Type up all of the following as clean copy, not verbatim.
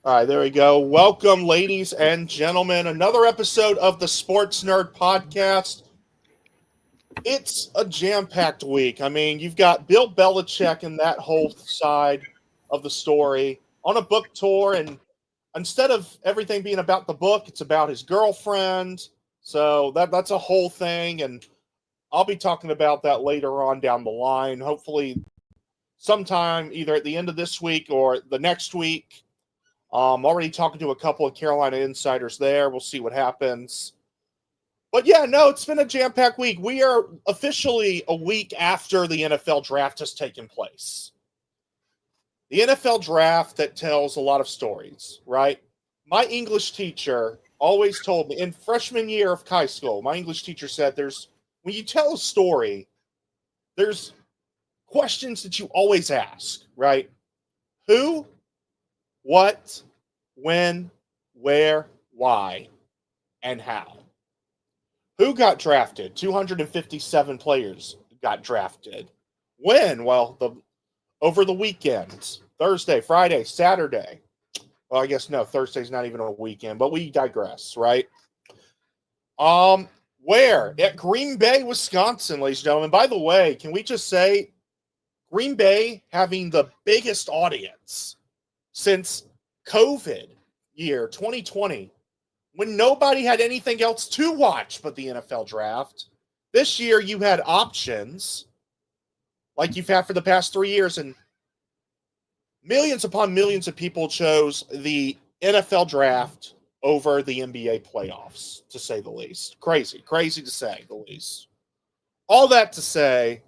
All right, there we go. Welcome, ladies and gentlemen. Another episode of the Sports Nerd Podcast. It's a jam-packed week. I mean, you've got Bill Belichick and that whole side of the story on a book tour, and instead of everything being about the book, it's about his girlfriend. So that's a whole thing, and I'll be talking about that later on down the line. Hopefully, sometime either at the end of this week or the next week. Already talking to a couple of Carolina insiders there. We'll see what happens. But yeah, no, it's been a jam-packed week. We are officially a week after the NFL draft has taken place. The NFL draft that tells a lot of stories, right? My English teacher always told me in freshman year of high school, my English teacher said when you tell a story, there's questions that you always ask, right? Who, what, when, where, why, and how. Who got drafted? 257 players got drafted. When? Well, over the weekends. Thursday, Friday, Saturday. Well, I guess no, Thursday's not even a weekend, but we digress, right? Where? At Green Bay, Wisconsin, ladies and gentlemen. By the way, can we just say Green Bay having the biggest audience since COVID year 2020, when nobody had anything else to watch but the NFL draft. This year you had options like you've had for the past 3 years, and millions upon millions of people chose the NFL draft over the NBA playoffs, to say the least. Crazy to say the least. All that to say,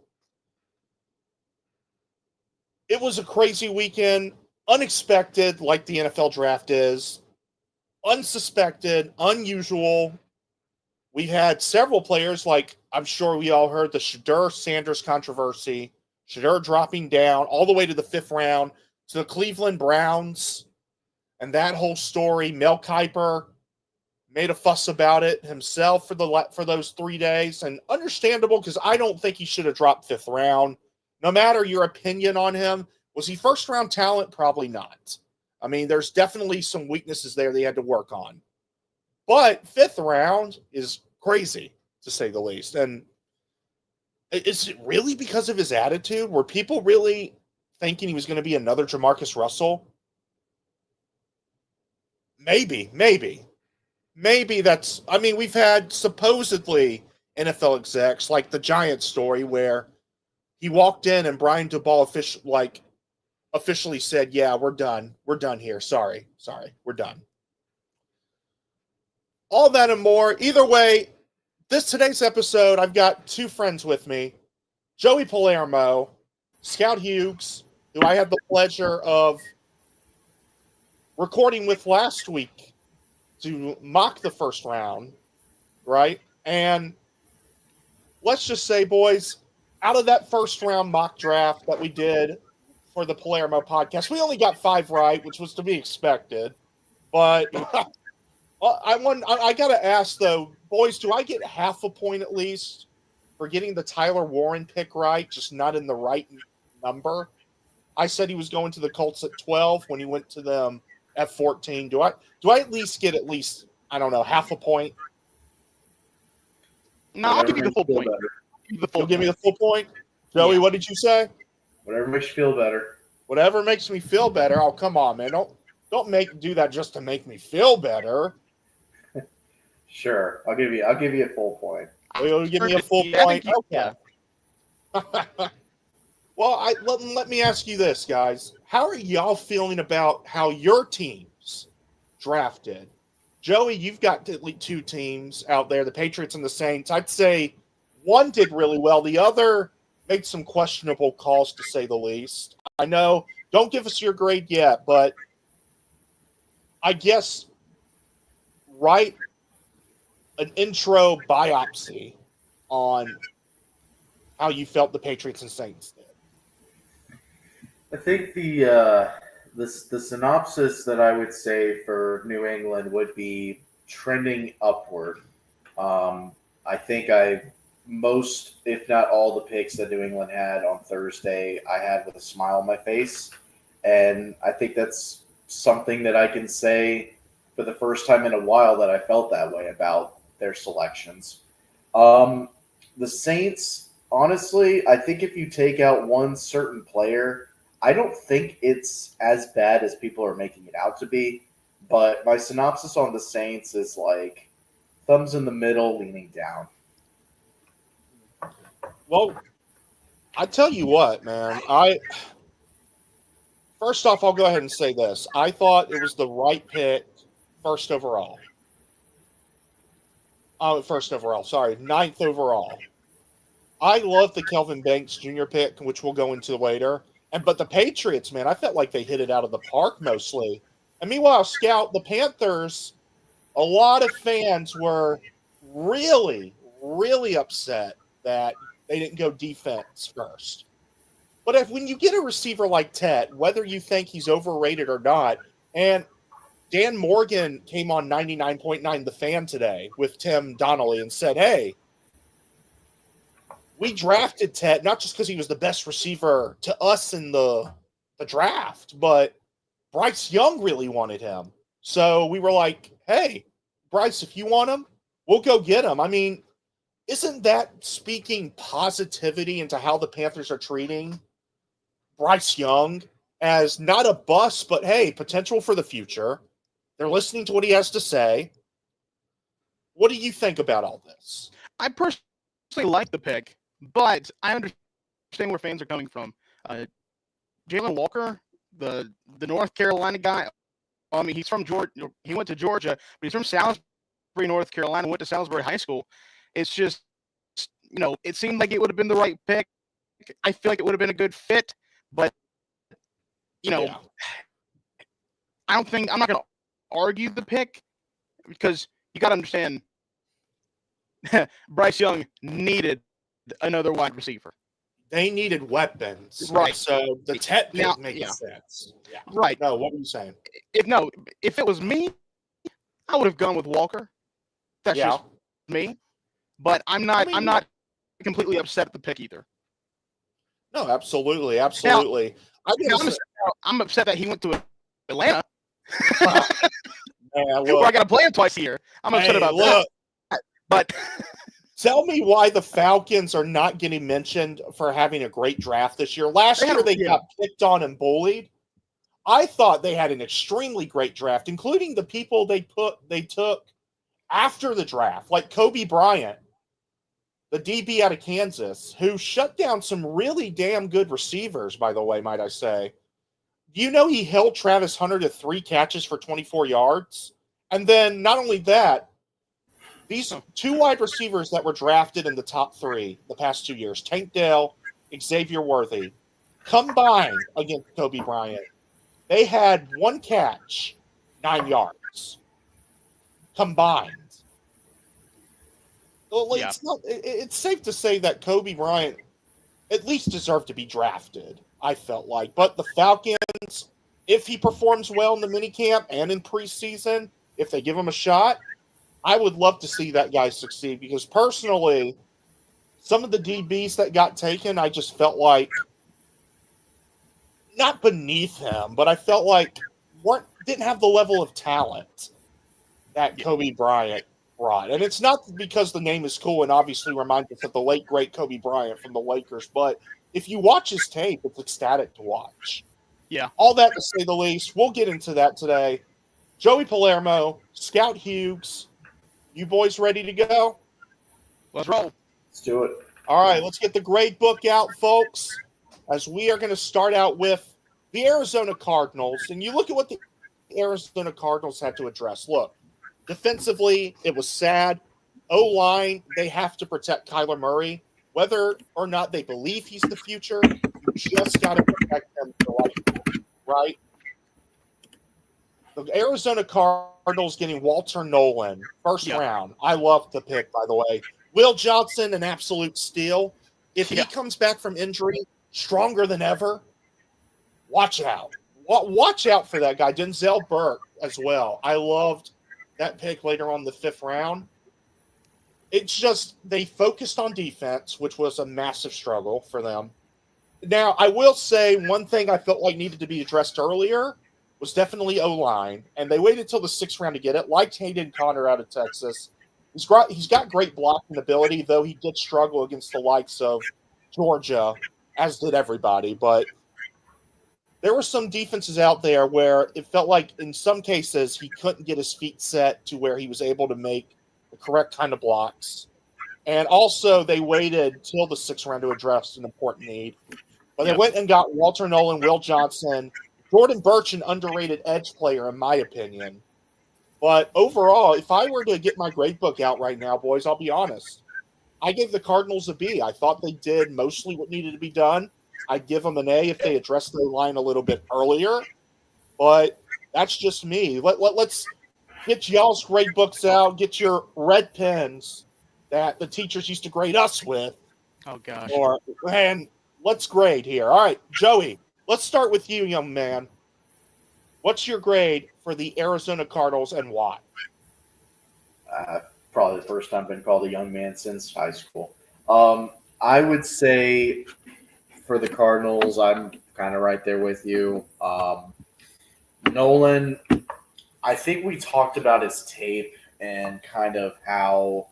it was a crazy weekend, unexpected like the NFL draft is, unsuspected, unusual. We've had several players, like I'm sure we all heard the Shedeur Sanders controversy, Shedeur dropping down all the way to the 5th round to the Cleveland Browns, and that whole story. Mel Kiper made a fuss about it himself for those 3 days, and understandable, because I don't think he should have dropped 5th round. No matter your opinion on him, was he first-round talent? Probably not. I mean, there's definitely some weaknesses there they had to work on. But 5th round is crazy, to say the least. And is it really because of his attitude? Were people really thinking he was going to be another Jamarcus Russell? Maybe. Maybe that's... I mean, we've had supposedly NFL execs, like the Giants story, where he walked in and Brian Daboll officially said, yeah, we're done. We're done here. Sorry. We're done. All that and more. Either way, today's episode, I've got two friends with me. Joey Palermo, Scout Hughes, who I had the pleasure of recording with last week to mock the first round, right? And let's just say, boys, out of that first round mock draft that we did for the Palermo podcast, we only got 5 right, which was to be expected. But I got to ask, though, boys, do I get half a point at least for getting the Tyler Warren pick right, just not in the right number? I said he was going to the Colts at 12 when he went to them at 14. Do I at least get I don't know, half a point? No, I'll give you the full point. You'll give me the full point? Joey, what did you say? Whatever makes you feel better. Whatever makes me feel better. Oh, come on, man. Don't do that just to make me feel better. Sure. I'll give you a full point. You'll give me a full point? Okay. Yeah. Well, let me ask you this, guys. How are y'all feeling about how your teams drafted? Joey, you've got at least 2 teams out there, the Patriots and the Saints. I'd say one did really well. The other made some questionable calls, to say the least. I know, don't give us your grade yet, but I guess write an intro biopsy on how you felt the Patriots and Saints did. I think the synopsis that I would say for New England would be trending upward. I think most, if not all, the picks that New England had on Thursday, I had with a smile on my face, and I think that's something that I can say for the first time in a while that I felt that way about their selections. The Saints, honestly, I think if you take out one certain player, I don't think it's as bad as people are making it out to be. But my synopsis on the Saints is like thumbs in the middle, leaning down. Well, I tell you what, man. First off, I'll go ahead and say this. I thought it was the right pick first overall. First overall, sorry, ninth overall. I love the Kelvin Banks Jr. pick, which we'll go into later. But the Patriots, man, I felt like they hit it out of the park mostly. And meanwhile, Scout, the Panthers, a lot of fans were really, really upset that they didn't go defense first. But when you get a receiver like Tet, whether you think he's overrated or not, and Dan Morgan came on 99.9 The Fan today with Tim Donnelly and said, hey, we drafted Tet not just because he was the best receiver to us in the draft, but Bryce Young really wanted him. So we were like, hey, Bryce, if you want him, we'll go get him. I mean, isn't that speaking positivity into how the Panthers are treating Bryce Young as not a bust, but hey, potential for the future? They're listening to what he has to say. What do you think about all this? I personally like the pick, but I understand where fans are coming from. Jalen Walker, the North Carolina guy, I mean, he's from Georgia. He went to Georgia, but he's from Salisbury, North Carolina, went to Salisbury High School. It's just, it seemed like it would have been the right pick. I feel like it would have been a good fit, but, Yeah. I'm not going to argue the pick because you got to understand Bryce Young needed another wide receiver. They needed weapons. Right. So the Tet pick Now, makes sense. Yeah. Right. No, what are you saying? If it was me, I would have gone with Walker. That's just me. But I'm not completely upset at the pick either. No, absolutely. Absolutely. I'm upset that he went to Atlanta. Man, Where I got to play him twice a year. I'm upset about that. But tell me why the Falcons are not getting mentioned for having a great draft this year. Last year they got picked on and bullied. I thought they had an extremely great draft, including the people they took after the draft, like Kobe Bryant, the DB out of Kansas, who shut down some really damn good receivers, by the way, might I say. Do you know he held Travis Hunter to 3 catches for 24 yards? And then not only that, these 2 wide receivers that were drafted in the top 3 the past 2 years, Tank Dell, Xavier Worthy, combined against Kobe Bryant, they had 1 catch, 9 yards. Combined. Well, it's safe to say that Kobe Bryant at least deserved to be drafted, I felt like. But the Falcons, if he performs well in the minicamp and in preseason, if they give him a shot, I would love to see that guy succeed because personally, some of the DBs that got taken, I just felt like not beneath him, but I felt like didn't have the level of talent that Kobe Bryant brought. And it's not because the name is cool and obviously reminds us of the late, great Kobe Bryant from the Lakers, but if you watch his tape, it's ecstatic to watch. Yeah. All that to say the least. We'll get into that today. Joey Palermo, Scout Hughes, you boys ready to go? Let's roll. Let's do it. All right, let's get the Gradebook out, folks, as we are going to start out with the Arizona Cardinals. And you look at what the Arizona Cardinals had to address. Look, defensively, it was sad. O-line, they have to protect Kyler Murray. Whether or not they believe he's the future, you just got to protect him for life, right? The Arizona Cardinals getting Walter Nolan, first round. I love the pick, by the way. Will Johnson, an absolute steal. If he comes back from injury stronger than ever, watch out. Watch out for that guy. Denzel Burke as well. I loved that pick later on the 5th round. It's just they focused on defense, which was a massive struggle for them. Now, I will say one thing I felt like needed to be addressed earlier was definitely O-line, and they waited till the 6th round to get it. Like Hayden Connor out of Texas, he's got great blocking ability, though he did struggle against the likes of Georgia, as did everybody. But there were some defenses out there where it felt like in some cases he couldn't get his feet set to where he was able to make the correct kind of blocks. And also they waited till the 6th round to address an important need. But they went and got Walter Nolan, Will Johnson, Jordan Birch, an underrated edge player, in my opinion. But overall, if I were to get my gradebook out right now, boys, I'll be honest. I gave the Cardinals a B. I thought they did mostly what needed to be done. I'd give them an A if they addressed their line a little bit earlier. But that's just me. Let's get y'all's gradebooks out. Get your red pens that the teachers used to grade us with. Oh, gosh. And let's grade here. All right, Joey, let's start with you, young man. What's your grade for the Arizona Cardinals and why? Probably the first time I've been called a young man since high school. I would say for the Cardinals, I'm kind of right there with you. Nolan, I think we talked about his tape and kind of how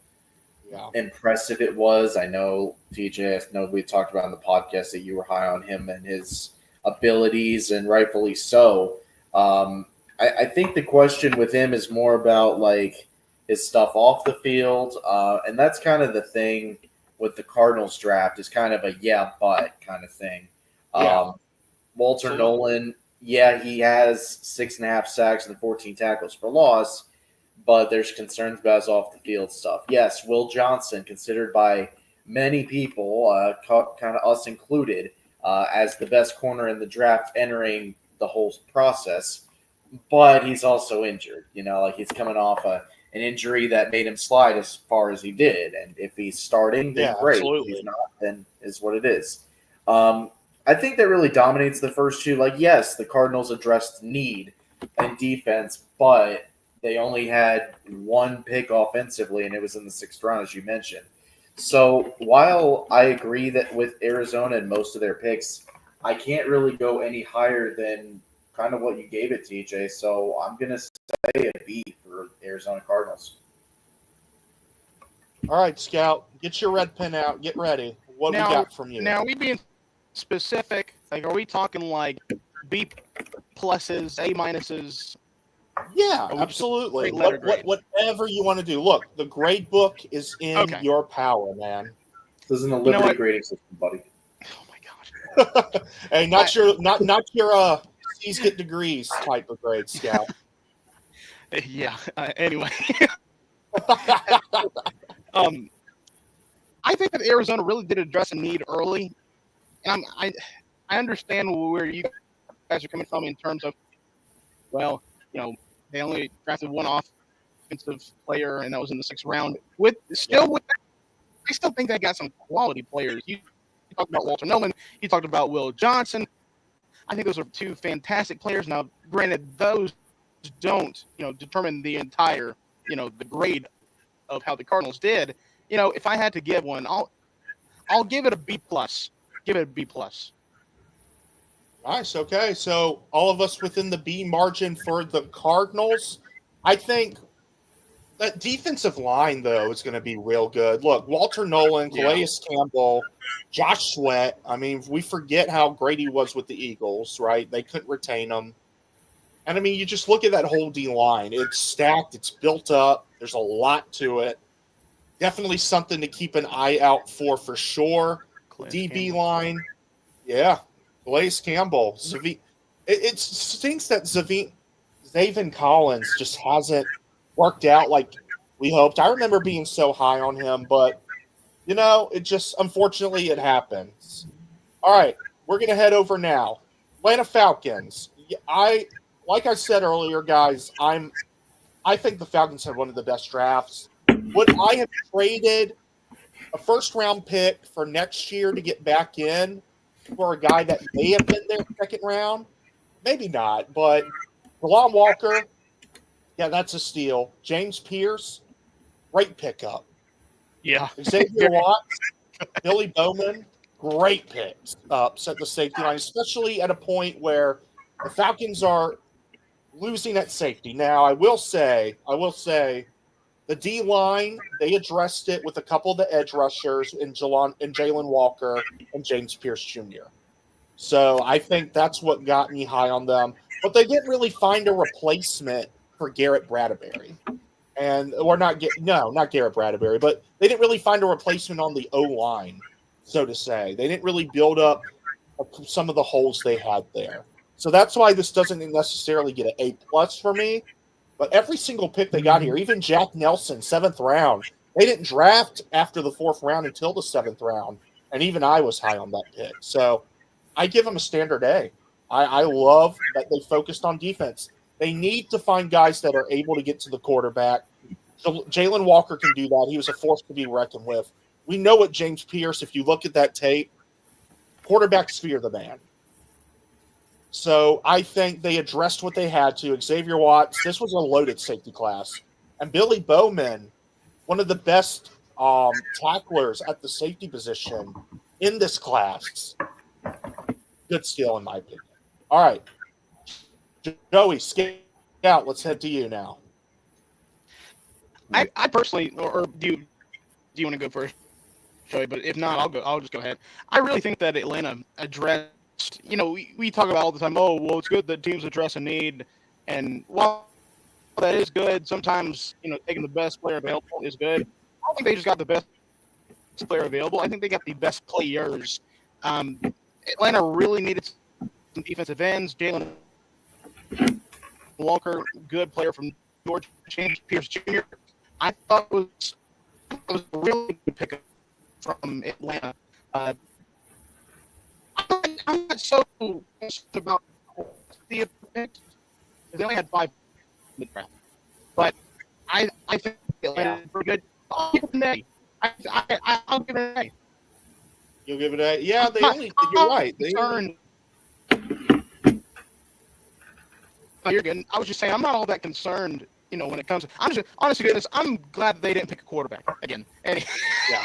impressive it was. I know, TJ, I know we talked about in the podcast that you were high on him and his abilities, and rightfully so. I think the question with him is more about like his stuff off the field, and that's kind of the thing with the Cardinals draft is kind of a but kind of thing. Walter Nolan, he has 6.5 sacks and 14 tackles for loss, but there's concerns about his off the field stuff. Yes, Will Johnson, considered by many people, kind of us included, as the best corner in the draft entering the whole process, but he's also injured. Like he's coming off an injury that made him slide as far as he did. And if he's starting, then great. Absolutely. If he's not, then is what it is. I think that really dominates the first two. Like, yes, the Cardinals addressed need and defense, but they only had one pick offensively, and it was in the 6th round, as you mentioned. So while I agree that with Arizona and most of their picks, I can't really go any higher than kind of what you gave it, TJ. So I'm going to say a B for Arizona Cardinals. All right, Scout, get your red pen out. Get ready. What we got from you? Now, are we being specific? Like, are we talking like B pluses, A minuses? Yeah, absolutely. Whatever you want to do. Look, the grade book is in your power, man. This isn't a liberty grading system, buddy. Oh my gosh. Hey, not your C's get degrees type of grade, Scout. Yeah. Anyway. I think that Arizona really did address a need early, and I understand where you guys are coming from in terms of, well, they only drafted one offensive player, and that was in the 6th round. I still think they got some quality players. You talked about Walter Nolan. You talked about Will Johnson. I think those are two fantastic players. Now, granted, those don't, determine the entire, the grade of how the Cardinals did. If I had to give one, I'll give it a B plus. Give it a B plus. Nice. Okay. So all of us within the B margin for the Cardinals. I think that defensive line, though, is going to be real good. Look, Walter Nolan, Calais Campbell, Josh Sweat. I mean, we forget how great he was with the Eagles, right? They couldn't retain him. And, I mean, you just look at that whole D line. It's stacked. It's built up. There's a lot to it. Definitely something to keep an eye out for sure. DB line. Yeah. Calais Campbell. It stinks that Zaven Collins just hasn't worked out like we hoped. I remember being so high on him, but, it just, unfortunately, it happens. All right, we're going to head over now. Atlanta Falcons. Like I said earlier, guys, I think the Falcons had one of the best drafts. Would I have traded a first-round pick for next year to get back in for a guy that may have been there 2nd round? Maybe not, but Delon Walker, yeah, that's a steal. James Pierce, great pickup. Yeah. Xavier Watts, Billy Bowman, great picks up, set the safety line, especially at a point where the Falcons are losing at safety. Now, I will say, the D line, they addressed it with a couple of the edge rushers in Jalen Walker and James Pierce Jr. So I think that's what got me high on them. But they didn't really find a replacement for Garrett Bradbury. Not Garrett Bradbury, but they didn't really find a replacement on the O line, so to say. They didn't really build up some of the holes they had there. So that's why this doesn't necessarily get an A+ for me. But every single pick they got here, even Jack Nelson, 7th round, they didn't draft after the 4th round until the 7th round. And even I was high on that pick. So I give them a standard A. I love that they focused on defense. They need to find guys that are able to get to the quarterback. Jalen Walker can do that. He was a force to be reckoned with. We know what James Pierce, if you look at that tape, quarterbacks fear the man. So I think they addressed what they had to. Xavier Watts, this was a loaded safety class. And Billy Bowman, one of the best tacklers at the safety position in this class. Good skill, in my opinion. All right. Joey, Scout, let's head to you now. I personally, or do you want to go first, Joey? But if not, I'll just go ahead. I really think that Atlanta addressed. We talk about all the time. Oh, well, it's good that teams address a need, and while that is good, sometimes taking the best player available is good. I don't think they just got the best player available. I think they got the best players. Atlanta really needed some defensive ends. Jalen Walker, good player from Georgia. James Pierce Jr. I thought it was a really good pickup from Atlanta. I'm not so concerned about the picks. They only had 5 in the draft, but I think Atlanta is pretty good. I'll give it an A. I'll give it an A. You'll give it an A? Yeah, you're right. Oh, you're good. I was just saying, I'm not all that concerned, when it comes to. Honestly, goodness, I'm glad they didn't pick a quarterback again. Yeah.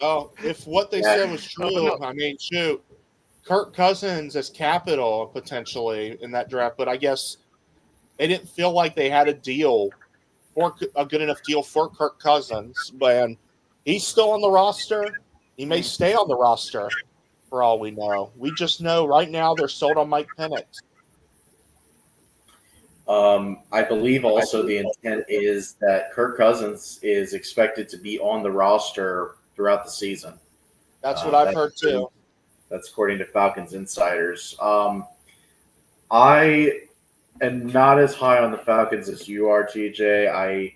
Oh, if what they said was true, I mean, shoot, Kirk Cousins as capital potentially in that draft, but I guess they didn't feel like they had a good enough deal for Kirk Cousins. But he's still on the roster. He may stay on the roster for all we know. We just know right now they're sold on Mike Penix. I believe also the intent is that Kirk Cousins is expected to be on the roster throughout the season. That's what I've heard too. That's according to Falcons insiders. I am not as high on the Falcons as you are, TJ. I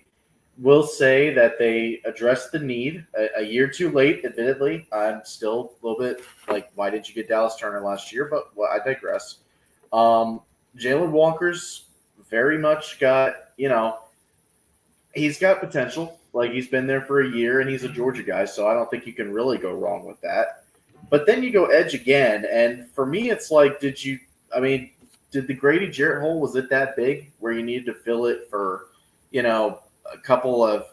will say that they addressed the need a year too late, admittedly. I'm still a little bit like, why did you get Dallas Turner last year? But I digress. Jalen Walker's very much got, he's got potential. Like, he's been there for a year, and he's a Georgia guy, so I don't think you can really go wrong with that. But then you go edge again, and for me, it's like, did the Grady Jarrett hole, was it that big where you needed to fill it for, a couple of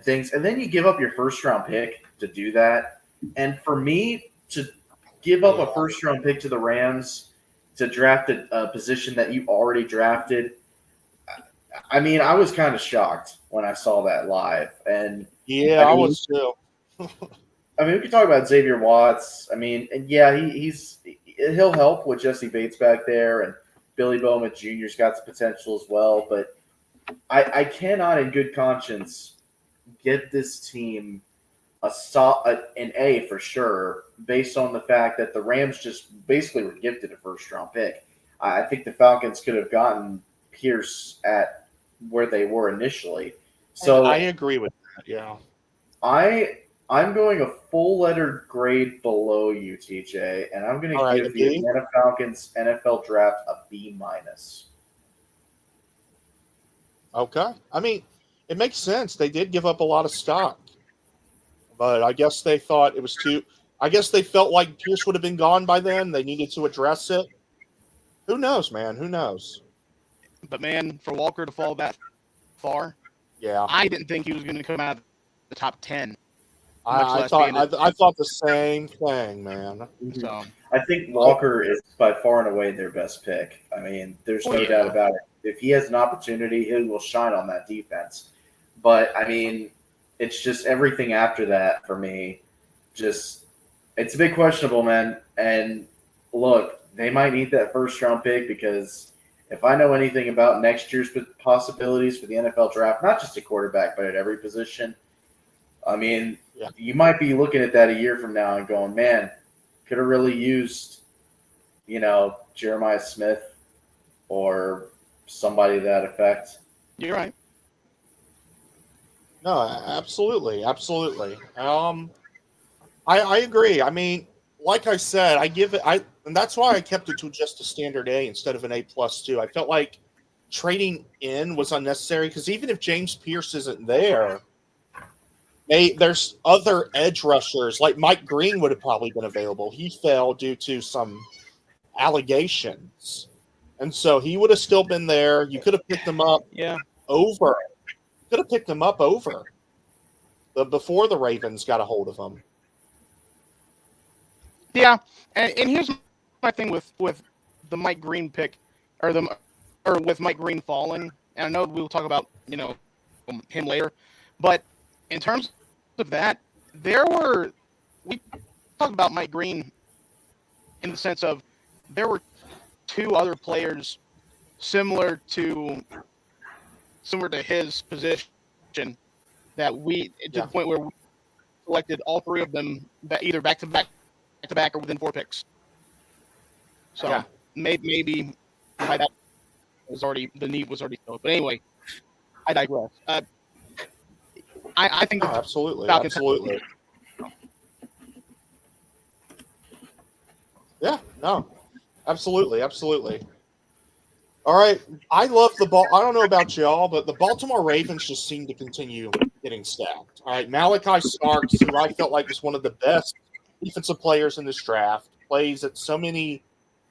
things? And then you give up your first-round pick to do that. And for me, to give up a first-round pick to the Rams to draft a position that you already drafted, I mean, I was kind of shocked when I saw that live. And I was too. I mean, we can talk about Xavier Watts. I mean, and yeah, he'll help with Jesse Bates back there, and Billy Bowman Jr.'s got the potential as well. But I cannot, in good conscience, get this team an A for sure, based on the fact that the Rams just basically were gifted a first-round pick. I think the Falcons could have gotten Pierce at where they were initially. So I agree with that. Yeah, I'm going a full letter grade below you, TJ, and I'm going to give the Atlanta Falcons NFL draft a B-. Okay. I mean, it makes sense. They did give up a lot of stock, but I guess they thought it was too. I guess they felt like Pierce would have been gone by then. They needed to address it. Who knows, man? Who knows? But man, for Walker to fall that far, I didn't think he was going to come out of the top 10. I thought the same thing, man. So I think Walker is by far and away their best pick. I mean, there's no doubt about it. If he has an opportunity, he will shine on that defense. But I mean, it's just everything after that for me. Just it's a bit questionable, man. And look, they might need that first round pick because if I know anything about next year's possibilities for the NFL draft, not just a quarterback, but at every position, I mean, you might be looking at that a year from now and going, man, could have really used, Jeremiah Smith or somebody to that effect. You're right. No, absolutely. I agree. I mean, like I said, and that's why I kept it to just a standard A instead of an A+ too. I felt like trading in was unnecessary because even if James Pierce isn't there, there's other edge rushers like Mike Green would have probably been available. He fell due to some allegations, and so he would have still been there. You could have picked him up over. Could have picked him up over before the Ravens got a hold of him. Yeah, and here's my thing with the Mike Green pick, or with Mike Green falling. And I know we'll talk about him later, but in terms of that, we talked about Mike Green in the sense of there were two other players similar to his position that the point where we selected all three of them that either back to back or within 4 picks. So maybe by that the need was already filled. But anyway, I digress. I think absolutely. Yeah, no, absolutely. All right, I love the ball. I don't know about y'all, but the Baltimore Ravens just seem to continue getting stacked. All right, Malachi Starks, who I felt like was one of the best defensive players in this draft, plays at so many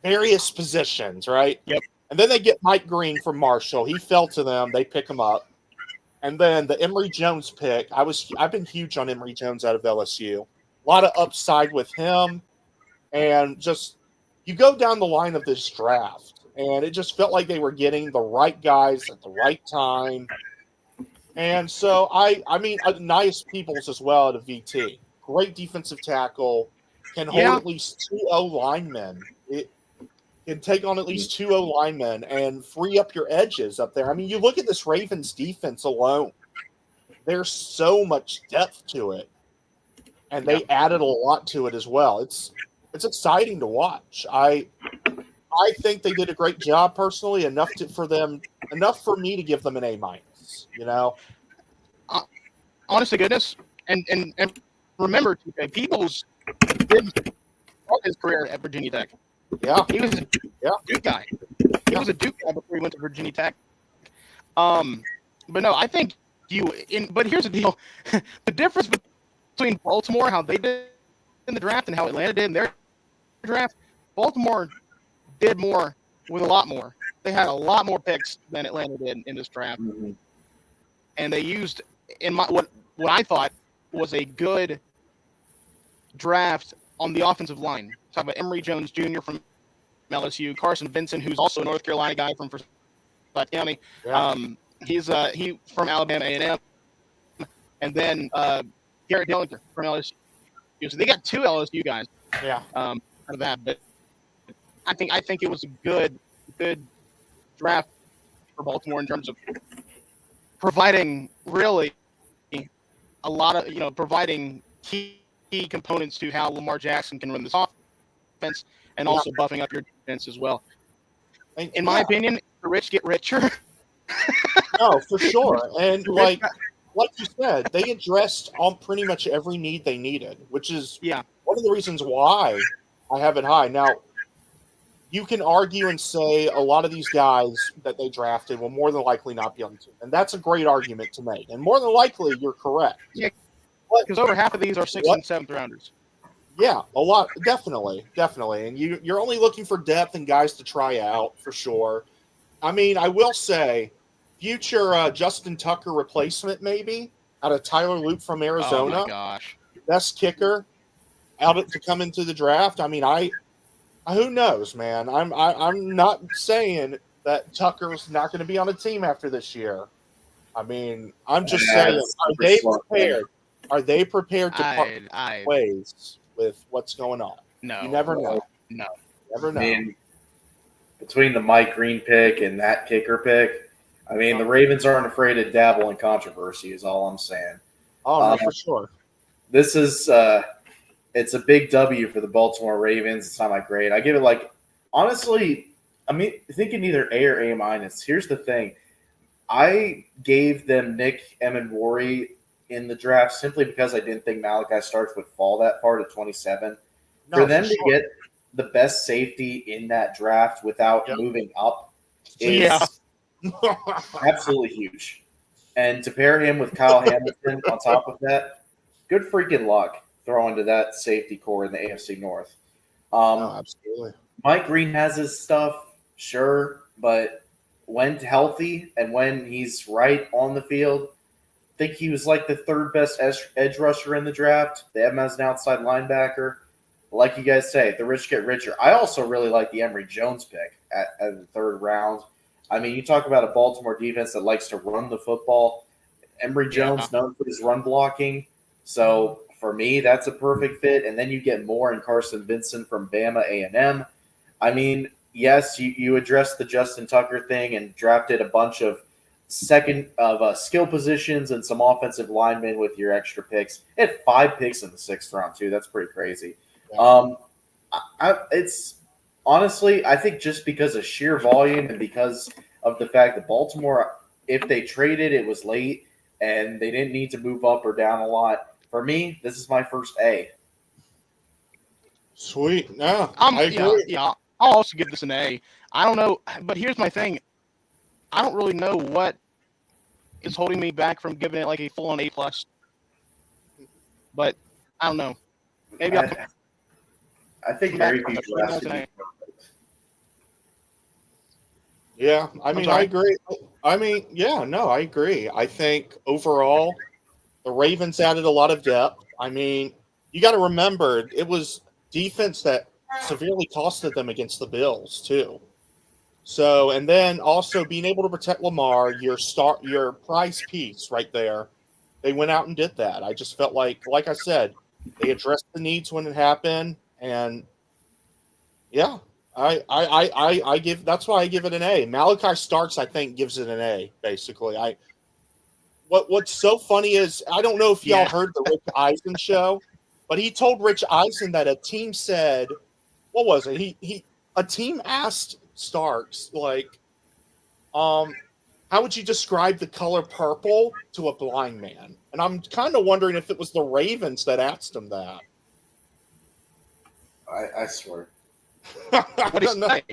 various positions, right? Yep. And then they get Mike Green from Marshall. He fell to them. They pick him up. And then the Emory Jones pick. I've been huge on Emory Jones out of LSU. A lot of upside with him. And just you go down the line of this draft, and it just felt like they were getting the right guys at the right time. And so I mean, Nias Peoples as well at a VT. Great defensive tackle. Can hold at least 2 O linemen. It can take on at least 2 O linemen and free up your edges up there. I mean, you look at this Ravens defense alone. There's so much depth to it. And they added a lot to it as well. It's exciting to watch. I think they did a great job personally, enough for me to give them an A-. Honest to goodness, and remember, Peoples did start his career at Virginia Tech. Yeah, he was a Duke guy. He was a Duke guy before he went to Virginia Tech. But no, I think but here's the deal: the difference between Baltimore, how they did in the draft, and how Atlanta did in their draft. Baltimore did more with a lot more. They had a lot more picks than Atlanta did in this draft, and they used what I thought was a good draft on the offensive line. Talk about Emory Jones Jr. from LSU, Carson Vincent, who's also a North Carolina guy from Forsyth County. Yeah. He's from Alabama A&M, and then Garrett Dillinger from LSU. So they got 2 LSU guys. Yeah. Out of that, but I think it was a good draft for Baltimore in terms of providing really a lot of providing key components to how Lamar Jackson can run this offense, and also buffing up your defense as well. In my opinion, the rich get richer. No, for sure. And like you said, they addressed on pretty much every need they needed, which is one of the reasons why I have it high. Now, you can argue and say a lot of these guys that they drafted will more than likely not be on the team. And that's a great argument to make. And more than likely, you're correct. Yeah, because over half of these are 6th and 7th rounders. Yeah, a lot. Definitely. And you're only looking for depth and guys to try out, for sure. I mean, I will say, future Justin Tucker replacement maybe out of Tyler Loop from Arizona. Oh, my gosh. Best kicker to come into the draft. I mean, Who knows, man? I'm not saying that Tucker's not going to be on a team after this year. I mean, I'm just saying, are they prepared? Are they prepared to part ways with what's going on? No. You never know. No. Never know. I mean, between the Mike Green pick and that kicker pick, I mean, the Ravens aren't afraid to dabble in controversy, is all I'm saying. Oh, no, for sure. This is it's a big W for the Baltimore Ravens. It's not my grade. I give it like, honestly, I mean, thinking either A or A minus. Here's the thing. I gave them Nick Emenwari in the draft simply because I didn't think Malachi Starks would fall that far to 27. For them to get the best safety in that draft without moving up is absolutely huge. And to pair him with Kyle Hamilton on top of that, good freaking luck throwing to that safety core in the AFC North. Absolutely. Mike Green has his stuff, sure, but when healthy and when he's right on the field, I think he was like the third best edge rusher in the draft. They have him as an outside linebacker. Like you guys say, the rich get richer. I also really like the Emory Jones pick at the third round. I mean, you talk about a Baltimore defense that likes to run the football. Emory Jones known for his run blocking. So for me, that's a perfect fit. And then you get Moore and Carson Vincent from Bama A&M. I mean, yes, you addressed the Justin Tucker thing and drafted a bunch of skill positions and some offensive linemen with your extra picks. It had 5 picks in the 6th round, too. That's pretty crazy. It's honestly, I think just because of sheer volume and because of the fact that Baltimore, if they traded, it was late and they didn't need to move up or down a lot. For me, this is my first A. Sweet. No, I agree. Yeah, I'll also give this an A. I don't know, but here's my thing. I don't really know what is holding me back from giving it like a full-on A+. But I don't know. Maybe I think very few drafts would be perfect. Yeah, I mean, I agree. I mean, yeah, no, I agree. I think overall, the Ravens added a lot of depth. I mean, you got to remember, it was defense that severely costed them against the Bills, too. So, and then also being able to protect Lamar, your prize piece right there, they went out and did that. I just felt like I said, they addressed the needs when it happened, and yeah, I give, that's why I give it an A. Malachi Starks, I think, gives it an A. Basically, what's so funny is I don't know if y'all heard the Rich Eisen show, but he told Rich Eisen that a team said, what was it? A team asked Starks, like, how would you describe the color purple to a blind man? And I'm kind of wondering if it was the Ravens that asked him that. I swear. What do you say?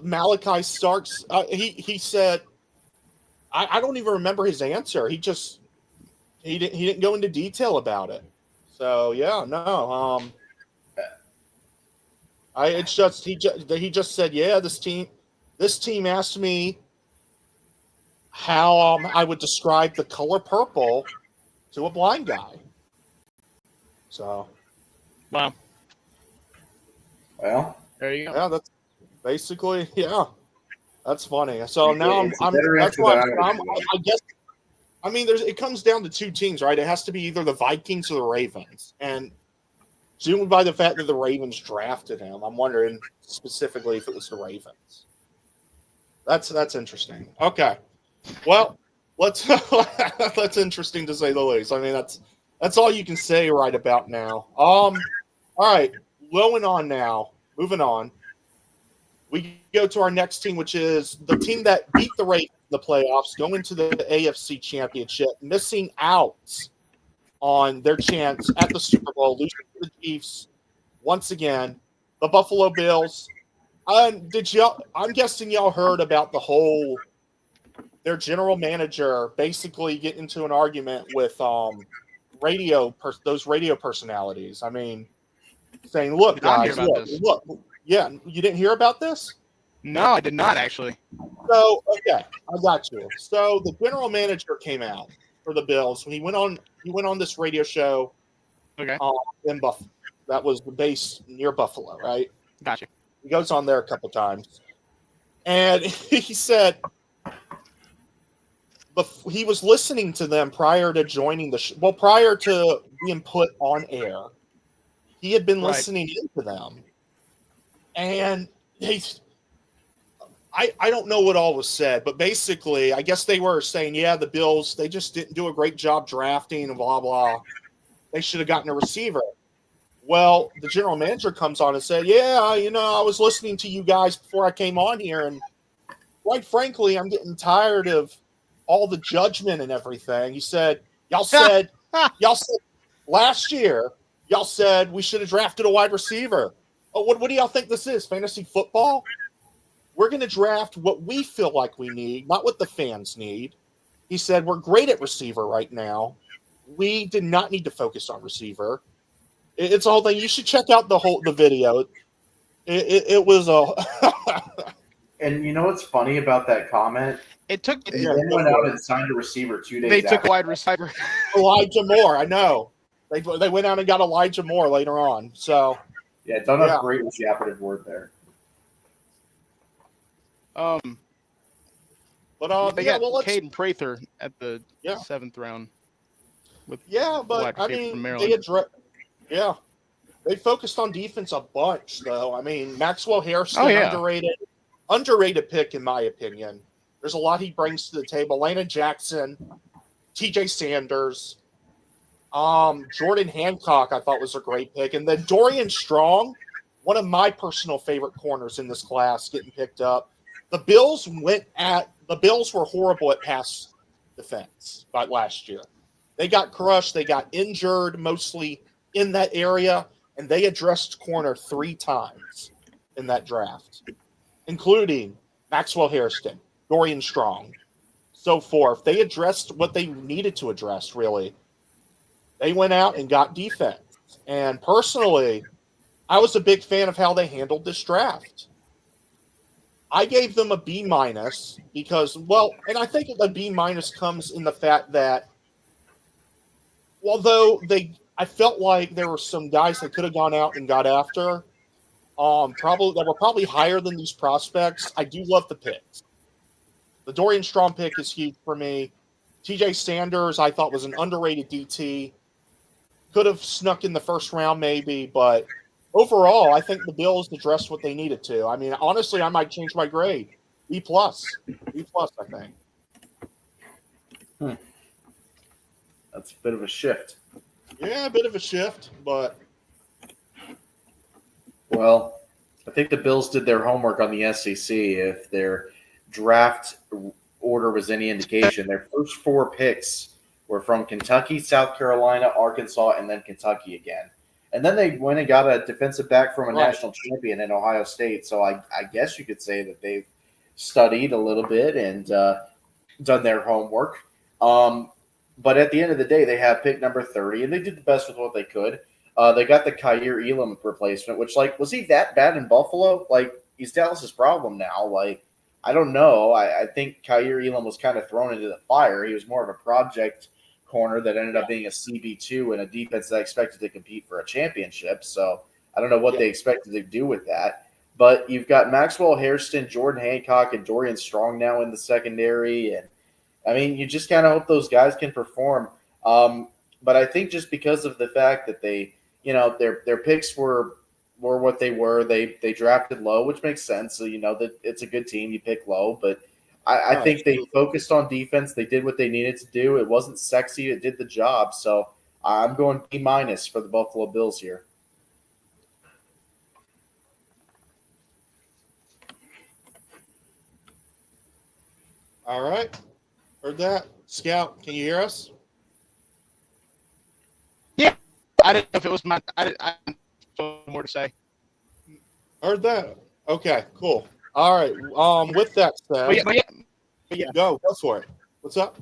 Malachi Starks, he said, I don't even remember his answer. He didn't go into detail about it. So yeah, no. He just said, yeah, this team asked me how I would describe the color purple to a blind guy. So, wow. Well, there you go. Yeah, that's basically, that's funny. So now I guess, I mean, it comes down to 2 teams, right? It has to be either the Vikings or the Ravens, and judging by the fact that the Ravens drafted him, I'm wondering specifically if it was the Ravens. That's interesting. Okay, well, that's interesting to say the least. I mean, that's all you can say right about now. All right, moving on. We go to our next team, which is the team that beat the Ravens in the playoffs, going to the AFC Championship, missing out on their chance at the Super Bowl, losing to the Chiefs once again. The Buffalo Bills. I'm guessing y'all heard about their general manager basically getting into an argument with those radio personalities. I mean, saying, "Look, guys, look, yeah, you didn't hear about this." No, I did not actually. So, okay, I got you. So the general manager came out for the Bills. He went on this radio show. Okay. In That was the base near Buffalo, right? Gotcha. He goes on there a couple times. And he said he was listening to them prior to joining prior to being put on air. He had been listening into them. And I don't know what all was said, but basically, I guess they were saying, yeah, the Bills, they just didn't do a great job drafting and blah, blah. They should have gotten a receiver. Well, the general manager comes on and said, yeah, I was listening to you guys before I came on here, and quite frankly, I'm getting tired of all the judgment and everything. He said, y'all said last year, y'all said we should have drafted a wide receiver. Oh, what do y'all think this is? Fantasy football? We're going to draft what we feel like we need, not what the fans need. He said, we're great at receiver right now. We did not need to focus on receiver. It's a whole thing. You should check out the video. It was a. And you know what's funny about that comment? It took. They then went out and signed a receiver 2 days. They took after. wide receiver. Elijah Moore. I know. They went out and got Elijah Moore later on. So. Yeah, don't have great was the operative word there. They got Caden Prather at the 7th round. But I mean, they focused on defense a bunch, though. I mean, Maxwell Hairston, underrated pick in my opinion. There's a lot he brings to the table. Landon Jackson, T.J. Sanders, Jordan Hancock, I thought was a great pick, and then Dorian Strong, one of my personal favorite corners in this class, getting picked up. The Bills were horrible at pass defense by last year. They got crushed. They got injured mostly in that area, and they addressed corner 3 times in that draft, including Maxwell Hairston, Dorian Strong, so forth. They addressed what they needed to address, really. They went out and got defense. And personally, I was a big fan of how they handled this draft. I gave them a B- because, and I think a B- comes in the fact that although I felt like there were some guys that could have gone out and got after, that were probably higher than these prospects. I do love the picks. The Dorian Strong pick is huge for me. T.J. Sanders, I thought was an underrated DT. Could have snuck in the first round maybe, but overall, I think the Bills addressed what they needed to. I mean, honestly, I might change my grade. B+. B+, I think. That's a bit of a shift. Yeah, a bit of a shift, but. Well, I think the Bills did their homework on the SEC. If their draft order was any indication, their first 4 picks were from Kentucky, South Carolina, Arkansas, and then Kentucky again. And then they went and got a defensive back from a national champion in Ohio State. So I guess you could say that they've studied a little bit and done their homework. But at the end of the day, they have pick number 30, and they did the best with what they could. They got the Kaiir Elam replacement, which, was he that bad in Buffalo? He's Dallas's problem now. I don't know. I think Kaiir Elam was kind of thrown into the fire. He was more of a project corner that ended up being a CB2 and a defense that expected to compete for a championship. So I don't know what they expected to do with that. But you've got Maxwell Hairston, Jordan Hancock, and Dorian Strong now in the secondary. And, I mean, you just kind of hope those guys can perform. But I think just because of the fact that they, their picks were what they were, they drafted low, which makes sense. So, that it's a good team. You pick low. But I think they focused on defense. They did what they needed to do. It wasn't sexy. It did the job. So I'm going B- for the Buffalo Bills here. All right. Heard that. Scout, can you hear us? Yeah. I didn't know if it was my – I have more to say. Heard that. Okay, cool. All right. With that said, go for it. What's up?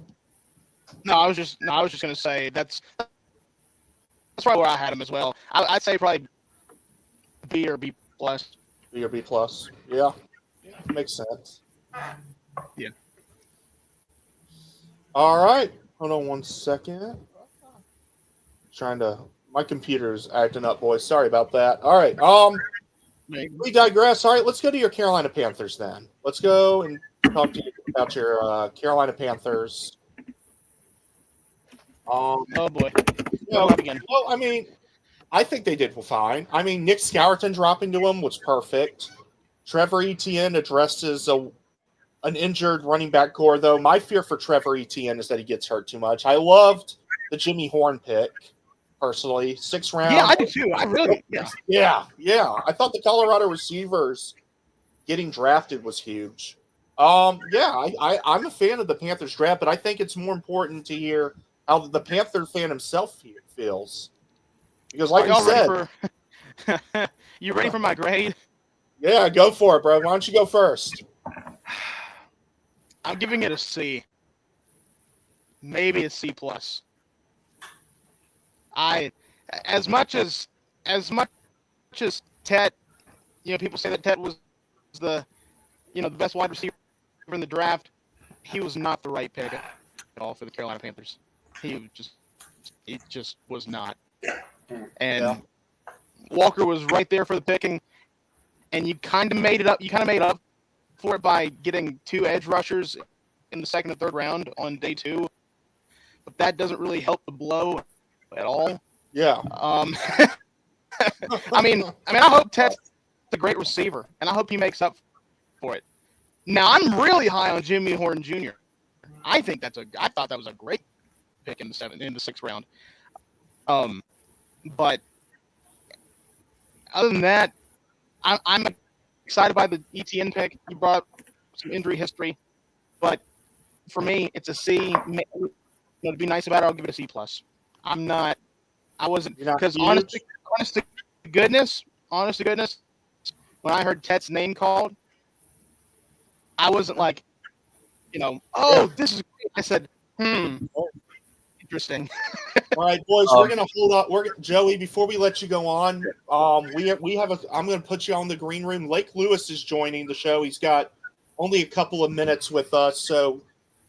No, I was just going to say that's probably where I had him as well. I'd say probably B or B+. B or B+. Yeah. Makes sense. Yeah. All right. Hold on one second. My computer's acting up, boys. Sorry about that. All right. We digress. All right, let's go to your Carolina Panthers then. Let's go and talk to you about your Carolina Panthers. Oh boy. Well, I mean, I think they did fine. I mean, Nick Scourton dropping to him was perfect. Trevor Etienne addresses an injured running back core, though. My fear for Trevor Etienne is that he gets hurt too much. I loved the Jimmy Horn pick, personally. 6th round. Yeah, I do too. I really, yeah. I thought the Colorado receivers getting drafted was huge. I'm a fan of the Panthers draft, but I think it's more important to hear how the Panther fan himself feels. Because, like you said, you ready for my grade? Yeah, go for it, bro. Why don't you go first? I'm giving it a C. Maybe a C plus. As much as Tet, people say that Tet was the best wide receiver in the draft. He was not the right pick at all for the Carolina Panthers. He just was not. And Walker was right there for the picking, and you kind of made it up. You kind of made up for it by getting 2 edge rushers in the 2nd and 3rd round on day 2, but that doesn't really help the blow at all. Yeah. I mean, I hope Ted's a great receiver, and I hope he makes up for it. Now, I'm really high on Jimmy Horn Jr. I thought that was a great pick in the 6th round. But other than that, I'm excited by the ETN pick. He brought up some injury history, but for me, it's a C. To be nice about it, I'll give it a C plus. I wasn't, because honest to goodness, when I heard Tet's name called, I wasn't like, this is great. I said, interesting. All right, boys, we're gonna hold up. Joey, before we let you go on, I'm gonna put you on the green room. Lake Lewis is joining the show. He's got only a couple of minutes with us, so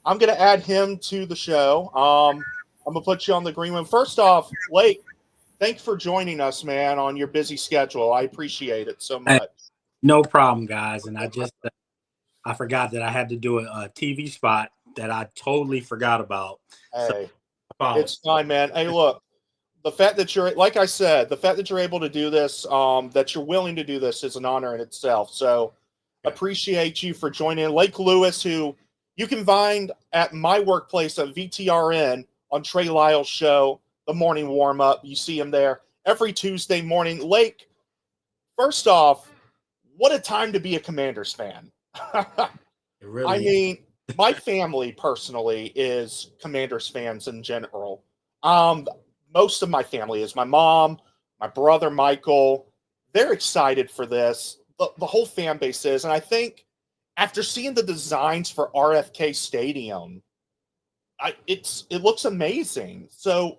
I'm gonna add him to the show. I'm gonna put you on the green room. First off, Lake, thanks for joining us, man, on your busy schedule. I appreciate it so much. No problem, guys. And I forgot that I had to do a TV spot that I totally forgot about. Hey, it's fine, man. Hey, look, the fact that you're, like I said, the fact that you're able to do this, that you're willing to do this is an honor in itself. So appreciate you for joining. Lake Lewis, who you can find at my workplace at VTRN on Trey Lyle's show, The Morning Warm Up. You see him there every Tuesday morning. Lake, first off, what a time to be a Commanders fan. I mean, my family personally is Commanders fans in general. Most of my family is. My mom, my brother Michael. They're excited for this. The whole fan base is. And I think after seeing the designs for RFK Stadium, it looks amazing. So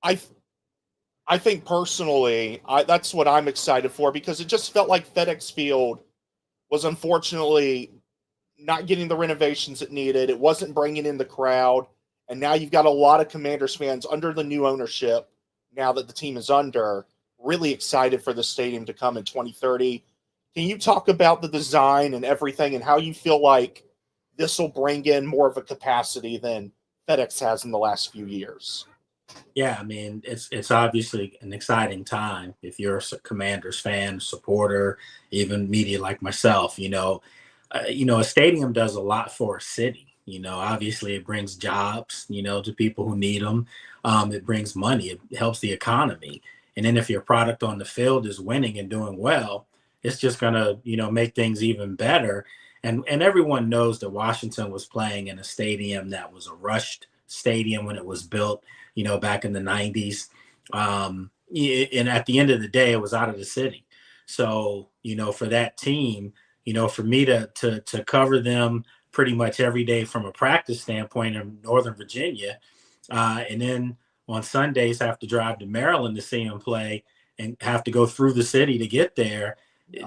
I think personally, that's what I'm excited for, because it just felt like FedEx Field was unfortunately not getting the renovations it needed. It wasn't bringing in the crowd. And now you've got a lot of Commanders fans under the new ownership, now that the team is under, really excited for the stadium to come in 2030. Can you talk about the design and everything and how you feel like this will bring in more of a capacity than FedEx has in the last few years? Yeah, I mean, it's obviously an exciting time if you're a Commanders fan, supporter, even media like myself. A stadium does a lot for a city. Obviously it brings jobs, to people who need them. It brings money. It helps the economy. And then if your product on the field is winning and doing well, it's just going to, make things even better. And everyone knows that Washington was playing in a stadium that was a rushed stadium when it was built, back in the 90s. And at the end of the day, it was out of the city. So, for that team, for me to cover them pretty much every day from a practice standpoint in Northern Virginia, and then on Sundays have to drive to Maryland to see them play and have to go through the city to get there.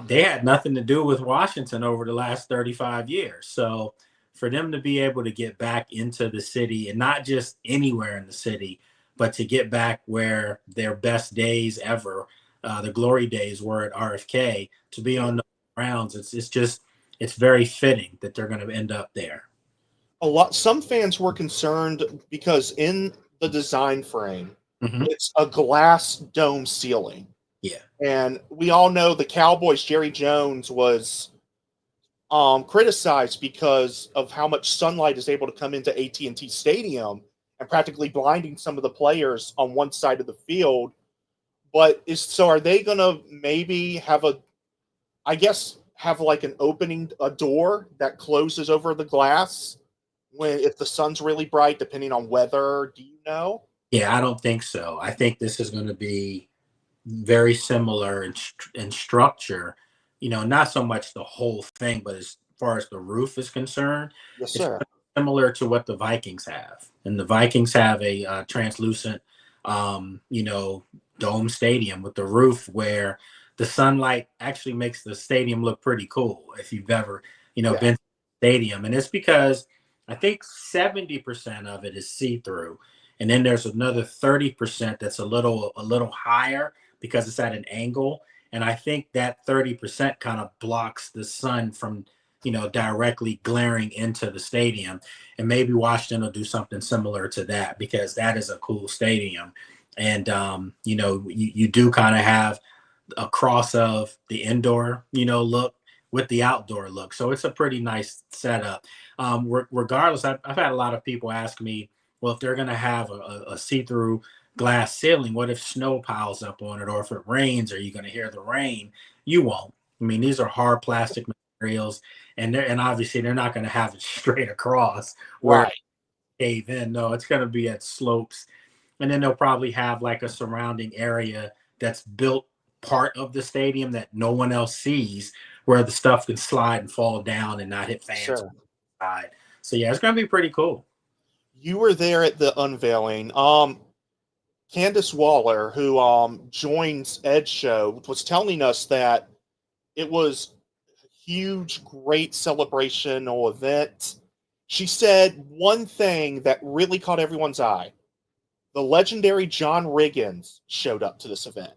They had nothing to do with Washington over the last 35 years. So for them to be able to get back into the city, and not just anywhere in the city, but to get back where their best days ever, the glory days were at RFK, to be on the grounds, it's very fitting that they're going to end up there. Some fans were concerned because in the design frame, Mm-hmm. it's a glass dome ceiling. Yeah. And we all know the Cowboys, Jerry Jones was criticized because of how much sunlight is able to come into AT&T Stadium and practically blinding some of the players on one side of the field. But are they going to maybe have have like an opening, a door that closes over the glass if the sun's really bright, depending on weather? Do you know? Yeah, I don't think so. I think this is going to be very similar in structure. Not so much the whole thing, but as far as the roof is concerned, Yes, it's sir. similar to what the Vikings have. And the Vikings have a translucent, dome stadium with the roof where the sunlight actually makes the stadium look pretty cool if you've ever, been to the stadium. And it's because I think 70% of it is see-through. And then there's another 30% that's a little higher because it's at an angle. And I think that 30% kind of blocks the sun from, directly glaring into the stadium. And maybe Washington will do something similar to that, because that is a cool stadium. And, you do kind of have a cross of the indoor, look with the outdoor look. So it's a pretty nice setup. Regardless, I've had a lot of people ask me, well, if they're going to have a see-through glass ceiling, what if snow piles up on it? Or if it rains, are you going to hear the rain? You won't. I mean, these are hard plastic materials, and obviously they're not going to have it straight across where Right. cave in. No, it's going to be at slopes. And then they'll probably have like a surrounding area that's built part of the stadium that no one else sees, where the stuff can slide and fall down and not hit fans. Sure. So yeah, it's going to be pretty cool. You were there at the unveiling. Candace Waller, who joins Ed's show, was telling us that it was a huge, great celebrational event. She said one thing that really caught everyone's eye. The legendary John Riggins showed up to this event.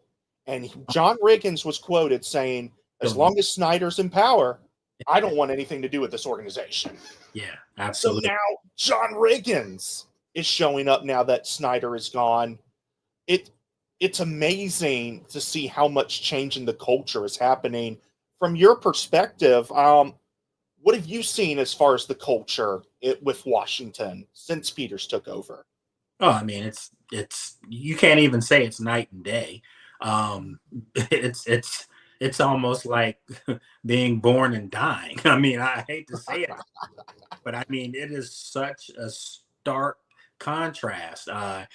And John Riggins was quoted saying, "As long as Snyder's in power, I don't want anything to do with this organization." Yeah, absolutely. So now John Riggins is showing up now that Snyder is gone. It's amazing to see how much change in the culture is happening. From your perspective, what have you seen as far as the culture with Washington since Peters took over? Oh, I mean, it's you can't even say it's night and day. It's almost like being born and dying. I mean, I hate to say it, but I mean, it is such a stark contrast. The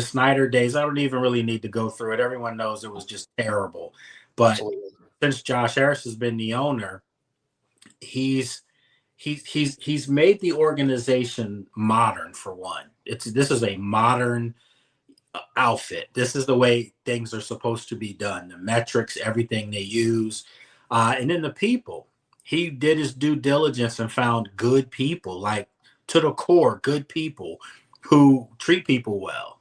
Snyder days, I don't even really need to go through it. Everyone knows it was just terrible. But Absolutely. since Josh Harris has been the owner, he's made the organization modern, for one. This is a modern outfit. This is the way things are supposed to be done. The metrics, everything they use, and then the people. He did his due diligence and found good people, like to the core, good people who treat people well.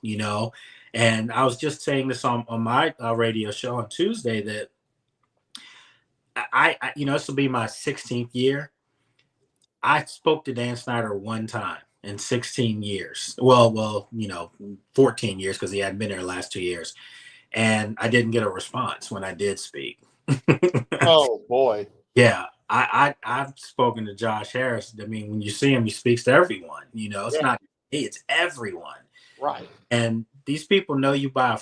And I was just saying this on my radio show on Tuesday that I this will be my 16th year. I spoke to Dan Snyder one time in 16 years. Well, 14 years, because he hadn't been there the last 2 years. And I didn't get a response when I did speak. Oh, boy. Yeah, I've spoken to Josh Harris. I mean, when you see him, he speaks to everyone. It's not me, it's everyone. Right. And these people know you by your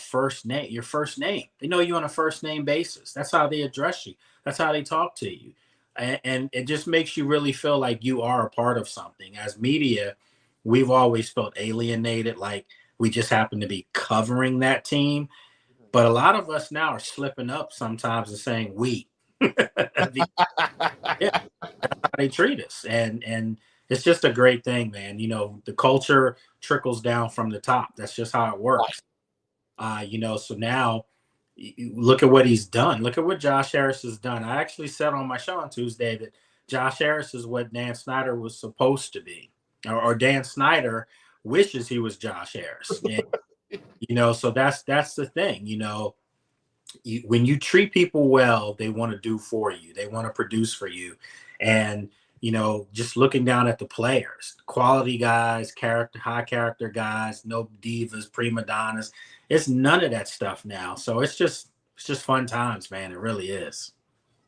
first name. They know you on a first name basis. That's how they address you. That's how they talk to you. And it just makes you really feel like you are a part of something. As media, we've always felt alienated, like we just happen to be covering that team. But a lot of us now are slipping up sometimes and saying we. Yeah, that's how they treat us. And it's just a great thing, man. The culture trickles down from the top. That's just how it works. So now look at what he's done. Look at what Josh Harris has done. I actually said on my show on Tuesday that Josh Harris is what Dan Snyder was supposed to be, or Dan Snyder wishes he was Josh Harris. And, so that's the thing, when you treat people well, they want to do for you. They want to produce for you. And, just looking down at the players, quality guys, high character guys, no divas, prima donnas. It's none of that stuff now. So it's just fun times, man. It really is.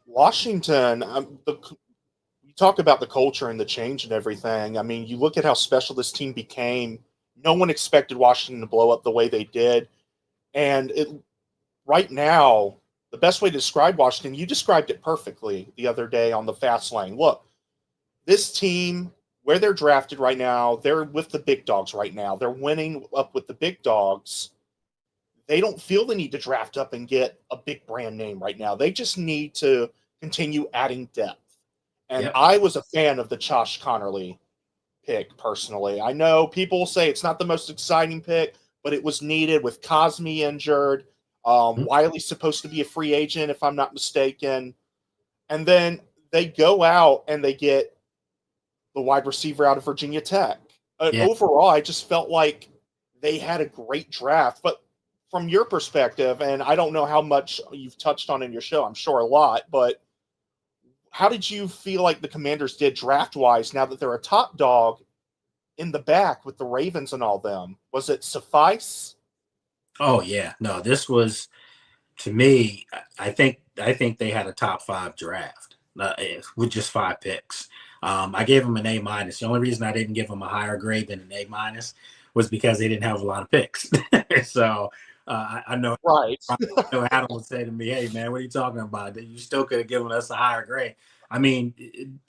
Washington, you talk about the culture and the change and everything. I mean, you look at how special this team became. No one expected Washington to blow up the way they did. And right now, the best way to describe Washington, you described it perfectly the other day on the Fast Lane. Look, this team, where they're drafted right now, they're with the big dogs right now. They're winning up with the big dogs. They don't feel the need to draft up and get a big brand name right now. They just need to continue adding depth. And Yep. I was a fan of the Josh Connerly pick, personally. I know people will say it's not the most exciting pick, but it was needed with Cosme injured. Wiley's supposed to be a free agent, if I'm not mistaken. And then they go out and they get the wide receiver out of Virginia Tech. Yeah. Overall, I just felt like they had a great draft. But from your perspective, and I don't know how much you've touched on in your show, I'm sure a lot, but how did you feel like the Commanders did draft-wise now that they're a top dog in the back with the Ravens and all them? Was it suffice? Oh, yeah. No, this was, to me, I think they had a top 5 draft with just 5 picks. I gave them an A-. The only reason I didn't give them a higher grade than an A- was because they didn't have a lot of picks. So I know, right. Adam would say to me, "Hey, man, what are you talking about? You still could have given us a higher grade." I mean,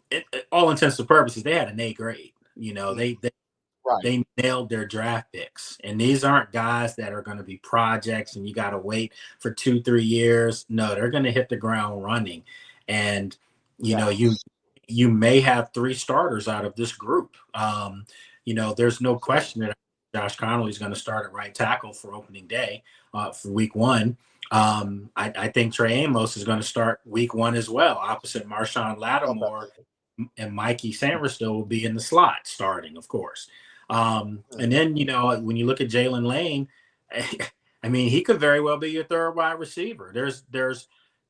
all intents and purposes, they had an A grade. They nailed their draft picks. And these aren't guys that are going to be projects and you got to wait for 2-3 years. No, they're going to hit the ground running. And, you may have 3 starters out of this group. There's no question that Josh Connolly is going to start at right tackle for opening day for week 1. I think Trey Amos is going to start week 1 as well, opposite Marshawn Lattimore. And Mikey Sainristil will be in the slot starting, of course. And then, when you look at Jalen Lane, I mean, he could very well be your third wide receiver. There's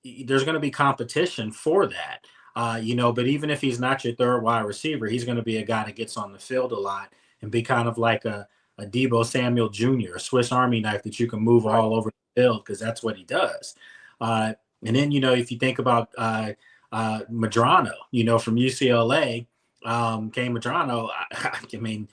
going to be competition for that. But even if he's not your third wide receiver, he's going to be a guy that gets on the field a lot and be kind of like a Deebo Samuel Jr., a Swiss Army knife that you can move all over the field because that's what he does. And then, if you think about Medrano, from UCLA, Kane Medrano, I mean,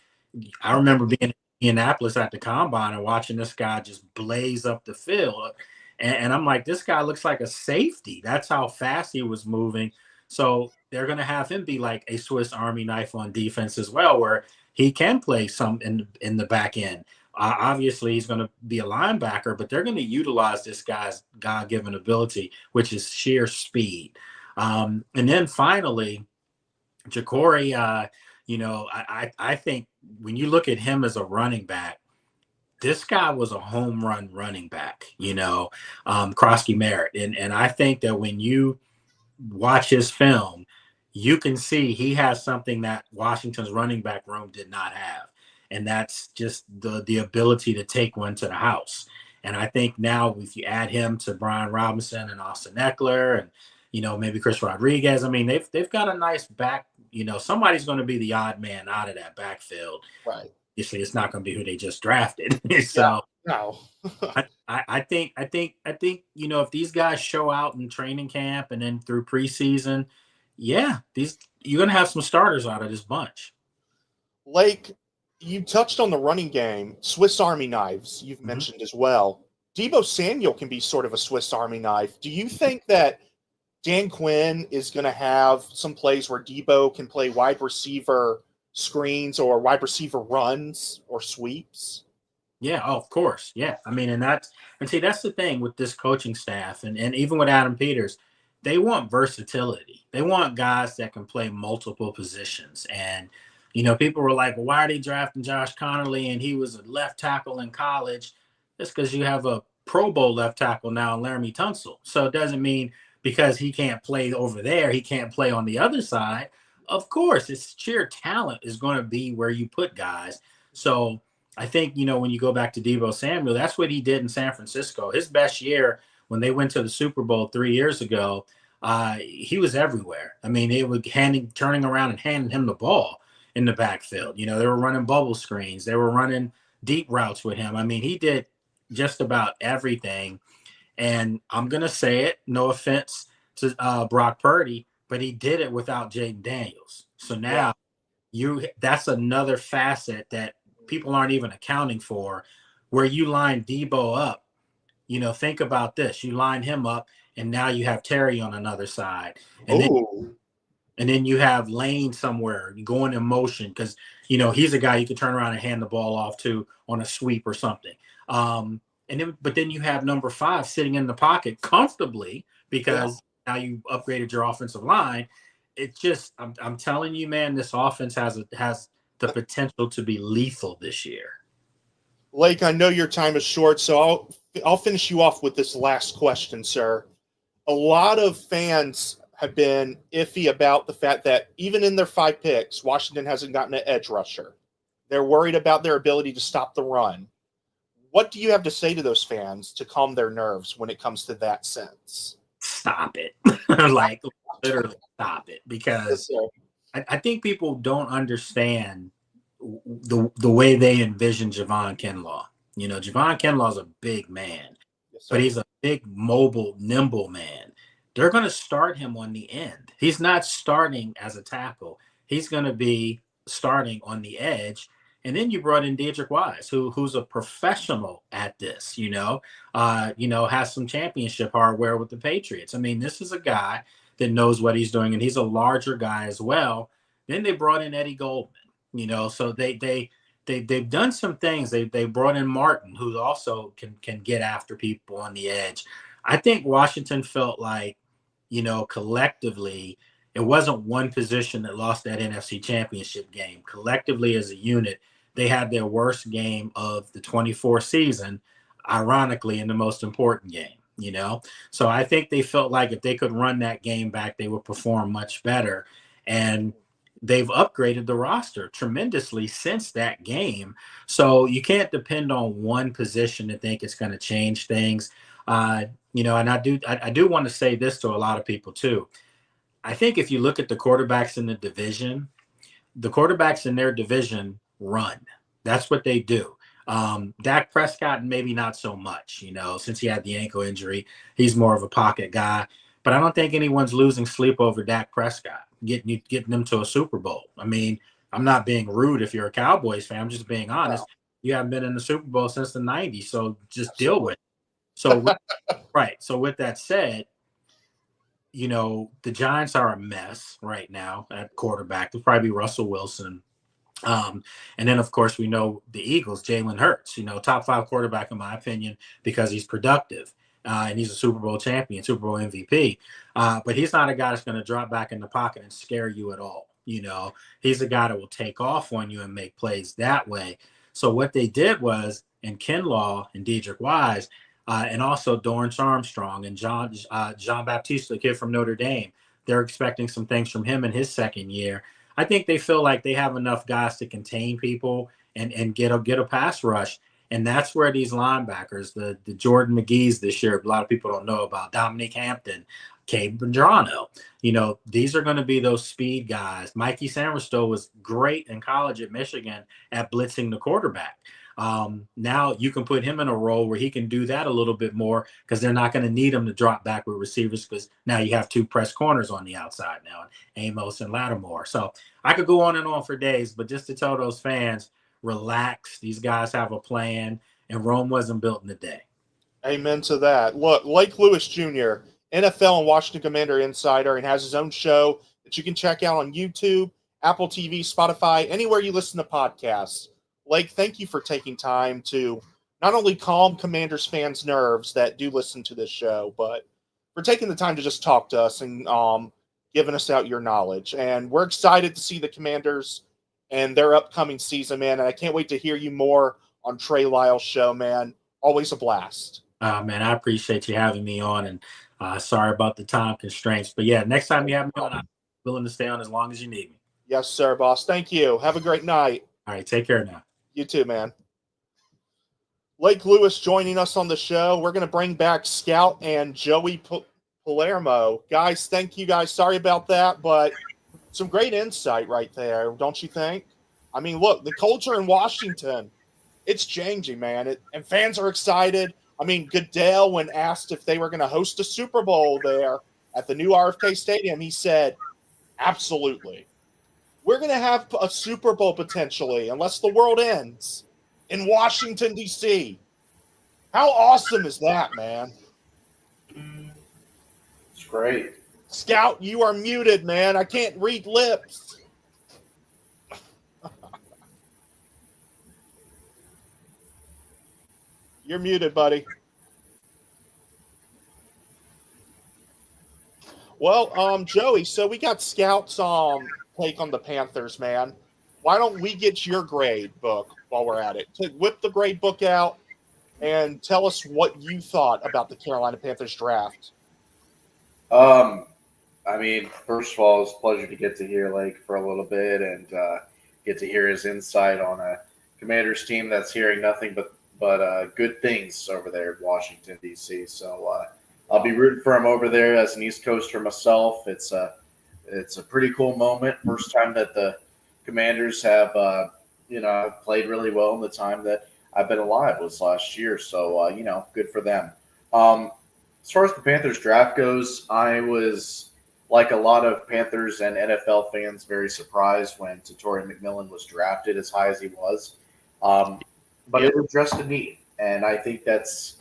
I remember being in Indianapolis at the combine and watching this guy just blaze up the field. And I'm like, this guy looks like a safety. That's how fast he was moving. So they're going to have him be like a Swiss Army knife on defense as well, where he can play some in the back end. Obviously, he's going to be a linebacker, but they're going to utilize this guy's God-given ability, which is sheer speed. And then finally, Ja'Cory, I think when you look at him as a running back, this guy was a home run running back, Krosky Merritt. And I think that when you watch his film, you can see he has something that Washington's running back room did not have. And that's just the ability to take one to the house. And I think now if you add him to Brian Robinson and Austin Eckler and, maybe Chris Rodriguez, I mean, they've got a nice back, somebody's going to be the odd man out of that backfield. Right. Obviously, it's not going to be who they just drafted. So no. I think, if these guys show out in training camp and then through preseason, you're going to have some starters out of this bunch. Like, you touched on the running game, Swiss Army knives, you've mentioned as well. Deebo Samuel can be sort of a Swiss Army knife. Do you think that Dan Quinn is going to have some plays where Deebo can play wide receiver screens or wide receiver runs or sweeps? Yeah, of course. Yeah. I mean, that's the thing with this coaching staff and even with Adam Peters, they want versatility. They want guys that can play multiple positions. And, people were like, well, why are they drafting Josh Connerly? And he was a left tackle in college. That's because you have a Pro Bowl left tackle now, Laramie Tunsil. So it doesn't mean because he can't play over there, he can't play on the other side. Of course, it's sheer talent is going to be where you put guys. So I think, when you go back to Deebo Samuel, that's what he did in San Francisco. His best year when they went to the Super Bowl 3 years ago, he was everywhere. I mean, they were turning around and handing him the ball in the backfield. They were running bubble screens. They were running deep routes with him. I mean, he did just about everything. And I'm going to say it, no offense to Brock Purdy, but he did it without Jaden Daniels. So now that's another facet that people aren't even accounting for, where you line Debo up. Think about this. You line him up, and now you have Terry on another side. And then you have Lane somewhere going in motion because, he's a guy you could turn around and hand the ball off to on a sweep or something. But then you have number 5 sitting in the pocket comfortably because now you upgraded your offensive line. It's just, I'm telling you, man, this offense has the potential to be lethal this year. Lake, I know your time is short, so I'll finish you off with this last question, sir. A lot of fans have been iffy about the fact that even in their 5 picks, Washington hasn't gotten an edge rusher. They're worried about their ability to stop the run. What do you have to say to those fans to calm their nerves when it comes to that sense? Stop it. Like, literally stop it. Because I think people don't understand the way they envision Javon Kinlaw. Javon Kinlaw is a big man, but he's a big, mobile, nimble man. They're going to start him on the end. He's not starting as a tackle. He's going to be starting on the edge. And then you brought in Dedrick Wise, who's a professional at this, has some championship hardware with the Patriots. I mean, this is a guy that knows what he's doing, and he's a larger guy as well. Then they brought in Eddie Goldman, so they've done some things. They brought in Martin, who also can get after people on the edge. I think Washington felt like, collectively, it wasn't one position that lost that NFC Championship game. Collectively, as a unit, they had their worst game of the 24 season, ironically, in the most important game, So I think they felt like if they could run that game back, they would perform much better. And they've upgraded the roster tremendously since that game. So you can't depend on one position to think it's going to change things. And I do want to say this to a lot of people too. I think if you look at the quarterbacks in the division, the quarterbacks in their division run. That's what they do. Dak Prescott, maybe not so much, since he had the ankle injury. He's more of a pocket guy. But I don't think anyone's losing sleep over Dak Prescott, getting them to a Super Bowl. I mean, I'm not being rude if you're a Cowboys fan. I'm just being honest. You haven't been in the Super Bowl since the 90s, so just deal with it. So, So with that said, the Giants are a mess right now at quarterback. It'll probably be Russell Wilson. And then, of course, we know the Eagles, Jalen Hurts, top 5 quarterback, in my opinion, because he's productive. And he's a Super Bowl champion, Super Bowl MVP. But he's not a guy that's going to drop back in the pocket and scare you at all. He's a guy that will take off on you and make plays that way. So what they did was, in Kinlaw and Dedrick Wise, and also Dorrance Armstrong and John Baptiste, the kid from Notre Dame, they're expecting some things from him in his second year. I think they feel like they have enough guys to contain people and get a pass rush. And that's where these linebackers, the Jordan McGee's this year, a lot of people don't know about, Dominique Hampton, Cade Bendrano, these are going to be those speed guys. Mikey Sammerstow was great in college at Michigan at blitzing the quarterback. Now you can put him in a role where he can do that a little bit more because they're not going to need him to drop back with receivers because now you have 2 press corners on the outside now, Amos and Lattimore. So I could go on and on for days, but just to tell those fans, relax. These guys have a plan, and Rome wasn't built in a day. Amen to that. Look, Lake Lewis Jr., NFL and Washington Commander insider, and has his own show that you can check out on YouTube, Apple TV, Spotify, anywhere you listen to podcasts. Lake, thank you for taking time to not only calm Commanders fans' nerves that do listen to this show, but for taking the time to just talk to us and giving us out your knowledge. And we're excited to see the Commanders and their upcoming season, man. And I can't wait to hear you more on Trey Lyle's show, man. Always a blast. Man, I appreciate you having me on, and sorry about the time constraints. But yeah, next time you have me on, I'm willing to stay on as long as you need me. Yes, sir, boss. Thank you. Have a great night. All right, take care now. You too, man. Lake Lewis joining us on the show. We're going to bring back Scout and Joey Palermo. Guys, thank you guys. Sorry about that, but some great insight right there, don't you think? I mean, look, the culture in Washington, it's changing, man. And fans are excited. I mean, Goodell, when asked if they were going to host a Super Bowl there at the new RFK Stadium, he said, absolutely. We're going to have a Super Bowl potentially, unless the world ends, in Washington, D.C. How awesome is that, man? It's great. Scout, you are muted, man. I can't read lips. You're muted, buddy. Well, Joey, so we got Scout's take on the Panthers, man. Why don't we get your grade book while we're at it? Whip the grade book out and tell us what you thought about the Carolina Panthers draft. I mean, first of all, it's a pleasure to get to hear Lake for a little bit and get to hear his insight on a Commanders team that's hearing nothing but good things over there in Washington, D.C. So I'll be rooting for him over there as an East Coaster myself. It's a pretty cool moment. First time that the Commanders have played really well in the time that I've been alive was last year. So good for them. As far as the Panthers draft goes, I was, like a lot of Panthers and NFL fans, very surprised when Torrey McMillan was drafted as high as he was. But it addressed a need, and I think that's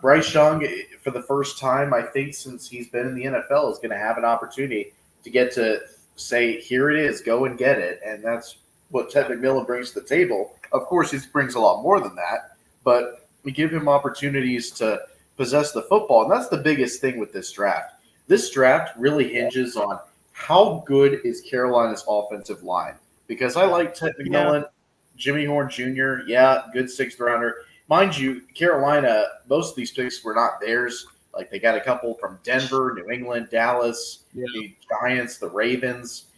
Bryce Young, for the first time, I think, since he's been in the NFL, is going to have an opportunity to get to say, here it is, go and get it. And that's what Ted McMillan brings to the table. Of course, he brings a lot more than that, but we give him opportunities to possess the football. And that's the biggest thing with this draft. This draft really hinges on how good is Carolina's offensive line. Because I like Ted McMillan, Jimmy Horn Jr., good sixth rounder. Mind you, Carolina, most of these picks were not theirs. Like, they got a couple from Denver, New England, Dallas, the Giants, the Ravens.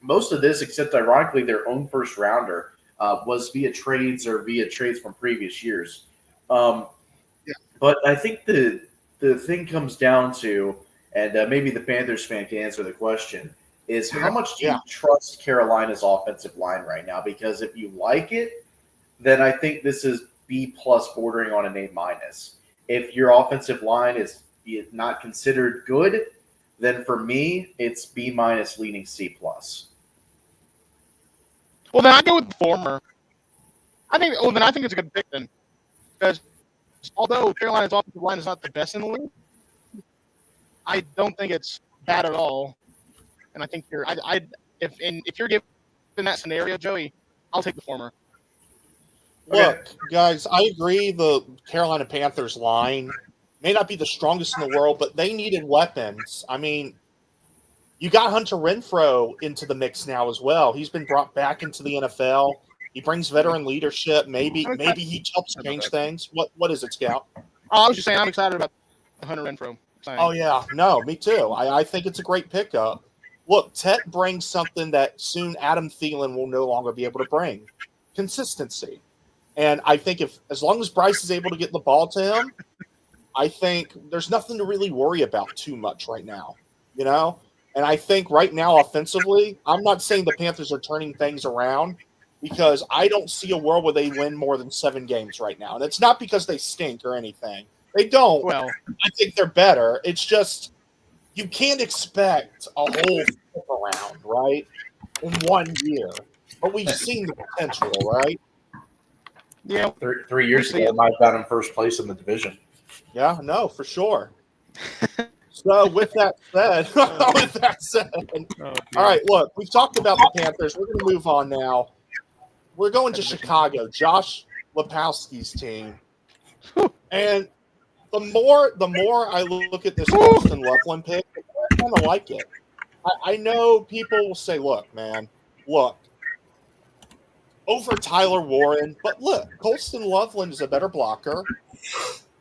Most of this, except ironically their own first rounder, was via trades from previous years. But I think the thing comes down to, and maybe the Panthers fan can answer the question, is how much do you trust Carolina's offensive line right now? Because if you like it, then I think this is B+ bordering on an A-. If your offensive line is not considered good, then for me, it's B- leaning C+. Well, then I go with the former. I think it's a good pick then, because although Carolina's offensive line is not the best in the league, I don't think it's bad at all. And I think if you're given that scenario, Joey, I'll take the former. Look, guys, I agree the Carolina Panthers line may not be the strongest in the world, but they needed weapons. I mean, you got Hunter Renfrow into the mix now as well. He's been brought back into the NFL. He brings veteran leadership. Maybe he helps change things. What is it, Scout? Oh, I was just saying I'm excited about Hunter Renfrow. Oh, yeah. No, me too. I think it's a great pickup. Look, Tet brings something that soon Adam Thielen will no longer be able to bring. Consistency. And I think as long as Bryce is able to get the ball to him, I think there's nothing to really worry about too much right now, you know? And I think right now offensively, I'm not saying the Panthers are turning things around because I don't see a world where they win more than 7 games right now. And it's not because they stink or anything. They don't. Well, I think they're better. It's just you can't expect a whole flip around, right, in 1 year. But we've seen the potential, right? Yeah. 3 years ago, I might have got him first place in the division. Yeah, no, for sure. So with that said, all right, look, we've talked about the Panthers. We're going to move on now. We're going to Chicago, Josh Lepowski's team. And the more I look at this Colston Loveland pick, I kind of like it. I know people will say, look, over Tyler Warren, but look, Colston Loveland is a better blocker.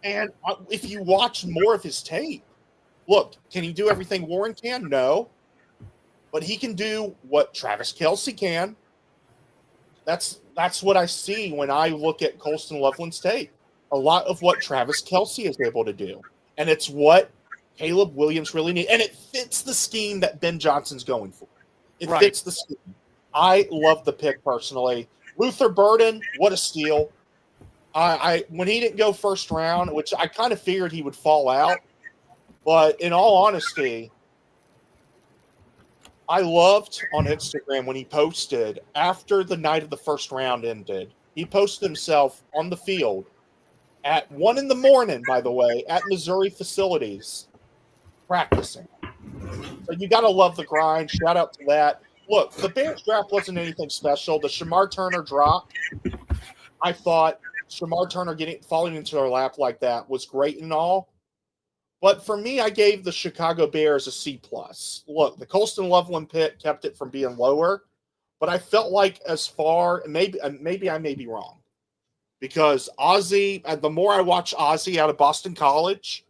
And if you watch more of his tape, look, can he do everything Warren can? No. But he can do what Travis Kelce can. That's what I see when I look at Colston Loveland's tape. A lot of what Travis Kelce is able to do. And it's what Caleb Williams really needs. And it fits the scheme that Ben Johnson's going for. It fits the scheme. I love the pick personally. Luther Burden, what a steal. I when he didn't go first round, which I kind of figured he would fall out, but in all honesty, I loved on Instagram when he posted after the night of the first round ended. He posted himself on the field at 1 a.m, by the way, at Missouri facilities practicing. So you got to love the grind. Shout out to that. Look, the Bears draft wasn't anything special. The Shamar Turner drop, I thought Shamar Turner falling into their lap like that was great and all. But for me, I gave the Chicago Bears a C+. Look, the Colston Loveland pick kept it from being lower, but I felt like as far, maybe I may be wrong, because Ozzie, the more I watch Ozzie out of Boston College,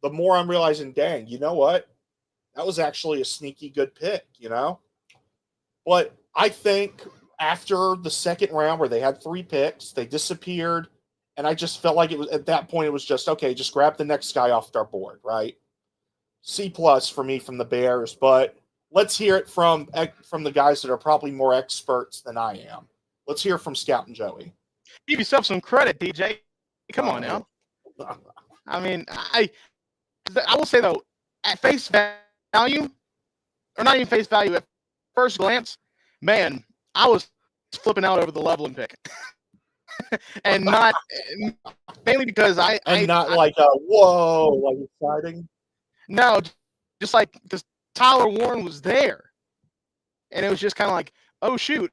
the more I'm realizing, dang, you know what? That was actually a sneaky good pick, you know? But I think after the second round where they had 3 picks, they disappeared. And I just felt like it was at that point, it was just, okay, just grab the next guy off our board, right? C+ for me from the Bears. But let's hear it from the guys that are probably more experts than I am. Let's hear from Scout and Joey. Give yourself some credit, DJ. Come on now. I mean, I will say, though, at face value, or not even face value, at first glance, man, I was flipping out over the Loveland pick. And not mainly because like exciting. No, just like because Tyler Warren was there, and it was just kind of like, oh shoot,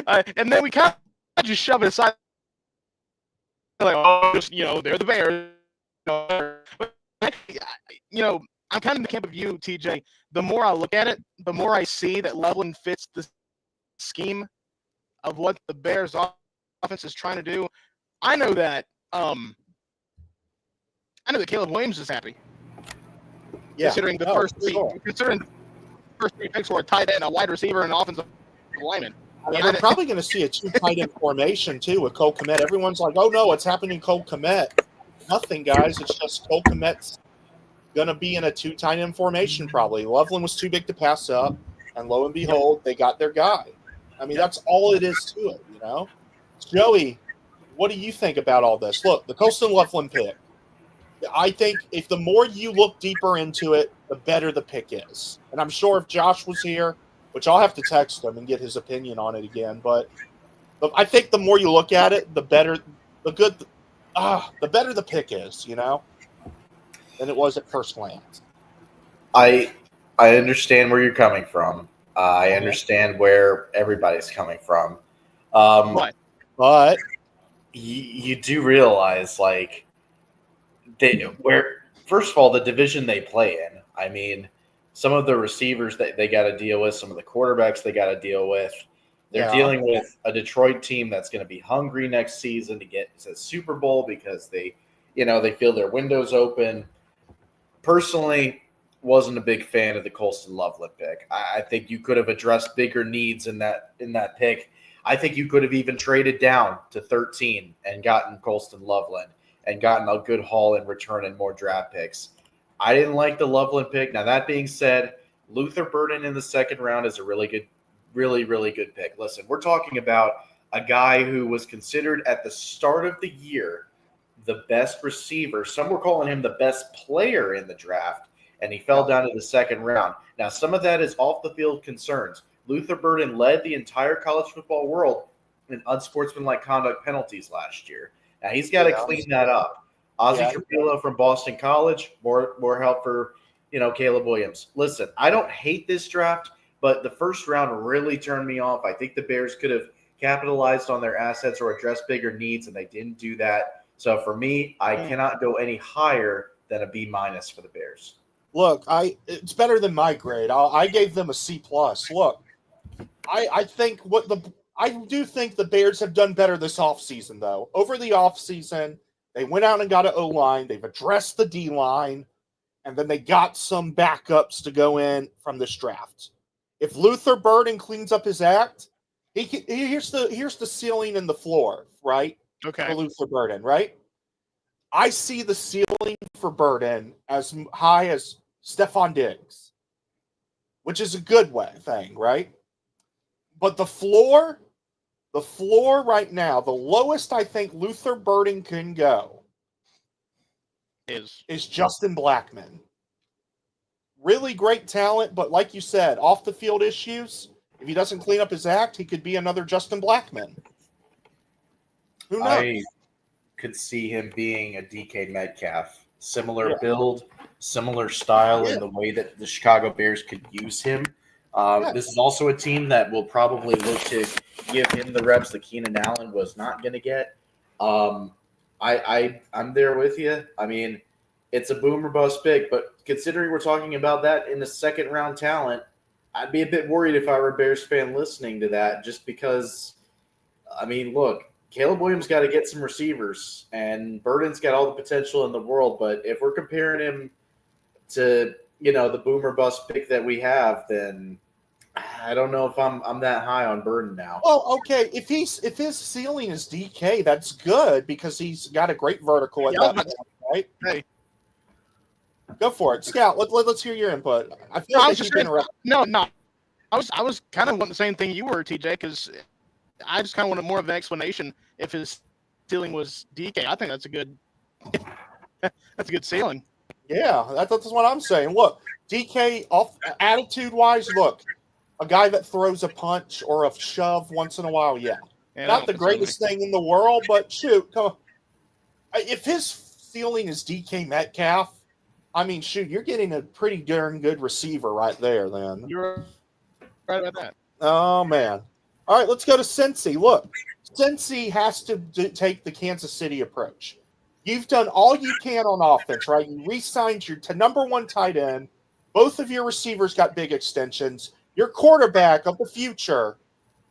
and then we kind of just shove it aside, like, oh, just, they're the Bears. But, I'm kind of in the camp of you, TJ. The more I look at it, the more I see that Loveland fits the scheme of what the Bears offense is trying to do. I know that Caleb Williams is happy. Yeah. Considering the first 3 picks were a tight end, a wide receiver, and an offensive lineman. We're probably going to see a 2 tight end formation too with Cole Kmet. Everyone's like, "Oh no, what's happening, Cole Kmet?" Nothing, guys. It's just Cole Kmet's going to be in a 2 tight end formation probably. Loveland was too big to pass up, and lo and behold, they got their guy. I mean, that's all it is to it, you know? Joey, what do you think about all this? Look, the Colston Loveland pick. I think if the more you look deeper into it, the better the pick is. And I'm sure if Josh was here, which I'll have to text him and get his opinion on it again, but I think the more you look at it, the better the pick is, you know, than it was at first glance. I understand where you're coming from. I understand where everybody's coming from. But you do realize, like, first of all, the division they play in. I mean, some of the receivers that they got to deal with, some of the quarterbacks they got to deal with. They're dealing with a Detroit team that's going to be hungry next season to get to the Super Bowl because they feel their windows open. Personally, wasn't a big fan of the Colston Loveland pick. I think you could have addressed bigger needs in that pick. I think you could have even traded down to 13 and gotten Colston Loveland and gotten a good haul in return and more draft picks. I didn't like the Loveland pick. Now, that being said, Luther Burden in the second round is a really good, really, really good pick. Listen, we're talking about a guy who was considered at the start of the year the best receiver. Some were calling him the best player in the draft, and he fell down to the second round. Now, some of that is off-the-field concerns. Luther Burden led the entire college football world in unsportsmanlike conduct penalties last year. Now, he's got to clean that up. Ozzie Trapilo from Boston College, more help for, Caleb Williams. Listen, I don't hate this draft, but the first round really turned me off. I think the Bears could have capitalized on their assets or addressed bigger needs, and they didn't do that. So for me, I cannot go any higher than a B- for the Bears. Look, it's better than my grade. I gave them a C+. Look, I do think the Bears have done better this offseason, though. Over the offseason, they went out and got an O-line. They've addressed the D-line, and then they got some backups to go in from this draft. If Luther Burden cleans up his act, Here's the ceiling and the floor, right? Okay. For Luther Burden, right? I see the ceiling for Burden as high as Stephon Diggs, which is a good thing, right? But the floor right now, the lowest I think Luther Burden can go is Justin Blackmon. Really great talent, but like you said, off the field issues. If he doesn't clean up his act, he could be another Justin Blackmon. Who knows? I could see him being a DK Metcalf. Similar build, similar style in the way that the Chicago Bears could use him. This is also a team that will probably look to give him the reps that Keenan Allen was not going to get. I'm there with you. I mean, it's a boom or bust pick, but considering we're talking about that in the second round talent, I'd be a bit worried if I were a Bears fan listening to that, just because, I mean, look, Caleb Williams got to get some receivers, and Burden's got all the potential in the world, but if we're comparing him to, the boom or bust pick that we have, then I don't know if I'm that high on Burden now. Well, okay, if his ceiling is DK, that's good because he's got a great vertical at that point, right? Hey. Go for it, Scout. Let's hear your input. I feel like you've been around. No. I was kind of wanting the same thing you were, TJ, because I just kind of wanted more of an explanation if his ceiling was DK. I think that's a good ceiling. Yeah, that's what I'm saying. Look, DK, off attitude-wise, look, a guy that throws a punch or a shove once in a while, not the greatest thing in the world, but shoot, come on. If his ceiling is DK Metcalf, I mean, shoot, you're getting a pretty darn good receiver right there, then. You're right about that. Oh, man. All right, let's go to Cincy. Look, Cincy has to take the Kansas City approach. You've done all you can on offense, right? You re-signed your number one tight end. Both of your receivers got big extensions. Your quarterback of the future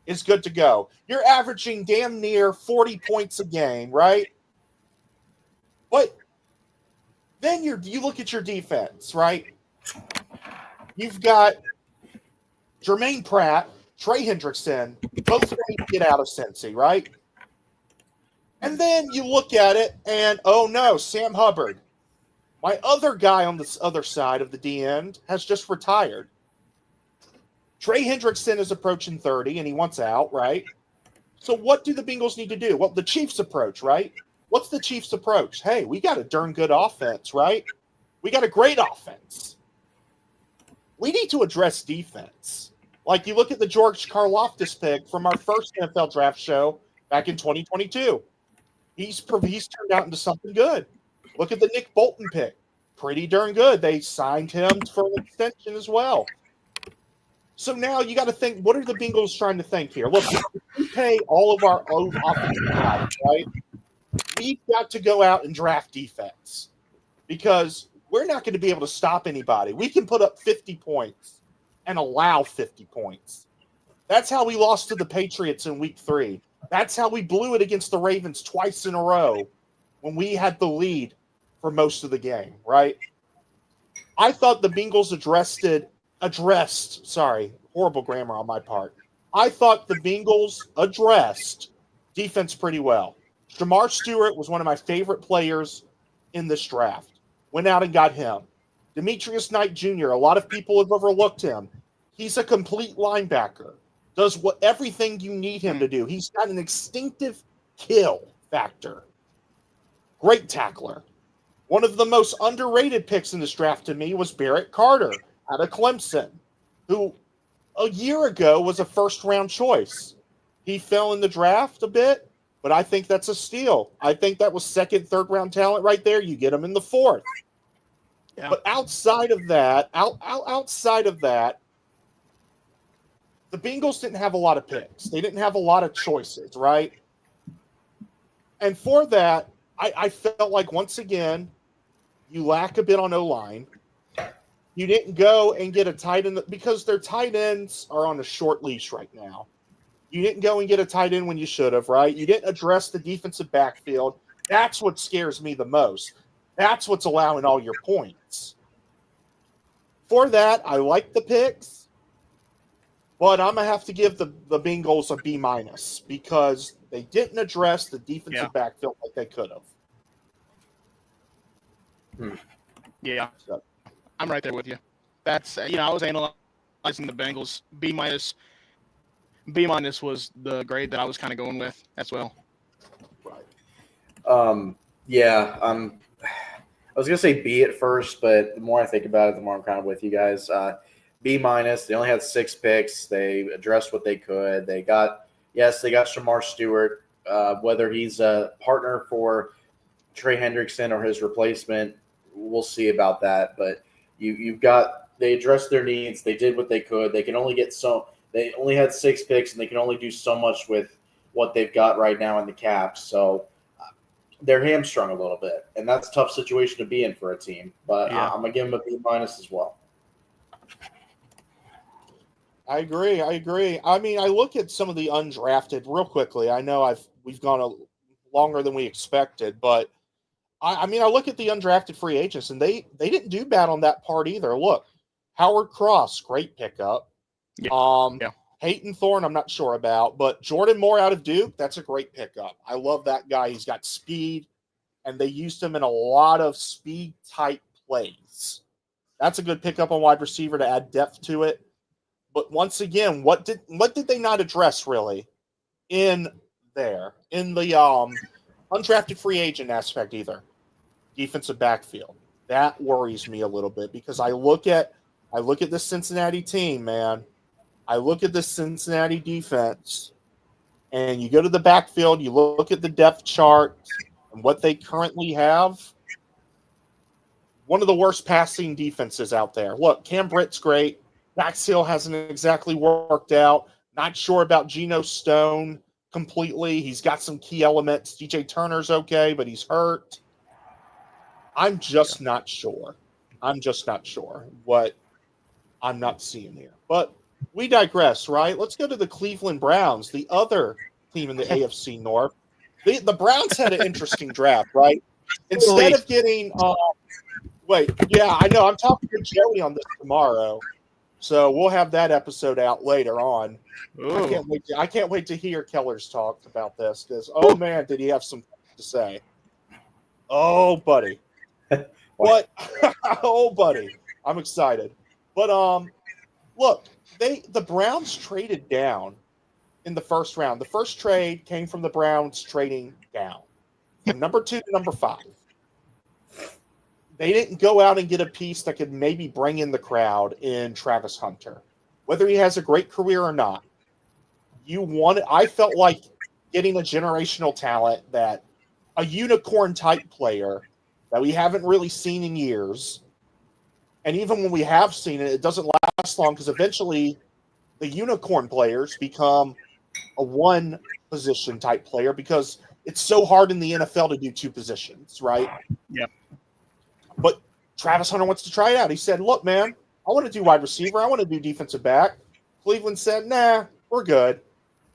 is good to go. You're averaging damn near 40 points a game, right? But then you look at your defense, right? You've got Jermaine Pratt, Trey Hendrickson, both ready to get out of Cincy, right? And then you look at it and, oh no, Sam Hubbard, my other guy on this other side of the D end, has just retired. Trey Hendrickson is approaching 30 and he wants out, right? So what do the Bengals need to do? Well, the Chiefs approach, right? What's the Chiefs approach? Hey, we got a darn good offense, right? We got a great offense. We need to address defense. Like you look at the George Karlaftis pick from our first NFL draft show back in 2022. He's turned out into something good. Look at the Nick Bolton pick. Pretty darn good. They signed him for an extension as well. So now you got to think, what are the Bengals trying to think here? Look, we pay all of our own offensive guys, right? We've got to go out and draft defense because we're not going to be able to stop anybody. We can put up 50 points and allow 50 points. That's how we lost to the Patriots in week 3. That's how we blew it against the Ravens twice in a row when we had the lead for most of the game, right? I thought the Bengals horrible grammar on my part. I thought the Bengals addressed defense pretty well. Jamar Stewart was one of my favorite players in this draft. Went out and got him. Demetrius Knight Jr., a lot of people have overlooked him. He's a complete linebacker. Does everything you need him to do. He's got an instinctive kill factor. Great tackler. One of the most underrated picks in this draft to me was Barrett Carter out of Clemson, who a year ago was a first-round choice. He fell in the draft a bit, but I think that's a steal. I think that was second, third-round talent right there. You get him in the fourth. Yeah. But outside of that, the Bengals didn't have a lot of picks. They didn't have a lot of choices, right? And for that, I felt like, once again, you lack a bit on O-line. You didn't go and get a tight end because their tight ends are on a short leash right now. You didn't go and get a tight end when you should have, right? You didn't address the defensive backfield. That's what scares me the most. That's what's allowing all your points. For that, I like the picks. But I'm going to have to give the Bengals a B- because they didn't address the defensive backfield like they could have. Yeah, So, I'm right there with you. That's I was analyzing the Bengals. B- B- was the grade that I was kind of going with as well. right. Yeah, I was gonna say B at first, but the more I think about it, the more I'm kind of with you guys. B-. They only had 6 picks. They addressed what they could. They got Shamar Stewart. Whether he's a partner for Trey Hendrickson or his replacement, we'll see about that. But they addressed their needs. They did what they could. They only had 6 picks, and they can only do so much with what they've got right now in the cap. So they're hamstrung a little bit, and that's a tough situation to be in for a team. But I'm gonna give them a B- as well. I agree. I mean, I look at some of the undrafted real quickly. I know we've gone longer than we expected, but I mean, I look at the undrafted free agents, and they didn't do bad on that part either. Look, Howard Cross, great pickup. Hayton Thorne, I'm not sure about, but Jordan Moore out of Duke, that's a great pickup. I love that guy. He's got speed, and they used him in a lot of speed type plays. That's a good pickup on wide receiver to add depth to it. But once again, what did they not address really in the undrafted free agent aspect either? Defensive backfield. That worries me a little bit because I look at this Cincinnati team, man. I look at this Cincinnati defense, and you go to the backfield, you look at the depth chart and what they currently have. One of the worst passing defenses out there. Look, Cam Britt's great. Max Hill hasn't exactly worked out. Not sure about Geno Stone completely. He's got some key elements. DJ Turner's okay, but he's hurt. I'm just not sure. What I'm not seeing here. But we digress, right? Let's go to the Cleveland Browns, the other team in the AFC North. The Browns had an interesting draft, right? Instead of getting I know. I'm talking to Joey on this tomorrow. So we'll have that episode out later on. I can't wait to hear Keller's talk about this because, oh man, did he have some to say. Oh, buddy. What? Oh, buddy. I'm excited. But look, the Browns traded down in the first round. The first trade came from the Browns trading down from number 2 to number 5. They didn't go out and get a piece that could maybe bring in the crowd in Travis Hunter. Whether he has a great career or not, I felt like getting a generational talent, a unicorn type player that we haven't really seen in years. And even when we have seen it, it doesn't last long because eventually the unicorn players become a one position type player because it's so hard in the NFL to do 2 positions, right? Yeah. But Travis Hunter wants to try it out. He said, look, man, I want to do wide receiver. I want to do defensive back. Cleveland said, nah, we're good.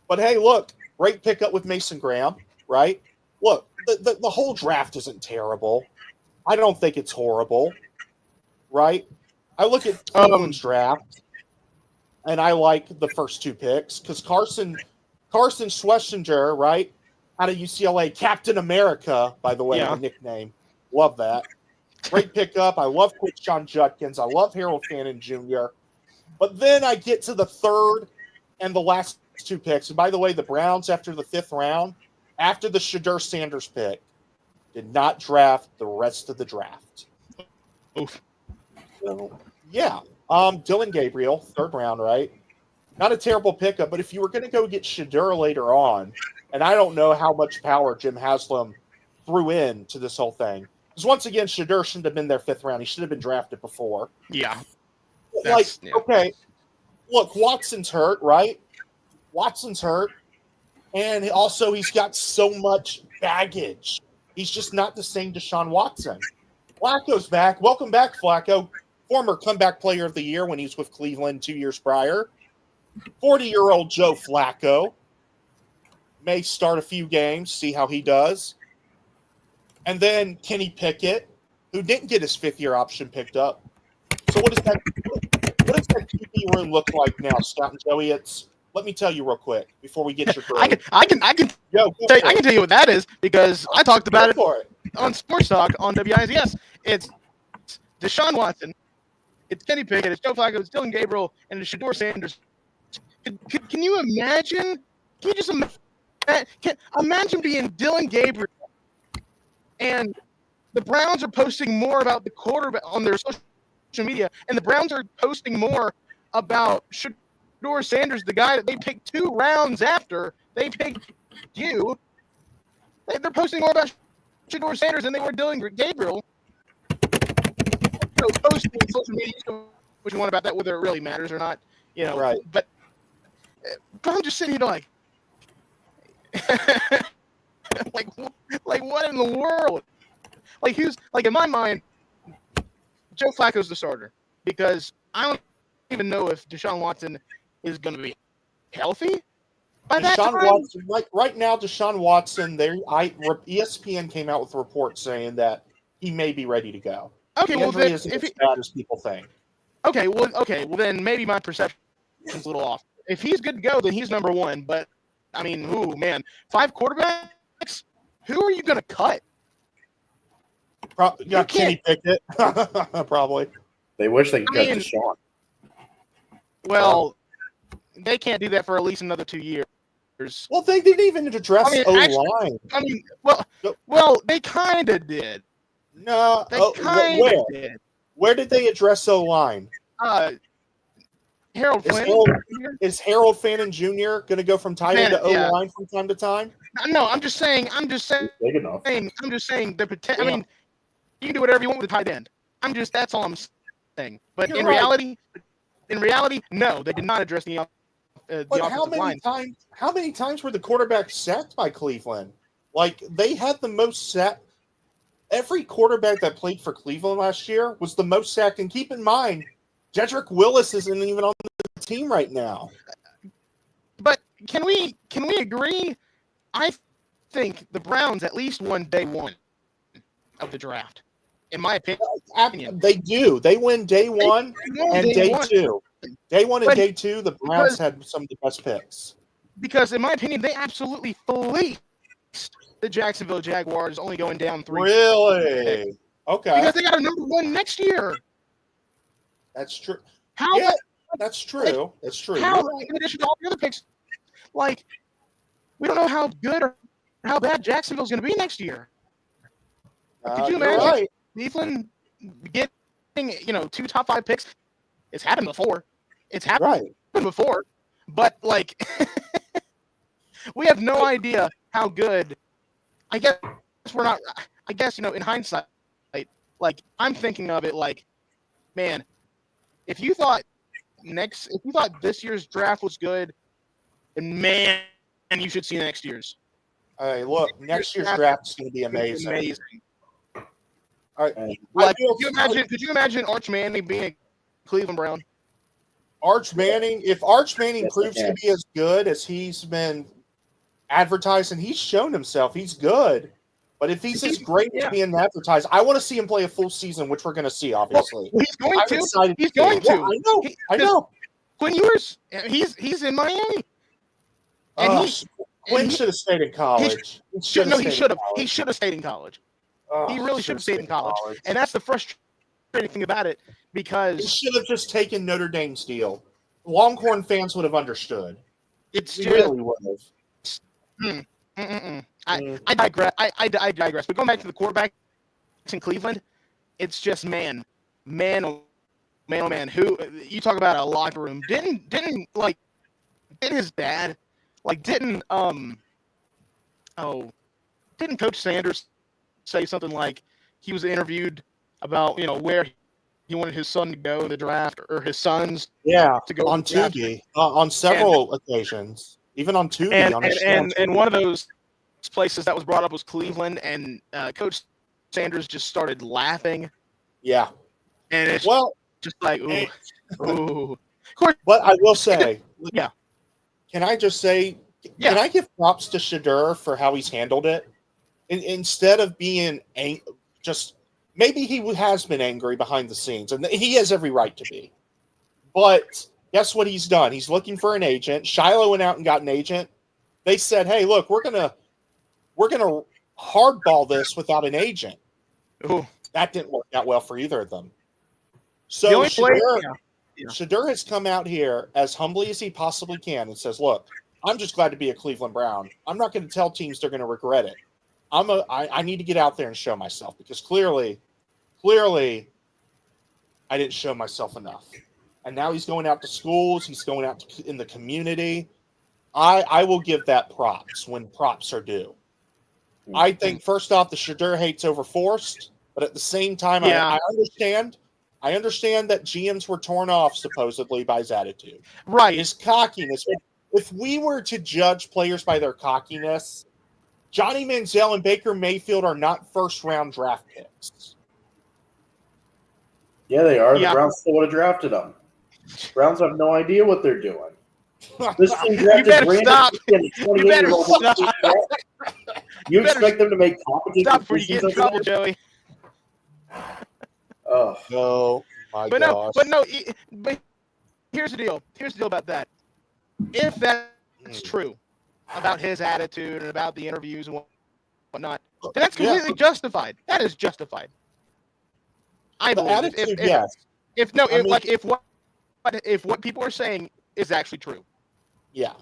But hey, look, great pickup with Mason Graham, right? Look, the whole draft isn't terrible. I don't think it's horrible, right? I look at Cleveland's draft, and I like the first 2 picks because Carson Schlesinger, right, out of UCLA, Captain America, by the way, my nickname. Love that. Great pickup. I love Quickshawn Judkins. I love Harold Fannin Jr. But then I get to the 3rd and the last 2 picks. And by the way, the Browns, after the 5th round, after the Shadur Sanders pick, did not draft the rest of the draft. Oof. So, yeah. Dylan Gabriel, 3rd round, right? Not a terrible pickup, but if you were going to go get Shadur later on, and I don't know how much power Jim Haslam threw in to this whole thing. Because once again, Shadur shouldn't have been there 5th round. He should have been drafted before. Yeah. Okay, look, Watson's hurt, right? Watson's hurt. And also he's got so much baggage. He's just not the same Deshaun Watson. Flacco's back. Welcome back, Flacco. Former comeback player of the year when he was with Cleveland 2 years prior. 40-year-old Joe Flacco. May start a few games, see how he does. And then Kenny Pickett, who didn't get his 5th-year option picked up. So what does that QB room look like now, Scott and Joey? Let me tell you real quick before we get your grade. I can tell you what that is because I talked about it on Sports Talk on WIZS. It's Deshaun Watson, it's Kenny Pickett, it's Joe Flacco, it's Dylan Gabriel, and it's Shador Sanders. Can you imagine? Can you just imagine being Dylan Gabriel and the Browns are posting more about the quarterback on their social media, and the Browns are posting more about Shador Sanders, the guy that they picked 2 rounds after they picked you. They're posting more about Shador Sanders than they were Dylan Gabriel. Posting social media, what you want about that, whether it really matters or not, Right. But I'm just sitting here like, like what in the world? Like in my mind, Joe Flacco's the starter because I don't even know if Deshaun Watson is going to be healthy by that time. Watson, right now, Deshaun Watson. ESPN came out with a report saying that he may be ready to go. Okay, well then, isn't as bad as people think. Okay, well then maybe my perception is a little off. If he's good to go, then he's number 1. But I mean, 5 quarterbacks. Who are you going to cut? Kenny Pickett, probably. They wish they could cut Deshaun. Well, they can't do that for at least another 2 years. Well, they didn't even address O-line. Well, they kind of did. No, they kind of did. Where did they address O-line? Harold Flynn. Is Harold Fannin Jr. going to go from tight end to O-line from time to time? No, I'm just saying. Big enough. I'm just saying the potential. I mean, you can do whatever you want with the tight end. That's all I'm saying. But in reality, no, they did not address the offensive line. How many times were the quarterbacks sacked by Cleveland? Like, they had the most sack. Every quarterback that played for Cleveland last year was the most sacked. And keep in mind, Jedrick Willis isn't even on the team right now. But can we agree? I think the Browns at least won day 1 of the draft. In my opinion, they do. They win day 1 and day 2. Day 1 and day 2, the Browns had some of the best picks. Because in my opinion, they absolutely fleeced the Jacksonville Jaguars, only going down 3. Really? Okay. Because they got a number 1 next year. That's true. How? Yeah, that's true. That's true. How? In addition to all the other picks, we don't know how good or how bad Jacksonville's going to be next year. Could you imagine Cleveland getting 2 top 5 picks? It's happened before. Before, but we have no idea how good. I guess we're not. I guess in hindsight, I'm thinking of it man, if you thought this year's draft was good, then man, you should see next year's. Hey, look, next year's draft is going to be amazing. All right. Could you imagine Arch Manning being a Cleveland Brown? If Arch Manning proves to be as good as he's been advertised, and he's shown himself, he's good. But if he's as great as being advertised, I want to see him play a full season, which we're going to see, obviously. Well, he's going to. He's going to. Yeah, I know. Quinn Ewers, he's in Miami. Quinn should have stayed in college. He should have. He should have stayed in college. He really should have stayed in college. And that's the frustrating thing about it, because he should have just taken Notre Dame's deal. Longhorn fans would have understood. Really would have. I digress. I digress. But going back to the quarterbacks in Cleveland, it's just man, oh man. Who you talk about a locker room? Didn't his dad didn't Coach Sanders say something like he was interviewed about where he wanted his son to go in the draft, or his sons to go on Tubi on several occasions, even on Tubi. And one of those places that was brought up was Cleveland, and Coach Sanders just started laughing. Yeah, and it's just ooh, ooh. Of course, but I will say, yeah. Can I just say, can I give props to Shador for how he's handled it? Instead of being maybe he has been angry behind the scenes, and he has every right to be. But guess what he's done? He's looking for an agent. Shiloh went out and got an agent. They said, "Hey, look, we're gonna hardball this without an agent." Ooh. That didn't work out well for either of them. The So only play- Shedeur has come out here as humbly as he possibly can and says, "Look, I'm just glad to be a Cleveland Brown. I'm not going to tell teams they're going to regret it. I need to get out there and show myself because clearly, I didn't show myself enough." And now he's going out to schools. He's going out in the community. I will give that props when props are due. I think first off, the Shedeur hate's overforced, but at the same time, I understand that GMs were torn off supposedly by his attitude. Right. His cockiness. If we were to judge players by their cockiness, Johnny Manziel and Baker Mayfield are not first-round draft picks. Yeah, they are. Yeah. The Browns still would have drafted them. Browns have no idea what they're doing. This team drafted better stop. Brandon, You better stop. You expect them to make competent Stop before you get in decisions trouble, over Joey. there? Oh, Oh my But gosh. but here's the deal. Here's the deal about that. If that's true about his attitude and about the interviews and whatnot, then that's completely justified. That is justified. I The believe attitude, yes. if what people are saying is actually true, Yeah.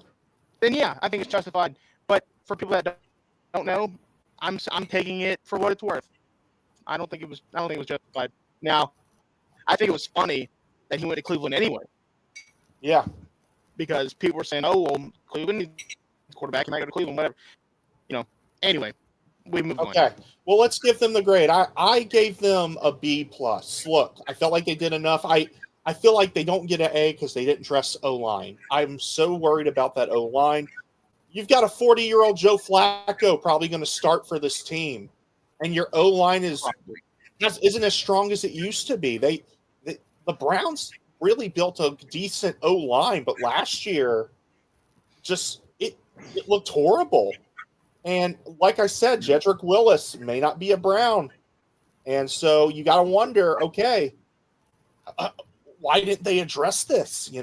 then yeah, I think it's justified. But for people that don't know, I'm taking it for what it's worth. I don't think it was justified. Now, I think it was funny that he went to Cleveland anyway, Yeah. because people were saying, "Oh, well, Cleveland needs a quarterback, he might go to Cleveland, whatever." Anyway, we move on. Okay. Well, let's give them the grade. I gave them a B plus. Look, I felt like they did enough. I feel like they don't get an A because they didn't dress O-line. I'm so worried about that O-line. You've got a 40-year-old Joe Flacco probably going to start for this team, and your O-line isn't as strong as it used to be. The Browns really built a decent O-line, but last year, just it looked horrible. And like I said, Jedrick Willis may not be a Brown, and so you got to wonder, okay, why didn't they address this? I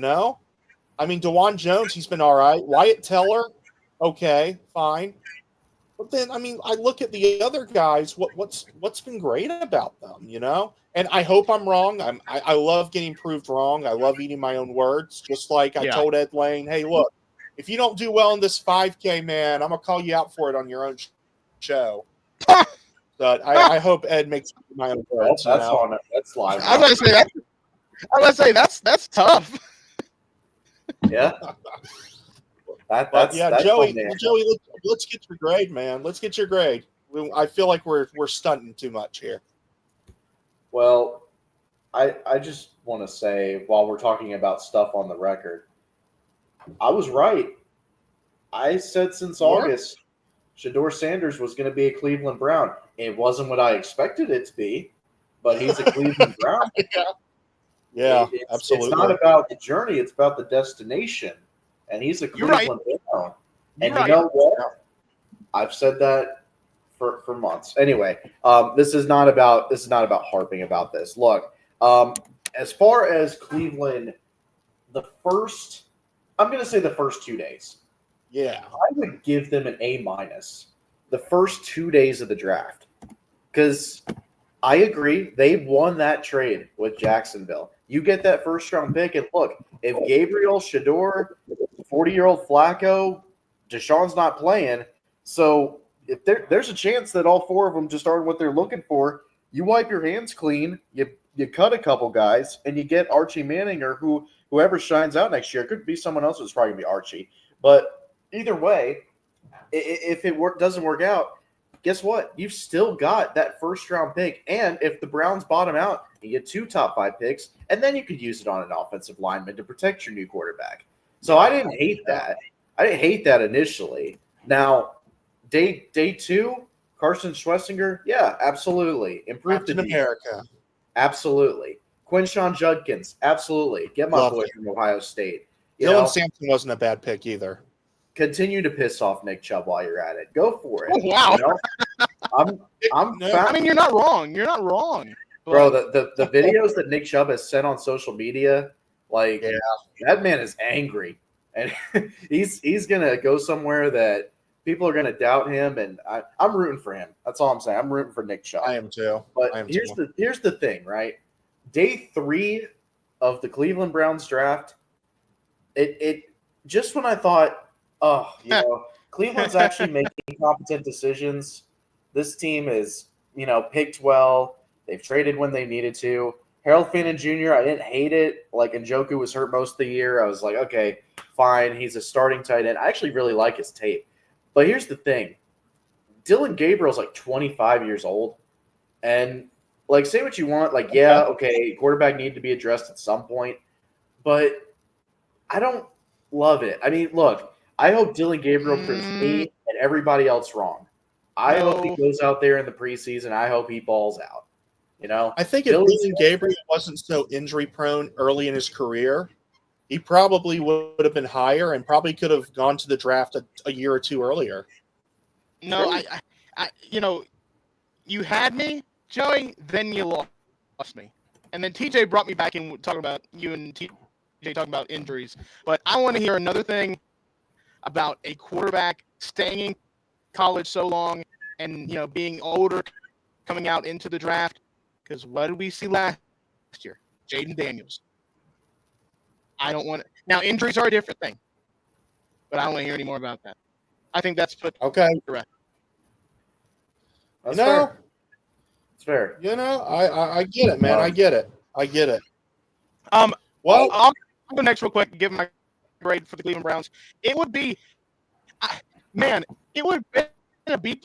mean, DeJuan Jones, he's been all right. Wyatt Teller, okay, fine. But then, I mean, I look at the other guys. What's been great about them, And I hope I'm wrong. I love getting proved wrong. I love eating my own words. Just like I told Ed Lane, hey, look, if you don't do well in this 5K, man, I'm gonna call you out for it on your own show. But I hope Ed makes my own words. that's on it. That's live. I was gonna say that's tough. Yeah. That's Joey. fun, Joey, let's get your grade, man. Let's get your grade. I feel like we're stunting too much here. Well, I just want to say, while we're talking about stuff on the record, I was right. I said since August, Shedeur Sanders was going to be a Cleveland Brown. It wasn't what I expected it to be, but he's a Cleveland Brown. Yeah, absolutely. It's not about the journey; it's about the destination. And he's a Cleveland Brown. And you know what? I've said that for months. Anyway, this is not about harping about this. Look, as far as Cleveland, I'm going to say the first 2 days. Yeah, I would give them an A-. The first 2 days of the draft, because I agree they won that trade with Jacksonville. You get that first-round pick, and look, if Gabriel, Shedeur, 40-year-old Flacco, Deshaun's not playing, so if there's a chance that all four of them just aren't what they're looking for, you wipe your hands clean, you cut a couple guys, and you get Archie Manning or whoever shines out next year. It could be someone else. It's probably going to be Archie. But either way, if it doesn't work out, guess what? You've still got that first-round pick. And if the Browns bottom out, you get 2 top 5 picks, and then you could use it on an offensive lineman to protect your new quarterback. So I didn't hate that. I didn't hate that initially. Now, day 2, Carson Schlesinger, yeah, absolutely. Improved Captain America. Absolutely. Quinshawn Judkins, absolutely. Get my Love boy it. from Ohio State. Dylan Sampson wasn't a bad pick either. Continue to piss off Nick Chubb while you're at it. Go for it. Oh, wow. I'm I mean, you're not wrong. You're not wrong. Bro, the videos that Nick Chubb has sent on social media Like Yeah. that man is angry, and he's gonna go somewhere that people are gonna doubt him. And I'm rooting for him. That's all I'm saying. I'm rooting for Nick Chubb. I am too. But I am here's too. the thing, right? Day 3 of the Cleveland Browns draft, it just when I thought, oh, Cleveland's actually making competent decisions. This team is, picked well. They've traded when they needed to. Harold Fannin Jr., I didn't hate it. Like, Njoku was hurt most of the year. I was like, okay, fine. He's a starting tight end. I actually really like his tape. But here's the thing. Dylan Gabriel's like 25 years old. And, like, say what you want. Like, yeah, okay, quarterback need to be addressed at some point. But I don't love it. I mean, look, I hope Dylan Gabriel proves me and everybody else wrong. I hope he goes out there in the preseason. I hope he balls out. I think if Dylan Gabriel wasn't so injury prone early in his career, he probably would have been higher and probably could have gone to the draft a year or two earlier. No, I you had me, Joey, then you lost me. And then TJ brought me back in talking about you and TJ talking about injuries. But I want to hear another thing about a quarterback staying in college so long and, being older coming out into the draft. Because what did we see last year? Jaden Daniels. I don't want to. Now, injuries are a different thing. But I don't want to hear any more about that. I think that's put correct. That's fair. It's fair. I get it, man. I get it. Well, I'll go next real quick and give my grade for the Cleveland Browns. It would be, it would have been a B+,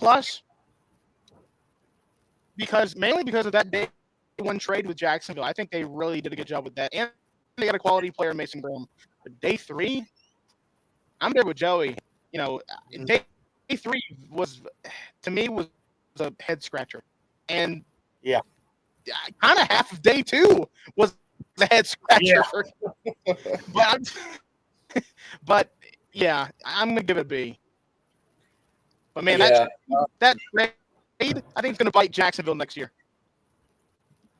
mainly because of that day one trade with Jacksonville. I think they really did a good job with that. And they got a quality player, Mason Graham. But day 3, I'm there with Joey. Day 3 was, to me, was a head scratcher. And yeah, kind of half of day 2 was the head scratcher. Yeah. but yeah, I'm gonna give it a B. But man, that trade, I think it's gonna bite Jacksonville next year.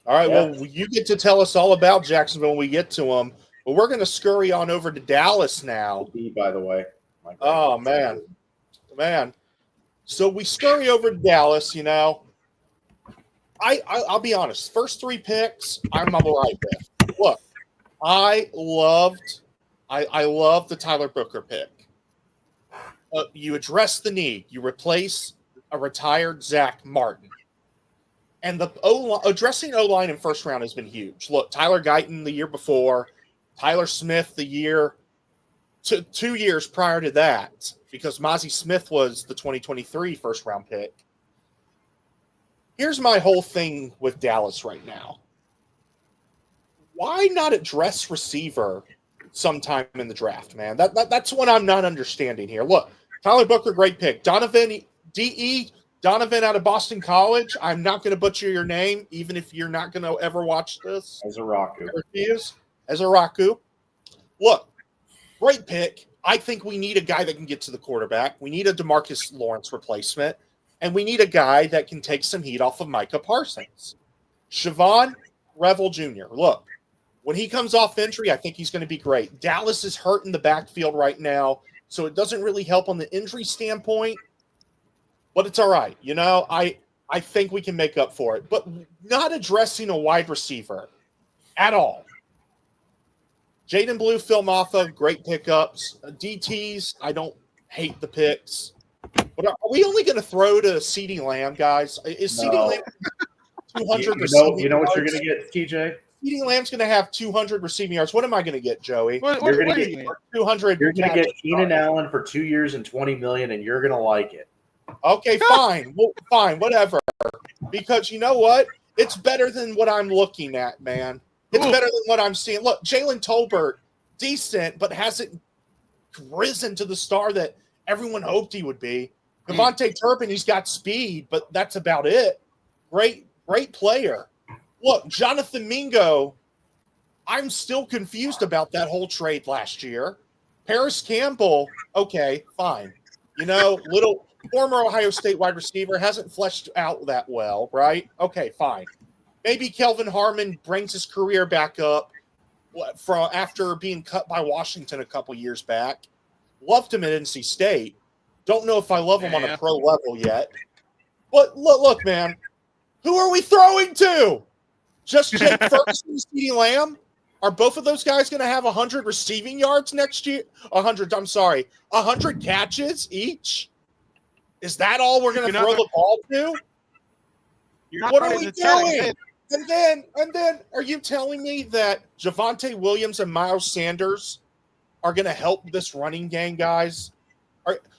All right, well, you get to tell us all about Jacksonville when we get to them. But we're going to scurry on over to Dallas now. B, by the way. Oh, man. So we scurry over to Dallas, I'll be honest. First 3 picks, I'm all right with. Look, I loved the Tyler Booker pick. You address the need. You replace a retired Zach Martin. And addressing O-line in first round has been huge. Look, Tyler Guyton the year before, Tyler Smith the year, 2 years prior to that, because Mozzie Smith was the 2023 first round pick. Here's my whole thing with Dallas right now. Why not address receiver sometime in the draft, man? That's what I'm not understanding here. Look, Tyler Booker, great pick. Donovan out of Boston College. I'm not going to butcher your name, even if you're not going to ever watch this. Ezaraku. Look, great pick. I think we need a guy that can get to the quarterback. We need a DeMarcus Lawrence replacement. And we need a guy that can take some heat off of Micah Parsons. Siobhan Revel Jr. Look, when he comes off injury, I think he's going to be great. Dallas is hurt in the backfield right now, so it doesn't really help on the injury standpoint. But it's all right. I think we can make up for it. But not addressing a wide receiver at all. Jaden Blue, Phil Maffa, great pickups. DTs, I don't hate the picks. But are we only going to throw to CeeDee Lamb, guys? Is CeeDee Lamb 200 receiving You know what you're going to get, TJ? CeeDee Lamb's going to have 200 receiving yards. What am I going to get, Joey? You're going to get 200. You're going to get Keenan Allen for 2 years and $20 million, and you're going to like it. Okay, fine. Well, fine, whatever. Because you know what? It's better than what I'm looking at, man. It's better than what I'm seeing. Look, Jalen Tolbert, decent, but hasn't risen to the star that everyone hoped he would be. Devontae Turpin, he's got speed, but that's about it. Great player. Look, Jonathan Mingo, I'm still confused about that whole trade last year. Paris Campbell, okay, fine. Little former Ohio State wide receiver, hasn't fleshed out that well, right? Okay, fine. Maybe Kelvin Harmon brings his career back up. from after being cut by Washington a couple years back. Loved him at NC State. Don't know if I love him on a pro level yet. But look, man, who are we throwing to? Just Jake Ferguson and CeeDee Lamb? Are both of those guys going to have 100 receiving yards next year? 100 catches each? Is that all we're going to throw the ball to? What are we doing? And then, are you telling me that Javonte Williams and Miles Sanders are going to help this running game, guys?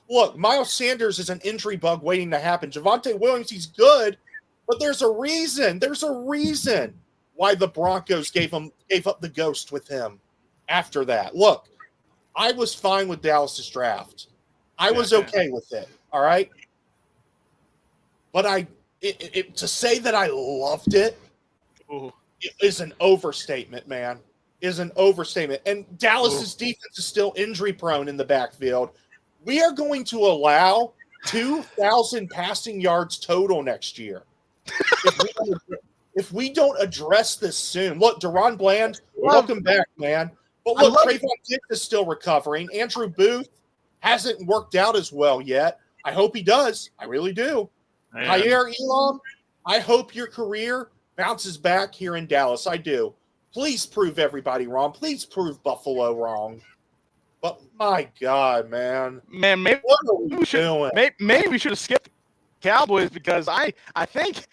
Look, Miles Sanders is an injury bug waiting to happen. Javonte Williams, he's good, but there's a reason. There's a reason why the Broncos gave up the ghost with him after that. Look, I was fine with Dallas's draft. I was okay with it. All right. But to say that I loved it is an overstatement, man. Is an overstatement. And Dallas's defense is still injury prone in the backfield. We are going to allow 2,000 passing yards total next year. If we don't address this soon. Look, Deron Bland, welcome back, man. But look, Trayvon Diggs is still recovering. Andrew Booth hasn't worked out as well yet. I hope he does. I really do. Jair Elam, I hope your career bounces back here in Dallas. I do. Please prove everybody wrong. Please prove Buffalo wrong. But my God, man. Maybe what are we doing? Maybe we should have skipped the Cowboys because I think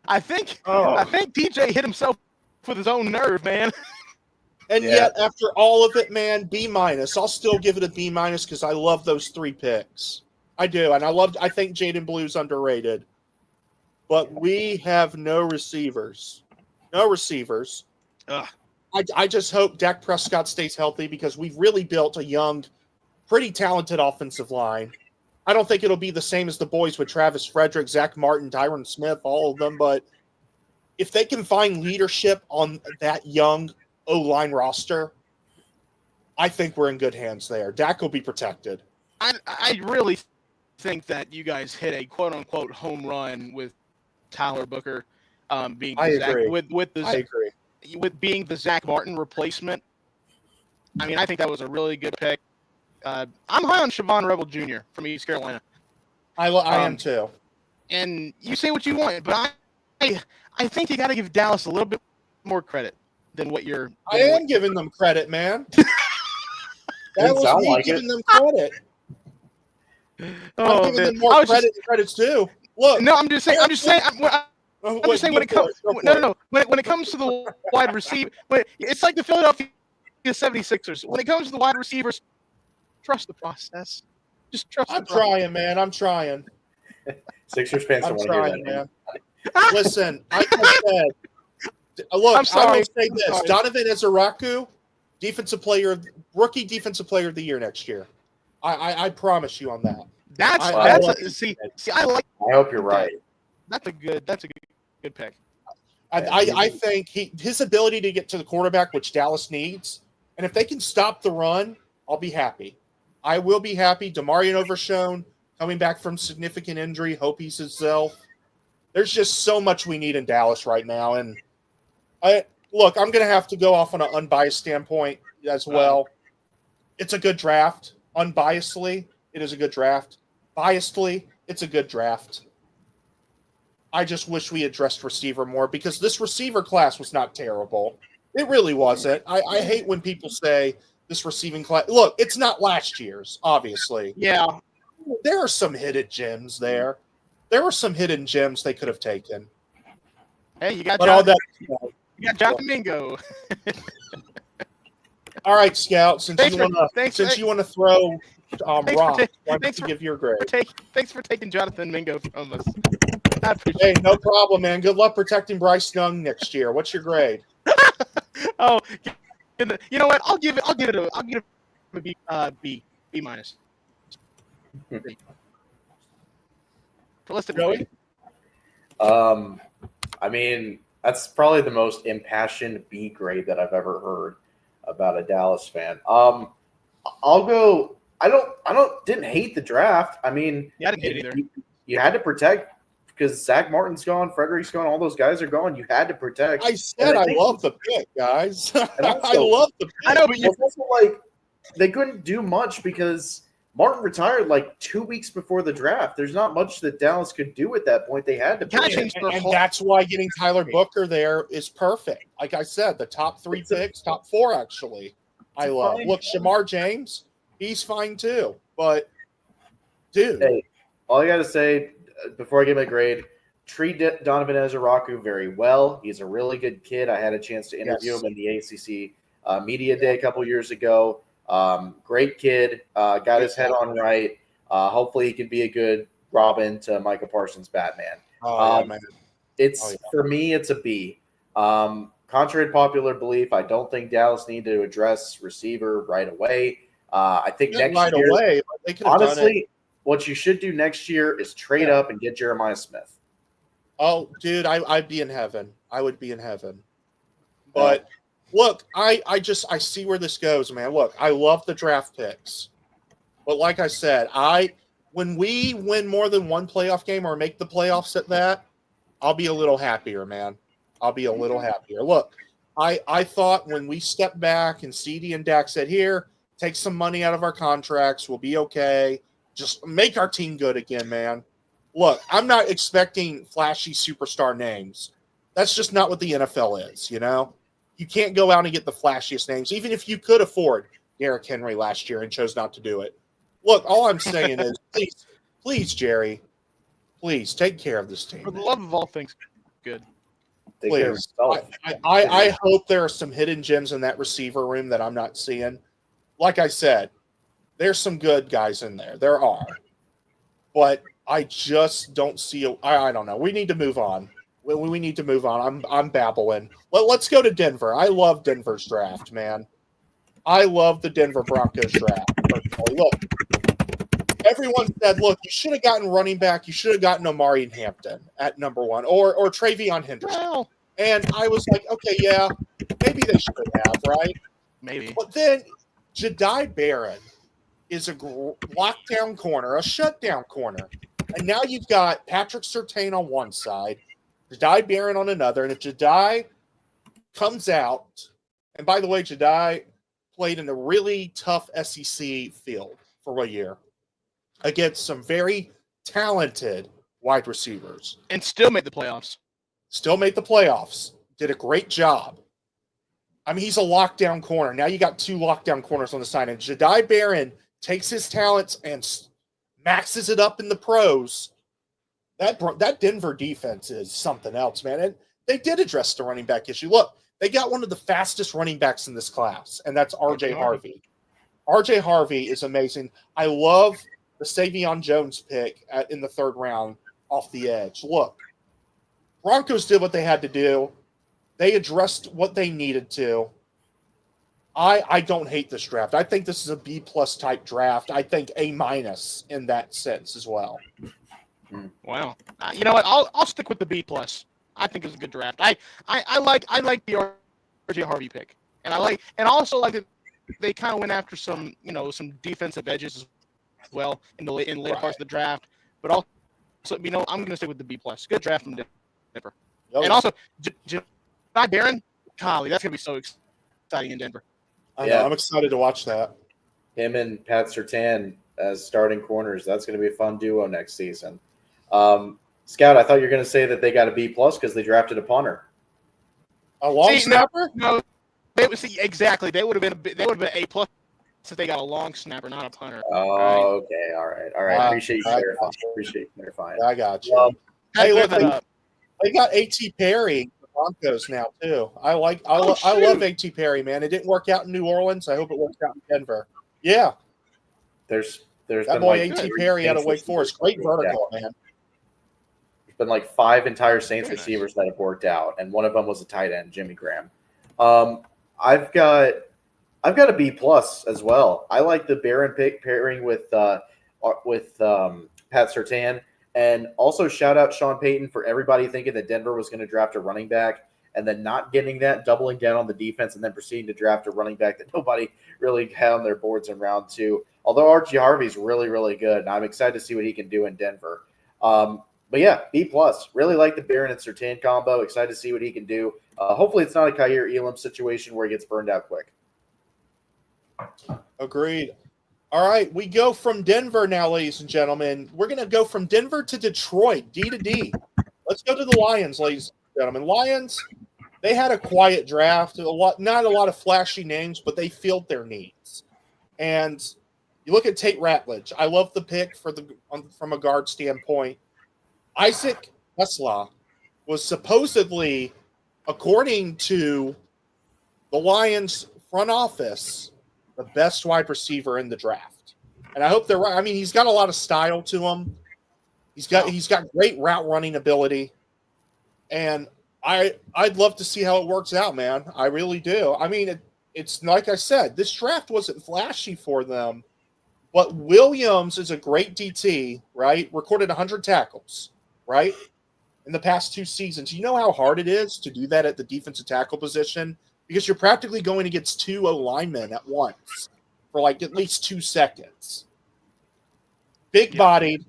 DJ hit himself with his own nerve, man. And yet, after all of it, man, B-. I'll still give it a B- because I love those 3 picks. I do, and I think Jaden Blue's underrated. But we have no receivers. No receivers. I just hope Dak Prescott stays healthy because we've really built a young, pretty talented offensive line. I don't think it'll be the same as the boys with Travis Frederick, Zach Martin, Tyron Smith, all of them. But if they can find leadership on that young O-line roster, I think we're in good hands there. Dak will be protected. I really think that you guys hit a quote-unquote home run with Tyler Booker being I agree. With being the Zach Martin replacement. I mean, I think that was a really good pick. I'm high on Siobhan Rebel Jr. from East Carolina. I am too. And you say what you want, but I think you got to give Dallas a little bit more credit than what you're. I am giving them credit, man. That was me giving them credit. I'm giving them more credit than credit's due. Look, no, I'm just saying. I'm just saying when it comes. No. When it comes to the wide receiver, it's like the Philadelphia 76ers. When it comes to the wide receivers, trust the process. Just trust. I'm trying, man. I'm trying. Sixers fans I'm trying, man. Listen, like I said, look, I will say this: Donovan Ezeraku, rookie defensive player of the year next year. I promise you on that. I hope you're right. That's a good pick. I think his ability to get to the quarterback, which Dallas needs, and if they can stop the run, I'll be happy. I will be happy. Demarion Overshone coming back from significant injury. Hope he's himself. There's just so much we need in Dallas right now. And I'm going to have to go off on an unbiased standpoint as well. It's a good draft. Unbiasedly, it is a good draft. Biasedly, it's a good draft. I just wish we addressed receiver more because this receiver class was not terrible. It really wasn't. I hate when people say this receiving class. Look, it's not last year's, obviously. Yeah. There are some hidden gems there. There were some hidden gems they could have taken. Hey, you got Jonathan Mingo. All right, Scout. Since you want to throw rock, why don't you give your grade? Thanks for taking Jonathan Mingo from us. Hey, no problem, man. Good luck protecting Bryce Young next year. What's your grade? Oh, you know what? I'll give it a B minus. Joey? I mean, that's probably the most impassioned B grade that I've ever heard about a Dallas fan. I'll go. I didn't hate the draft. I mean, I didn't hate it either. You had to protect because Zach Martin's gone, Frederick's gone, all those guys are gone. You had to protect. I said I love the pick, guys. I love the pick. I know, but It's also like they couldn't do much because Martin retired like 2 weeks before the draft. There's not much that Dallas could do at that point. They had to Can I pick. change their And whole- that's why getting Tyler Booker there is perfect. Like I said, the top 3 picks, top 4 actually. I love. fine Look, Shamar James, he's fine too. But dude, Hey, all I got to say before I give my grade, treat Donovan Ezeraku very well. He's a really good kid. I had a chance to interview Yes. him in the ACC Media Day a couple years ago. Great kid. Got his head on right. Hopefully he can be a good Robin to Micah Parsons' Batman. oh, yeah, man. It's for me, it's a B. Contrary to popular belief, I don't think Dallas need to address receiver right away. I think Not next right year, away, but they could have done it. honestly, what you should do next year is trade up and get Jeremiah Smith. Oh, dude, I'd be in heaven. I would be in heaven. But look, I see where this goes, man. Look, I love the draft picks. But like I said, when we win more than one playoff game or make the playoffs at that, I'll be a little happier, man. I'll be a little happier. Look, I thought when we stepped back and CD and Dak said, here, take some money out of our contracts, we'll be okay. Just make our team good again, man. Look, I'm not expecting flashy superstar names. That's just not what the NFL is, you know? You can't go out and get the flashiest names, even if you could afford Derrick Henry last year and chose not to do it. Look, all I'm saying is, please, Jerry, please take care of this team. For the love of all things good. Take care of Please. yourself. I hope there are some hidden gems in that receiver room that I'm not seeing. Like I said, there's some good guys in there. There are. But I just don't see I don't know. We need to move on. We need to move on. I'm babbling. Let's go to Denver. I love Denver's draft, man. I love the Denver Broncos draft. Personally. Look, everyone said, look, you should have gotten running back. You should have gotten Omari Hampton at number 1 or Travion Henderson. Well, And I was like, okay, yeah, maybe they should have, right? maybe. But then Jedi Barron is a lockdown corner, a shutdown corner. And now you've got Patrick Surtain on one side, Jedi Barron on another. And if Jedi comes out, and by the way, Jedi played in a really tough SEC field for a year against some very talented wide receivers. And still made the playoffs. Still made the playoffs. Did a great job. I mean, he's a lockdown corner. Now you got 2 lockdown corners on the side. And Jedi Barron takes his talents and maxes it up in the pros. That Denver defense is something else, man. And they did address the running back issue. Look, they got one of the fastest running backs in this class, and that's R.J. Harvey. R.J. Harvey is amazing. I love the Savion Jones pick in the 3rd round off the edge. Look, Broncos did what they had to do. They addressed what they needed to. I don't hate this draft. I think this is a B+ type draft. I think A- in that sense as well. Wow. You know what? I'll stick with the B+. I think it's a good draft. I like the R.J. Harvey pick, and I also like that they kind of went after some defensive edges as well in later parts of the draft. But also, I'm going to stick with the B+. Good draft from Denver. And also, Jedi Barron, golly, that's going to be so exciting in Denver. I know. I'm excited to watch that. Him and Pat Surtain as starting corners. That's going to be a fun duo next season. Scout, I thought you were going to say that they got a B+ because they drafted a punter. A long snapper? No, exactly. They would have been A+ if they got a long snapper, not a punter. Oh, okay. All right. Appreciate you clarifying. I got you. Hey, look, that they got A.T. Perry, the Broncos now too. I love A.T. Perry, man. It didn't work out in New Orleans. I hope it works out in Denver. Yeah, There's that boy A.T. Perry out of Wake Forest, great vertical, man. There's been like 5 entire Saints Very receivers that have worked out, and one of them was a tight end, Jimmy Graham. I've got a B+ as well. I like the Barron pick pairing with Pat Surtain. And also shout out Sean Payton for everybody thinking that Denver was going to draft a running back and then not getting that, doubling down on the defense, and then proceeding to draft a running back that nobody really had on their boards in round 2. Although R.J. Harvey's really, really good, and I'm excited to see what he can do in Denver. But But yeah, B plus. Really like the Barron and Surtain combo. Excited to see what he can do. Hopefully, it's not a Kyer Elam situation where he gets burned out quick. Agreed. All right, we go from Denver now, ladies and gentlemen. We're going to go from Denver to Detroit, D to D. Let's go to the Lions, ladies and gentlemen. Lions, they had a quiet draft. Not a lot of flashy names, but they filled their needs. And you look at Tate Ratledge. I love the pick from a guard standpoint. Isaac Tesla was supposedly, according to the Lions front office, the best wide receiver in the draft. And I hope they're right. I mean, he's got a lot of style to him. He's got great route running ability. And I'd love to see how it works out, man. I really do. I mean, it's like I said, this draft wasn't flashy for them. But Williams is a great DT, right? Recorded 100 tackles, right? In the past 2 seasons. You know how hard it is to do that at the defensive tackle position? Because you're practically going against 2 linemen at once for like at least 2 seconds. Big-bodied,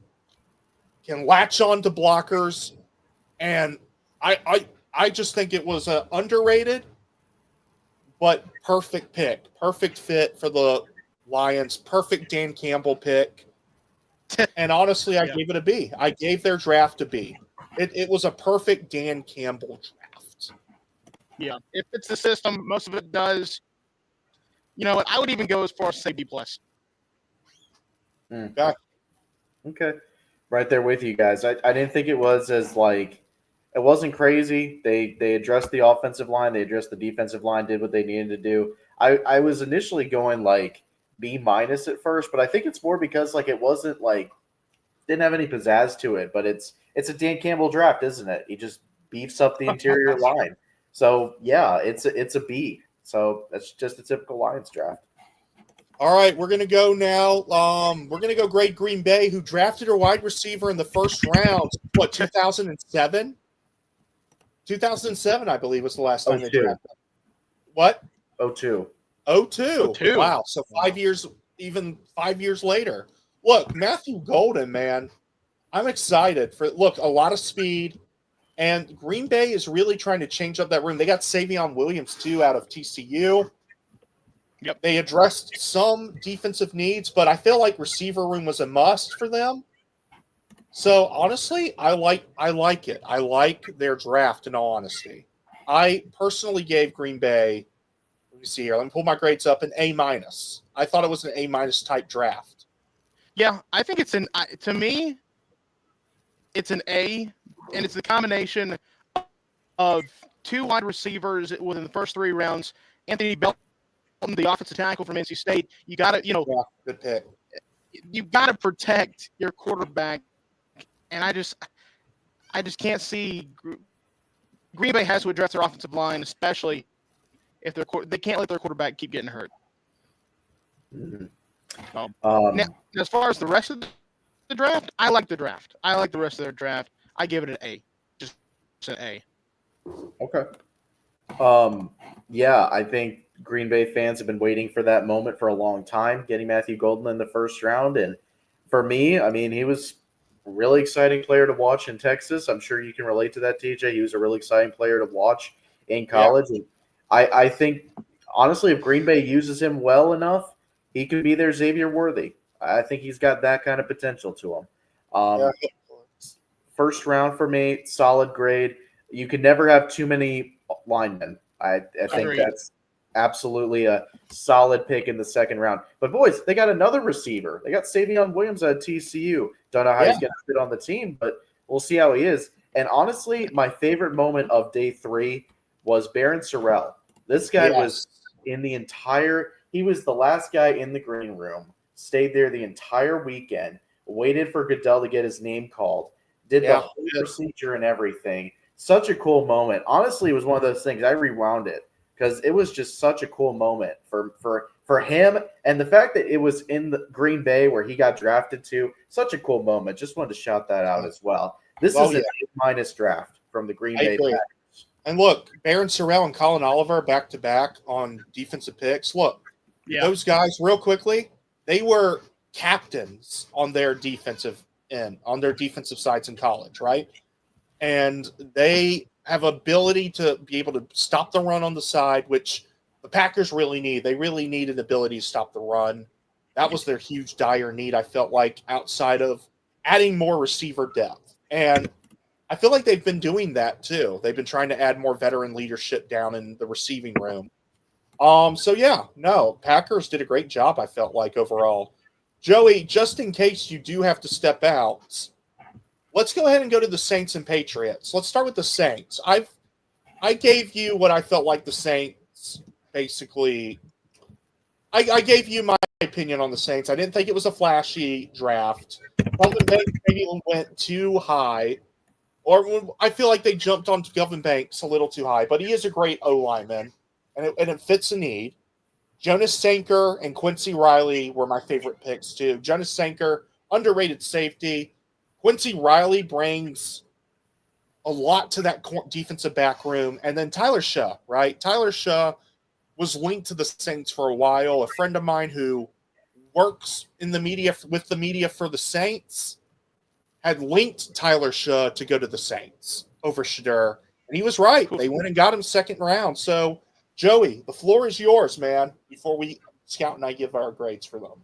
can latch on to blockers, and I just think it was an underrated but perfect pick. Perfect fit for the Lions. Perfect Dan Campbell pick. And honestly, I gave it a B. I gave their draft a B. It was a perfect Dan Campbell draft. Yeah, if it's the system, most of it does. You know what? I would even go as far as say B plus. Okay, right there with you guys. I didn't think it was as like it wasn't crazy. They addressed the offensive line, they addressed the defensive line, did what they needed to do. I was initially going like B minus at first, but I think it's more because like it wasn't like didn't have any pizzazz to it. But it's a Dan Campbell draft, isn't it? He just beefs up the interior line. So yeah, it's a B. So that's just a typical Lions draft. All right, we're going to go now. We're going to go Great Green Bay, who drafted a wide receiver in the first round. What, 2007? 2007, I believe, was the last time they drafted. What? 02. 02. Wow. So 5 years, even 5 years later. Look, Matthew Golden, man, I'm excited for. Look, a lot of speed. And Green Bay is really trying to change up that room. They got Savion Williams, too, out of TCU. Yep. They addressed some defensive needs, but I feel like receiver room was a must for them. So, honestly, I like it. I like their draft, in all honesty. I personally gave Green Bay, let me see here. Let me pull my grades up, an A-. I thought it was an A- type draft. Yeah, I think it's to me, it's an A. And it's the combination of 2 wide receivers within the first 3 rounds. Anthony Belton, the offensive tackle from NC State. You got to, good pick. You got to protect your quarterback. And I just can't see. Green Bay has to address their offensive line, especially if they can't let their quarterback keep getting hurt. Mm-hmm. Now, as far as the rest of the draft, I like the draft. I like the rest of their draft. I give it an A, just an A. Okay. Yeah, I think Green Bay fans have been waiting for that moment for a long time, getting Matthew Golden in the first round. And for me, I mean, he was a really exciting player to watch in Texas. I'm sure you can relate to that, TJ. He was a really exciting player to watch in college. Yeah. And I think, honestly, if Green Bay uses him well enough, he could be their Xavier Worthy. I think he's got that kind of potential to him. First round for me, solid grade. You can never have too many linemen. I think that's absolutely a solid pick in the second round. But boys, they got another receiver. They got Savion Williams at TCU. Don't know how he's going to fit on the team, but we'll see how he is. And honestly, my favorite moment of day 3 was Barron Sorrell. This guy was in the entire – he was the last guy in the green room, stayed there the entire weekend, waited for Goodell to get his name called, did the whole procedure and everything. Such a cool moment. Honestly, it was one of those things. I rewound it because it was just such a cool moment for him. And the fact that it was in the Green Bay where he got drafted to, such a cool moment. Just wanted to shout that out as well. This is an A- draft from the Green Bay Packers. And look, Barron Sorrell and Colin Oliver back-to-back on defensive picks. Look, those guys, real quickly, they were captains on their defensive in on their defensive sides in college, right? And they have ability to be able to stop the run on the side, which the Packers really need. They really need an ability to stop the run. That was their huge dire need, I felt like, outside of adding more receiver depth. And I feel like they've been doing that too. They've been trying to add more veteran leadership down in the receiving room. So yeah, no, Packers did a great job, I felt like, overall. Joey, just in case you do have to step out, let's go ahead and go to the Saints and Patriots. Let's start with the Saints. I gave you what I felt like the Saints basically. I gave you my opinion on the Saints. I didn't think it was a flashy draft. Kelvin Banks maybe went too high, or I feel like they jumped on Kelvin Banks a little too high. But he is a great O lineman, and it fits a need. Jonas Sanker and Quincy Riley were my favorite picks too. Jonas Sanker, underrated safety. Quincy Riley brings a lot to that defensive back room. And then Tyler Shaw, right? Tyler Shaw was linked to the Saints for a while. A friend of mine who works in the media with the media for the Saints had linked Tyler Shaw to go to the Saints over Shadur. And he was right. They went and got him second round. So, Joey, the floor is yours, man, before Scout and I give our grades for them.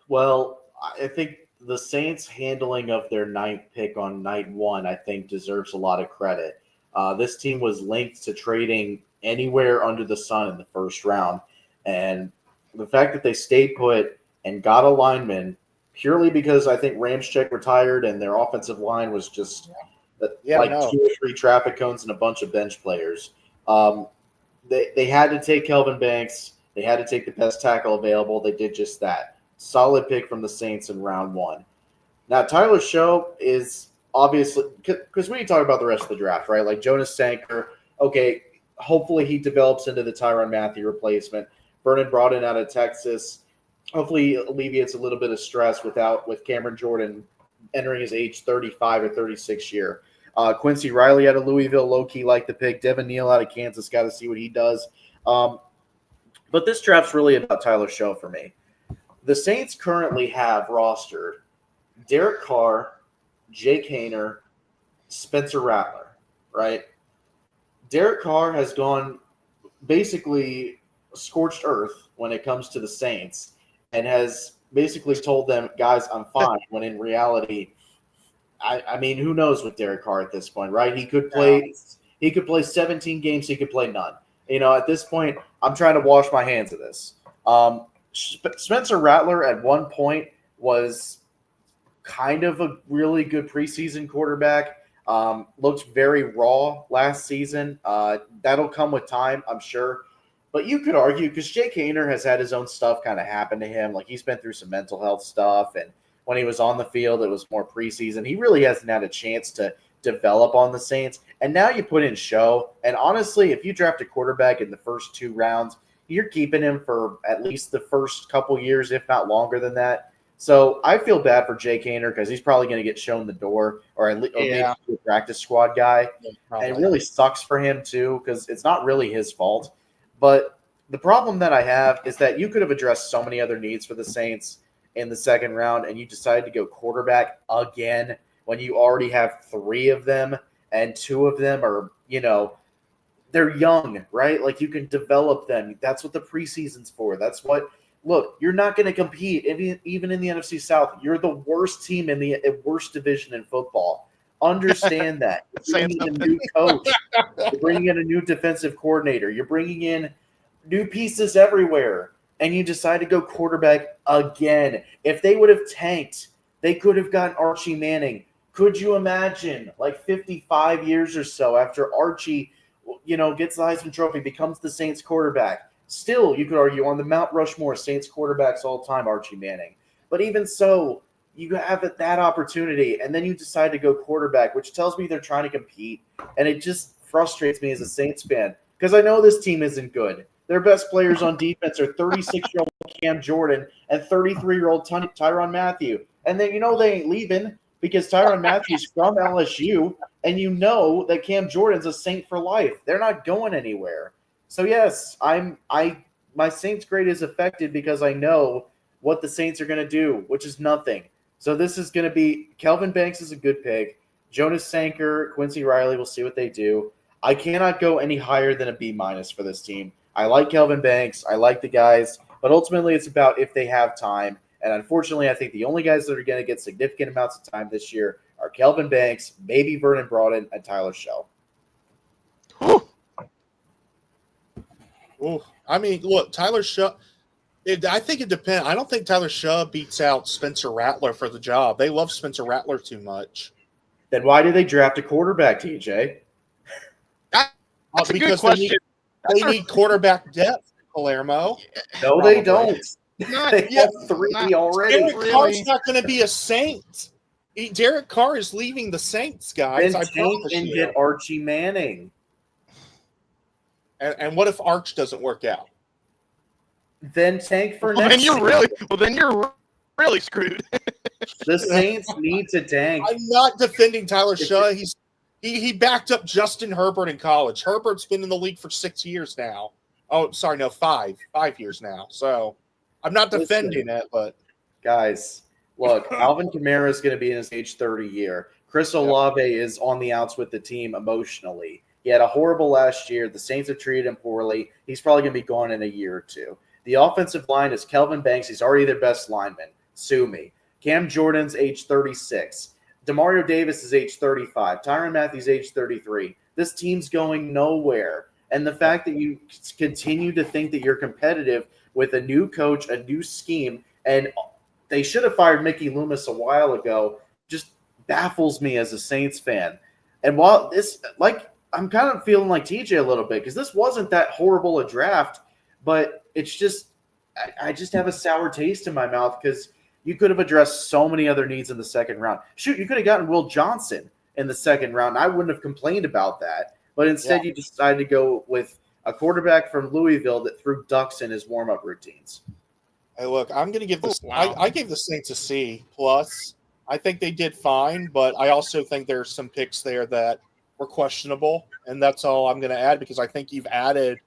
Well, I think the Saints' handling of their ninth pick on night one, I think, deserves a lot of credit. This team was linked to trading anywhere under the sun in the first round. And the fact that they stayed put and got a lineman purely because I think Ramczyk retired and their offensive line was just two or three traffic cones and a bunch of bench players. They had to take Kelvin Banks. They had to take the best tackle available. They did just that. Solid pick from the Saints in round one. Now, Tyler Shaw is obviously – because we need to talk about the rest of the draft, right? Like Jonas Sanker, okay, hopefully he develops into the Tyrann Mathieu replacement. Vernon brought in out of Texas. Hopefully he alleviates a little bit of stress with Cameron Jordan entering his age 35 or 36 year. Quincy Riley out of Louisville, low-key like the pick. Devin Neal out of Kansas, got to see what he does. But this draft's really about Tyler Shaw for me. The Saints currently have rostered Derek Carr, Jake Haener, Spencer Rattler, right? Derek Carr has gone basically scorched earth when it comes to the Saints and has basically told them, guys, I'm fine, when in reality, I mean, who knows with Derek Carr at this point, right? He could play 17 games, he could play none. At this point, I'm trying to wash my hands of this. Spencer Rattler at one point was kind of a really good preseason quarterback. Looked very raw last season. That'll come with time, I'm sure. But you could argue, because Jake Haener has had his own stuff kind of happen to him. Like, he's been through some mental health stuff. And when he was on the field, it was more preseason. He really hasn't had a chance to develop on the Saints. And now you put in Shaw. And honestly, if you draft a quarterback in the first 2 rounds, you're keeping him for at least the first couple years, if not longer than that. So I feel bad for Jake Haener because he's probably going to get shown the door or maybe a practice squad guy. Yeah, and it really sucks for him too because it's not really his fault. But the problem that I have is that you could have addressed so many other needs for the Saints in the second round, and you decided to go quarterback again when you already have 3 of them, and 2 of them are, they're young, right? Like, you can develop them. That's what the preseason's for. That's what – look, you're not going to compete even in the NFC South. You're the worst team in the worst division in football. Understand that. You're bringing in a new coach. You're bringing in a new defensive coordinator. You're bringing in new pieces everywhere. And you decide to go quarterback again. If they would have tanked, they could have gotten Archie Manning. Could you imagine, like 55 years or so after Archie – gets the Heisman Trophy, becomes the Saints quarterback. Still, you could argue on the Mount Rushmore Saints quarterbacks all time, Archie Manning. But even so, you have that opportunity, and then you decide to go quarterback, which tells me they're trying to compete. And it just frustrates me as a Saints fan because I know this team isn't good. Their best players on defense are 36-year-old Cam Jordan and 33-year-old Tyrann Mathieu. And then they ain't leaving because Tyrann Mathieu's from LSU. And that Cam Jordan's a Saint for life. They're not going anywhere. So yes, my Saints grade is affected because I know what the Saints are going to do, which is nothing. So this is going to be Kelvin Banks is a good pick. Jonas Sanker, Quincy Riley, we'll see what they do. I cannot go any higher than a B- for this team. I like Kelvin Banks. I like the guys. But ultimately, it's about if they have time. And unfortunately, I think the only guys that are going to get significant amounts of time this year are Kelvin Banks, maybe Vernon Broughton, and Tyler Shell. Ooh. I mean, look, Tyler Shaw. I think it depends. I don't think Tyler Shaw beats out Spencer Rattler for the job. They love Spencer Rattler too much. Then why did they draft a quarterback, TJ? That's a good Because question. they need quarterback depth, Palermo. No, Probably. they don't. Not, They Yeah, have three not already. Derek really. Carr's not going to be a Saint. Derek Carr is leaving the Saints, guys. Then I tank promise and you. get Archie Manning. And what if Arch doesn't work out? Then tank for Well, next then you're really screwed. The Saints need to tank. I'm not defending Tyler Shaw. He backed up Justin Herbert in college. Herbert's been in the league for 6 years now. Oh, sorry, no, 5 years now. So I'm not defending it, but Guys, look, Alvin Kamara is going to be in his age 30 year. Chris Olave is on the outs with the team emotionally. He had a horrible last year. The Saints have treated him poorly. He's probably going to be gone in a year or two. The offensive line is Kelvin Banks. He's already their best lineman. Sue me. Cam Jordan's age 36. Demario Davis is age 35. Tyrann Matthews age 33. This team's going nowhere. And the fact that you continue to think that you're competitive with a new coach, a new scheme, and they should have fired Mickey Loomis a while ago, just baffles me as a Saints fan. And while this, like, I'm kind of feeling like TJ a little bit because this wasn't that horrible a draft, but it's just, I just have a sour taste in my mouth because you could have addressed so many other needs in the second round. Shoot, you could have gotten Will Johnson in the second round. I wouldn't have complained about that. But instead, you decided to go with a quarterback from Louisville that threw ducks in his warm-up routines. hey, look, I'm going to give this. I gave the Saints a C plus. I think they did fine, but I also think there's some picks there that were questionable, and that's all I'm going to add because I think you've added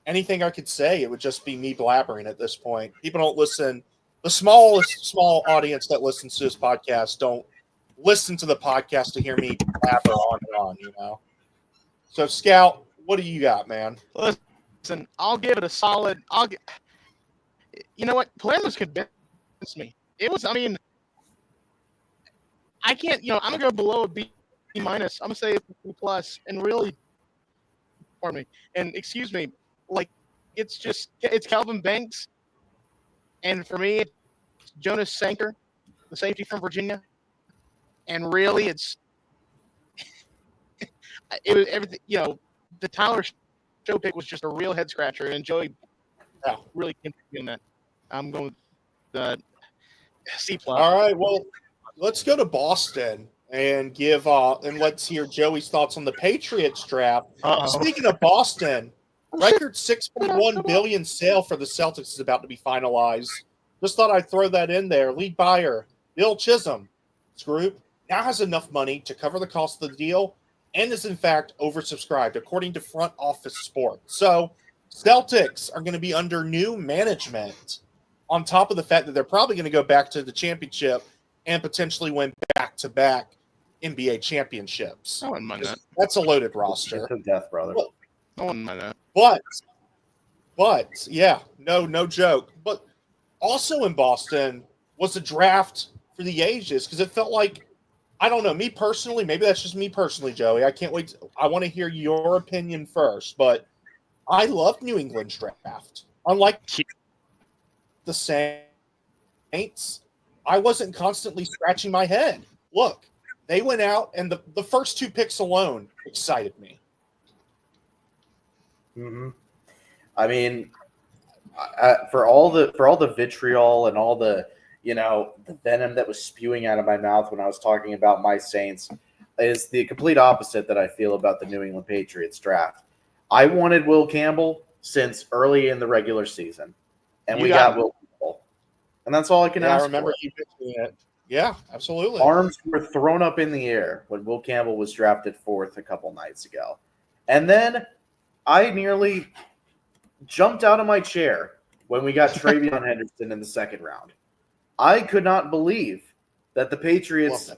anything I could say. It would just be me blabbering at this point. People don't listen. The small audience that listens to this podcast don't listen to the podcast to hear me blabber on and on. You know. So, Scout, what do you got, man? Listen, I'll give it a solid. You know what? Palermo's convinced me. It was. I mean, I can't. I'm gonna go below a B minus. I'm gonna say a B plus, and really, pardon me, and excuse me, like it's Calvin Banks, and for me, it's Jonas Sanker, the safety from Virginia, and really, it was everything. The Tyler Show pick was just a real head scratcher, and Joey really came in that. I'm going with C plus. All right, well, let's go to Boston and let's hear Joey's thoughts on the Patriots draft. Speaking of Boston, record $6.1 billion sale for the Celtics is about to be finalized. Just thought I'd throw that in there. Lead buyer Bill Chisholm's group now has enough money to cover the cost of the deal and is in fact oversubscribed, according to Front Office Sports. So Celtics are going to be under new management, on top of the fact that they're probably going to go back to the championship and potentially win back-to-back NBA championships. I wouldn't mind that. That's a loaded roster. To death, brother. I wouldn't mind that. But yeah, no joke. But also in Boston was a draft for the ages because it felt like, I don't know, me personally, maybe that's just me personally, Joey. I can't wait. I want to hear your opinion first, but I loved New England's draft. Unlike the Saints, I wasn't constantly scratching my head. Look, they went out, and the first 2 picks alone excited me. Mm-hmm. I mean, for all the vitriol and all the the venom that was spewing out of my mouth when I was talking about my Saints, is the complete opposite that I feel about the New England Patriots draft. I wanted Will Campbell since early in the regular season, and we got Will Campbell, and that's all I can ask. I remember for. you pitching it. Yeah, absolutely. Arms were thrown up in the air when Will Campbell was drafted 4th a couple nights ago, and then I nearly jumped out of my chair when we got Travion Henderson in the 2nd round. I could not believe that the Patriots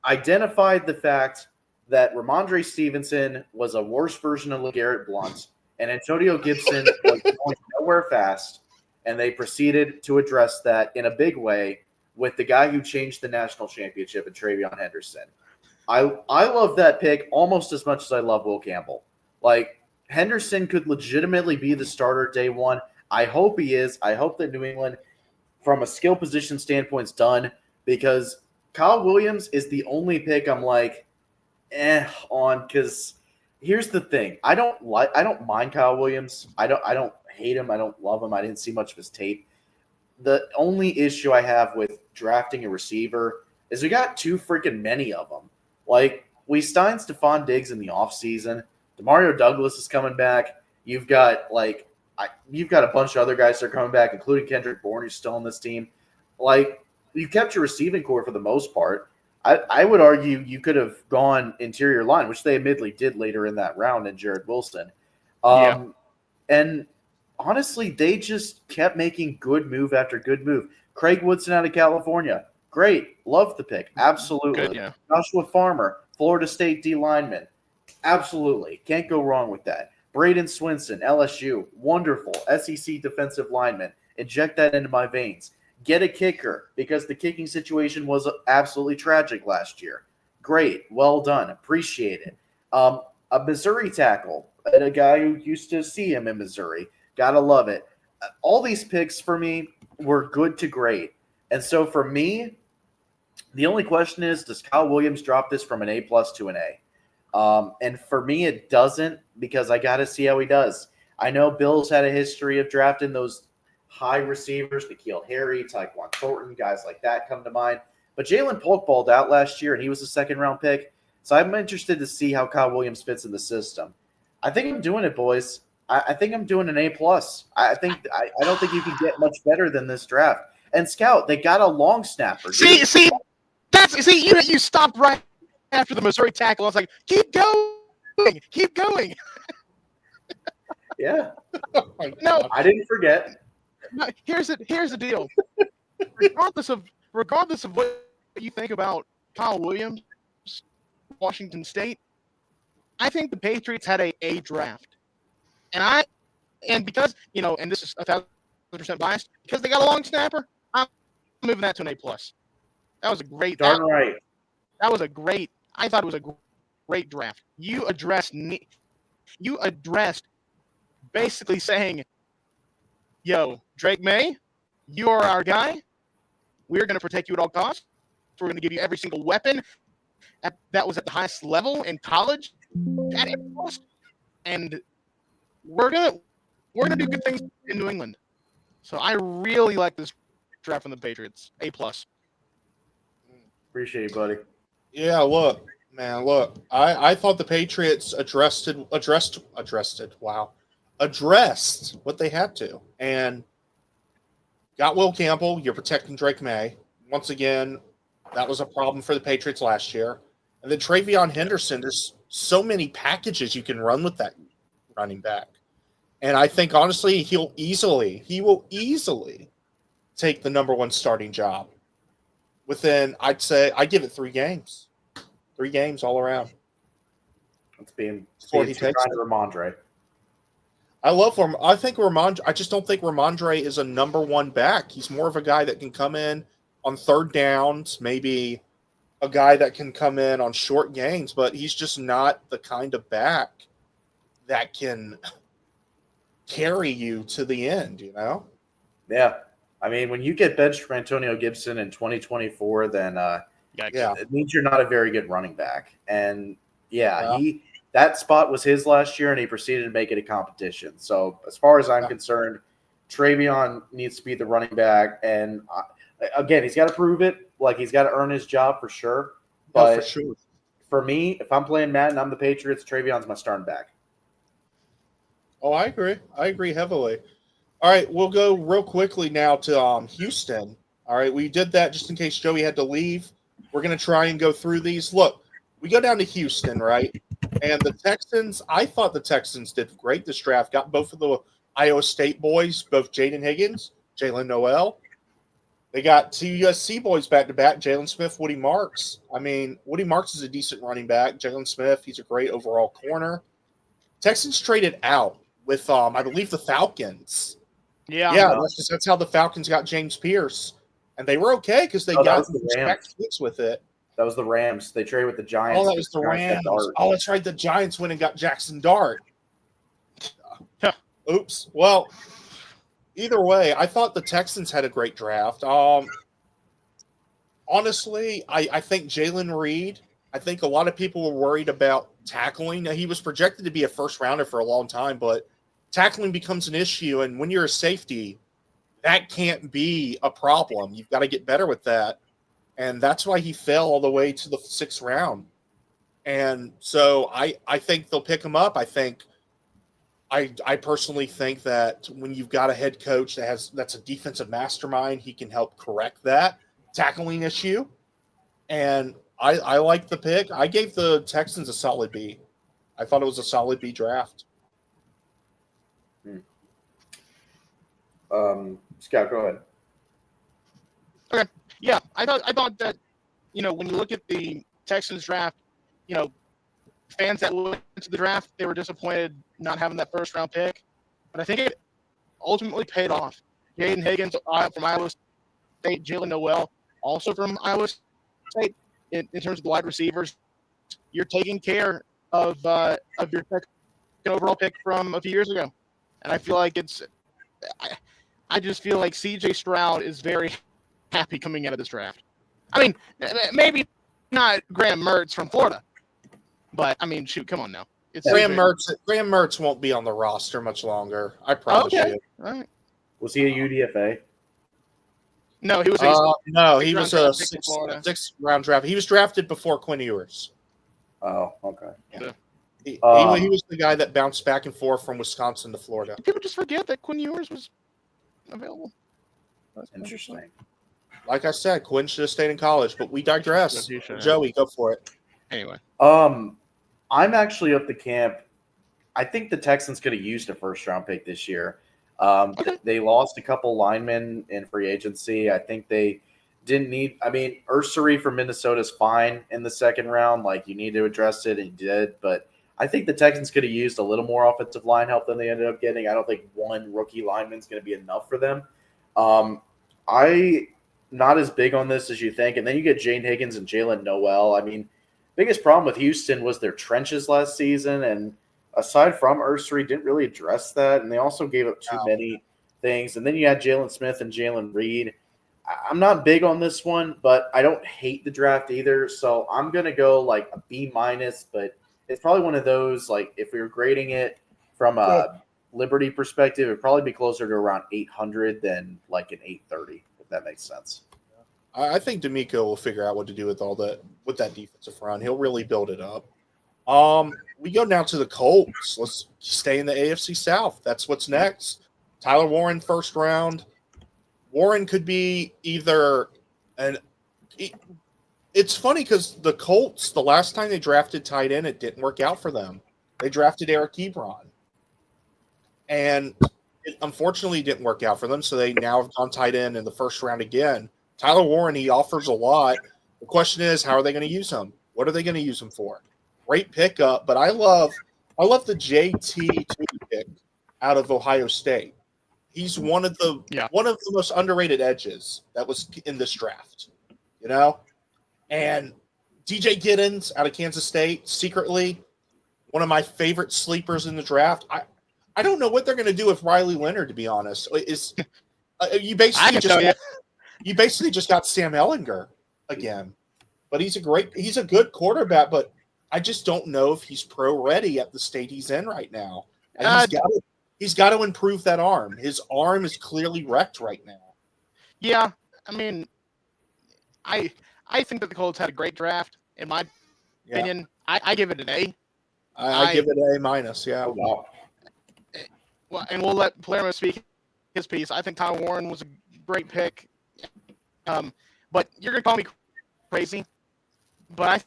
identified the fact that Ramondre Stevenson was a worse version of LeGarrette Blount and Antonio Gibson was going nowhere fast, and they proceeded to address that in a big way with the guy who changed the national championship in Travion Henderson. I love that pick almost as much as I love Will Campbell. Like, Henderson could legitimately be the starter day one. I hope he is. I hope that New England, from a skill position standpoint, is done, because Kyle Williams is the only pick I'm like, on, because here's the thing. I don't mind Kyle Williams. I don't hate him. I don't love him. I didn't see much of his tape. The only issue I have with drafting a receiver is we got too freaking many of them. Like, we signed Stephon Diggs in the offseason. DeMario Douglas is coming back. You've got a bunch of other guys that are coming back, including Kendrick Bourne, who's still on this team. Like, you kept your receiving core for the most part. I would argue you could have gone interior line, which they admittedly did later in that round in Jared Wilson. And honestly, they just kept making good move after good move. Craig Woodson out of California. Great. Love the pick. Absolutely. Good, yeah. Joshua Farmer, Florida State D lineman. Absolutely. Can't go wrong with that. Braden Swinson, LSU. Wonderful. SEC defensive lineman. Inject that into my veins. Get a kicker, because the kicking situation was absolutely tragic last year. Great. Well done. Appreciate it. A Missouri tackle, and a guy who used to see him in Missouri. Gotta love it. All these picks for me were good to great. And so for me, the only question is, does Kyle Williams drop this from an A+ to an A? And for me, it doesn't, because I got to see how he does. I know Bill's had a history of drafting those high receivers, N'Keal Harry, Tyquan Thornton, guys like that come to mind. But Jalen Polk balled out last year, and he was a second-round pick. So I'm interested to see how Kyle Williams fits in the system. I think I'm doing it, boys. I think I'm doing an A+. I don't think you can get much better than this draft. And Scout, they got a long snapper. See, you stopped right after the Missouri tackle. I was like, keep going. Yeah. No, I didn't forget. no, here's the deal. Regardless of what you think about Kyle Williams, Washington State, I think the Patriots had a draft. And because, and this is 1,000% biased, because they got a long snapper, I'm moving that to an A+. That was a great. Darn right. That was a great. I thought it was a great draft. You addressed basically saying, "Yo, Drake May, you are our guy. We're going to protect you at all costs. We're going to give you every single weapon that was at the highest level in college at every cost, and we're gonna do good things in New England." So I really like this draft from the Patriots. A+. Appreciate you, buddy. Yeah, look. I thought the Patriots addressed what they had to, and got Will Campbell. You're protecting Drake May. Once again, that was a problem for the Patriots last year. And then Travion Henderson, there's so many packages you can run with that running back. And I think, honestly, he will easily take the number one starting job within, I'd say, I give it 3 games. 3 games all around. It's being he takes kind of Ramondre. I think Ramondre. I just don't think Ramondre is a number one back. He's more of a guy that can come in on third downs, maybe a guy that can come in on short gains, but he's just not the kind of back that can carry you to the end, Yeah. I mean, when you get benched from Antonio Gibson in 2024, then it means you're not a very good running back. And that spot was his last year, and he proceeded to make it a competition. So as far as I'm concerned, Travion needs to be the running back. And again, he's got to prove it. Like, he's got to earn his job for sure. But for sure. For me, if I'm playing Matt and I'm the Patriots, Travion's my starting back. Oh, I agree. I agree heavily. All right, we'll go real quickly now to Houston. All right, we did that just in case Joey had to leave. We're going to try and go through these. Look, we go down to Houston, right? And the Texans, I thought the Texans did great this draft. Got both of the Iowa State boys, both Jaden Higgins, Jalen Noel. They got two USC boys back to back, Jalen Smith, Woody Marks. I mean, Woody Marks is a decent running back. Jalen Smith, he's a great overall corner. Texans traded out with, I believe, the Falcons. Yeah, that's how the Falcons got James Pierce. And they were okay because they got fix with it. That was the Rams. They traded with the Giants. Oh, that was the Rams. Oh, that's right. The Giants went and got Jackson Dart. Oops. Well, either way, I thought the Texans had a great draft. Honestly, I think Jalen Reed, I think a lot of people were worried about tackling. Now, he was projected to be a first rounder for a long time, but tackling becomes an issue. And when you're a safety, that can't be a problem. You've got to get better with that. And that's why he fell all the way to the 6th round. And so I think they'll pick him up. I personally think that when you've got a head coach that's a defensive mastermind, he can help correct that tackling issue. And I like the pick. I gave the Texans a solid B. I thought it was a solid B draft. Scott, go ahead. Okay. Yeah, I thought that, when you look at the Texans draft, fans that went to the draft, they were disappointed not having that first round pick. But I think it ultimately paid off. Jaden Higgins from Iowa State, Jalen Noel also from Iowa State. In terms of the wide receivers, you're taking care of your overall pick from a few years ago. And I feel like I just feel like CJ Stroud is very happy coming out of this draft. I mean, maybe not Graham Mertz from Florida, but I mean, shoot, come on now. Graham Mertz won't be on the roster much longer. I promise you. All right. Was he a UDFA? No, he was. He was a 6th round draft. He was drafted before Quinn Ewers. Oh, okay. Yeah. He was the guy that bounced back and forth from Wisconsin to Florida. People just forget that Quinn Ewers was available. That's interesting. Like I said, Quinn should have stayed in college, but we digress. Joey, go for it. Anyway. I'm actually up the camp. I think the Texans could have used a first-round pick this year. They lost a couple linemen in free agency. I think they didn't need – I mean, Ursary from Minnesota is fine in the 2nd round. Like, you need to address it, and you did. But I think the Texans could have used a little more offensive line help than they ended up getting. I don't think one rookie lineman is going to be enough for them. I not as big on this as you think. And then you get Jane Higgins and Jalen Noel. I mean, biggest problem with Houston was their trenches last season, and aside from Ursary, didn't really address that, and they also gave up too many things. And then you had Jalen Smith and Jalen Reed. I'm not big on this one, but I don't hate the draft either, so I'm going to go like a B-, but it's probably one of those, like if we were grading it from a Liberty perspective, it'd probably be closer to around 800 than like an 830, if that makes sense. I think D'Amico will figure out what to do with with that defensive front. He'll really build it up. We go now to the Colts. Let's stay in the AFC South. That's what's next. Tyler Warren, 1st round. Warren could be either it's funny because the Colts, the last time they drafted tight end, it didn't work out for them. They drafted Eric Ebron. And it unfortunately didn't work out for them, so they now have gone tight end in the 1st round again. Tyler Warren, he offers a lot. The question is, how are they going to use him? What are they going to use him for? Great pickup, but I love the JT2 pick out of Ohio State. He's one of the most underrated edges that was in this draft, And DJ Giddens out of Kansas State, secretly one of my favorite sleepers in the draft. I don't know what they're going to do with Riley Leonard, to be honest. You basically just got Sam Ehlinger again, but he's a good quarterback, but I just don't know if he's pro ready at the state he's in right now. And he's got to improve that arm. His arm is clearly wrecked right now. Yeah, I mean, I think that the Colts had a great draft. In my opinion, I give it an A. I give it an A-. Yeah. Oh, wow. Well, and we'll let Palermo speak his piece. I think Tyler Warren was a great pick. But you're going to call me crazy. But I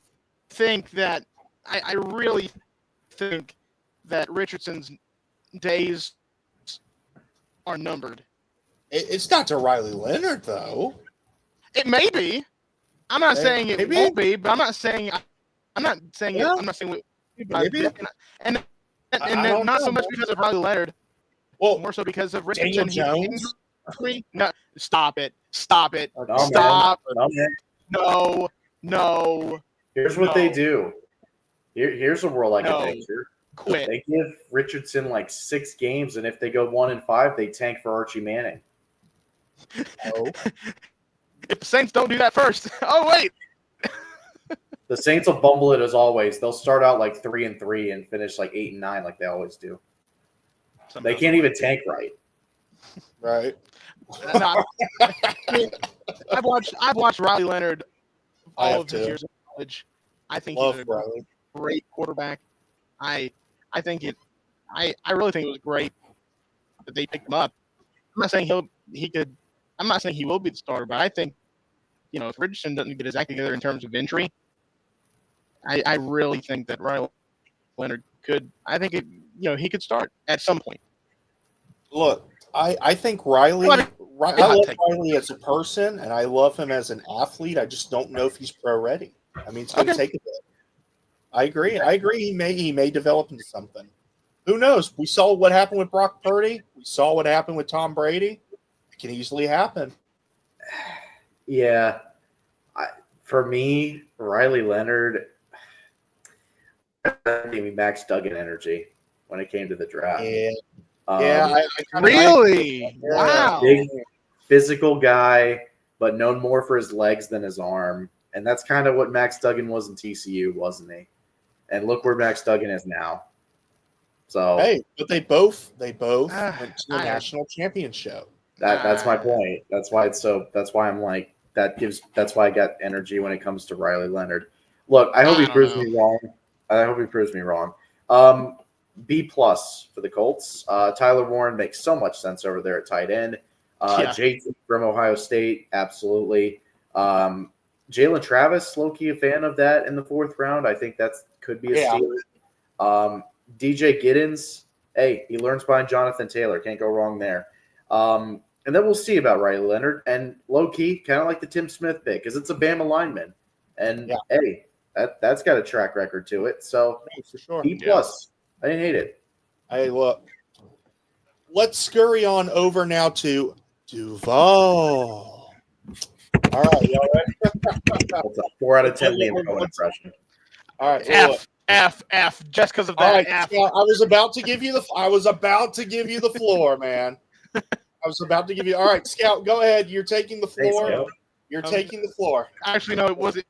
think that I really think that Richardson's days are numbered. It's not to Riley Leonard, though. It may be. I'm not saying it maybe. won't be, but I'm not saying. I'm not saying Yeah. it. I'm not saying it. Maybe. And I don't not know, so much man. because of Riley Leonard, Well, more so because of Daniel Richardson. Jones. No, stop it. Stop it. No, man. Stop. No, man. No. Here's what they No. do. Here's a world I No. can picture. Quit. They give Richardson like 6 games, and if they go 1-5, they tank for Archie Manning. Oh. If the Saints don't do that first. Oh, wait. The Saints will bumble it as always. They'll start out like 3-3 and finish like 8-9, like they always do. They can't even tank right. Right. No, I've watched Riley Leonard all of his years of college. I think Love he's a Riley. great quarterback. I think it. I really think it was great that they picked him up. I'm not saying he could. I'm not saying he will be the starter, but I think if Richardson doesn't get his act together in terms of injury, I really think that Riley Leonard could. I think he could start at some point. Look, I think Riley. I love Riley as a person, and I love him as an athlete. I just don't know if he's pro ready. I mean, it's going to take a bit. I agree. He may develop into something. Who knows? We saw what happened with Brock Purdy. We saw what happened with Tom Brady. It can easily happen. Yeah. For me, Riley Leonard gave me Max Duggan energy when it came to the draft. Yeah. Really? Wow. Big physical guy, but known more for his legs than his arm. And that's kind of what Max Duggan was in TCU, wasn't he? And look where Max Duggan is now. So hey, but they both went to the national championship. That's my point. That's why I'm like that's why I got energy when it comes to Riley Leonard. Look, I hope he proves me wrong. B+ for the Colts. Tyler Warren makes so much sense over there at tight end. JT from Ohio State, absolutely. Jalen Travis, low-key a fan of that in the 4th round. I think that could be a steal. DJ Giddens, hey, he learns behind Jonathan Taylor. Can't go wrong there. And then we'll see about Riley Leonard. And low-key, kind of like the Tim Smith pick, because it's a Bama lineman. And, hey, that's got a track record to it. So, for sure. B+. I didn't hate it. Hey, look. Let's scurry on over now to Duval. All right, y'all ready? That's a 4 out of 10 Liam Cohen impression. All right, F. Just because of that. All right, F. Scout, I was about to give you the floor, man. I was about to give you. All right, Scout, go ahead. You're taking the floor. Thanks, You're taking the floor. Actually, no, it wasn't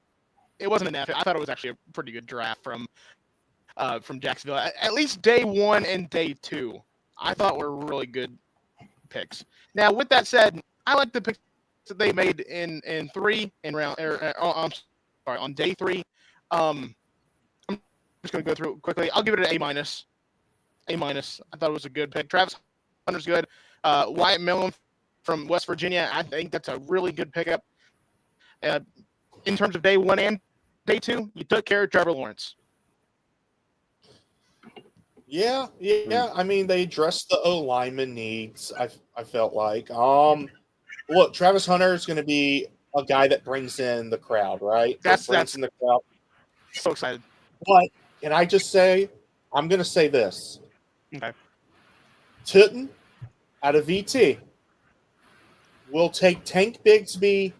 an F. I thought it was actually a pretty good draft from Jacksonville. At least day 1 and day 2, I thought were really good picks. Now, with that said, I like the picks that they made in 3 in round. On day 3. I'm just going to go through it quickly. I'll give it an A-. I thought it was a good pick. Travis Hunter's good. Wyatt Millen from West Virginia, I think that's a really good pickup. In terms of day 1 and day 2, you took care of Trevor Lawrence. Yeah. I mean, they addressed the O-lineman needs. I felt like. Look, Travis Hunter is going to be a guy that brings in the crowd, right? That's in the crowd. So excited. But can I just say, I'm going to say this. Okay. Tootin out of VT will take Tank Bigsby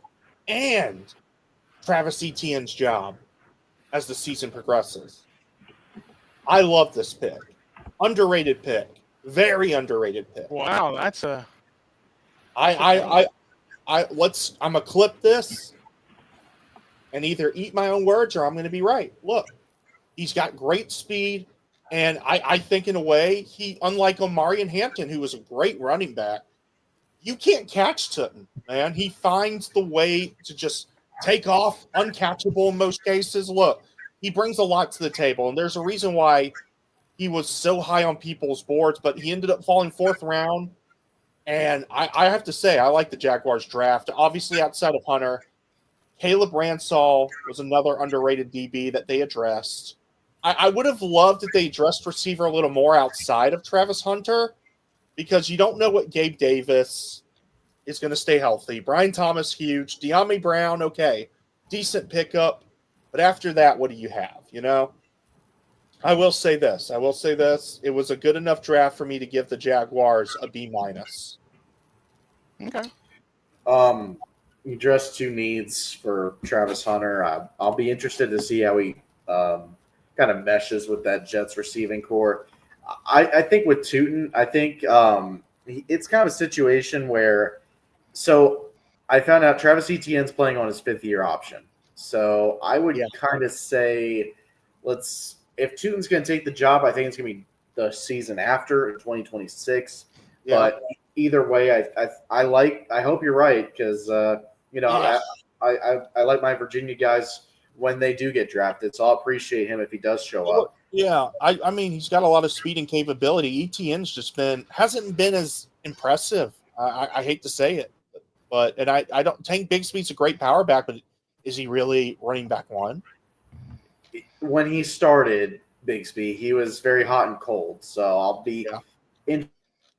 and Travis Etienne's job as the season progresses. I love this pick. Underrated pick. Very underrated pick. Wow, that's a. I'm gonna clip this and either eat my own words or I'm gonna be right. Look, he's got great speed, and I think in a way unlike Omarion Hampton, who was a great running back, you can't catch Tootin, man. He finds the way to just take off, uncatchable in most cases. Look, he brings a lot to the table, and there's a reason why he was so high on people's boards, but he ended up falling 4th round. And I have to say, I like the Jaguars draft. Obviously, outside of Hunter, Caleb Ransall was another underrated DB that they addressed. I would have loved if they addressed receiver a little more outside of Travis Hunter, because you don't know what Gabe Davis is going to stay healthy. Brian Thomas, huge. De'Ami Brown, okay. Decent pickup. But after that, what do you have? You know? I will say this. It was a good enough draft for me to give the Jaguars a B-. Okay. You addressed two needs for Travis Hunter. I'll be interested to see how he kind of meshes with that Jets receiving core. I think with Tootin, I think it's kind of a situation where, so I found out Travis Etienne's playing on his 5th-year option. So I would kind of say, if Tootin's going to take the job, I think it's going to be the season after in 2026. Yeah. But either way, I hope you're right because I like my Virginia guys when they do get drafted. So I'll appreciate him if he does show up. Yeah, I mean, he's got a lot of speed and capability. ETN's just hasn't been as impressive. I hate to say it, but I don't think Bigsby's a great power back, but is he really running back one? When he started Bigsby, he was very hot and cold. So I'll be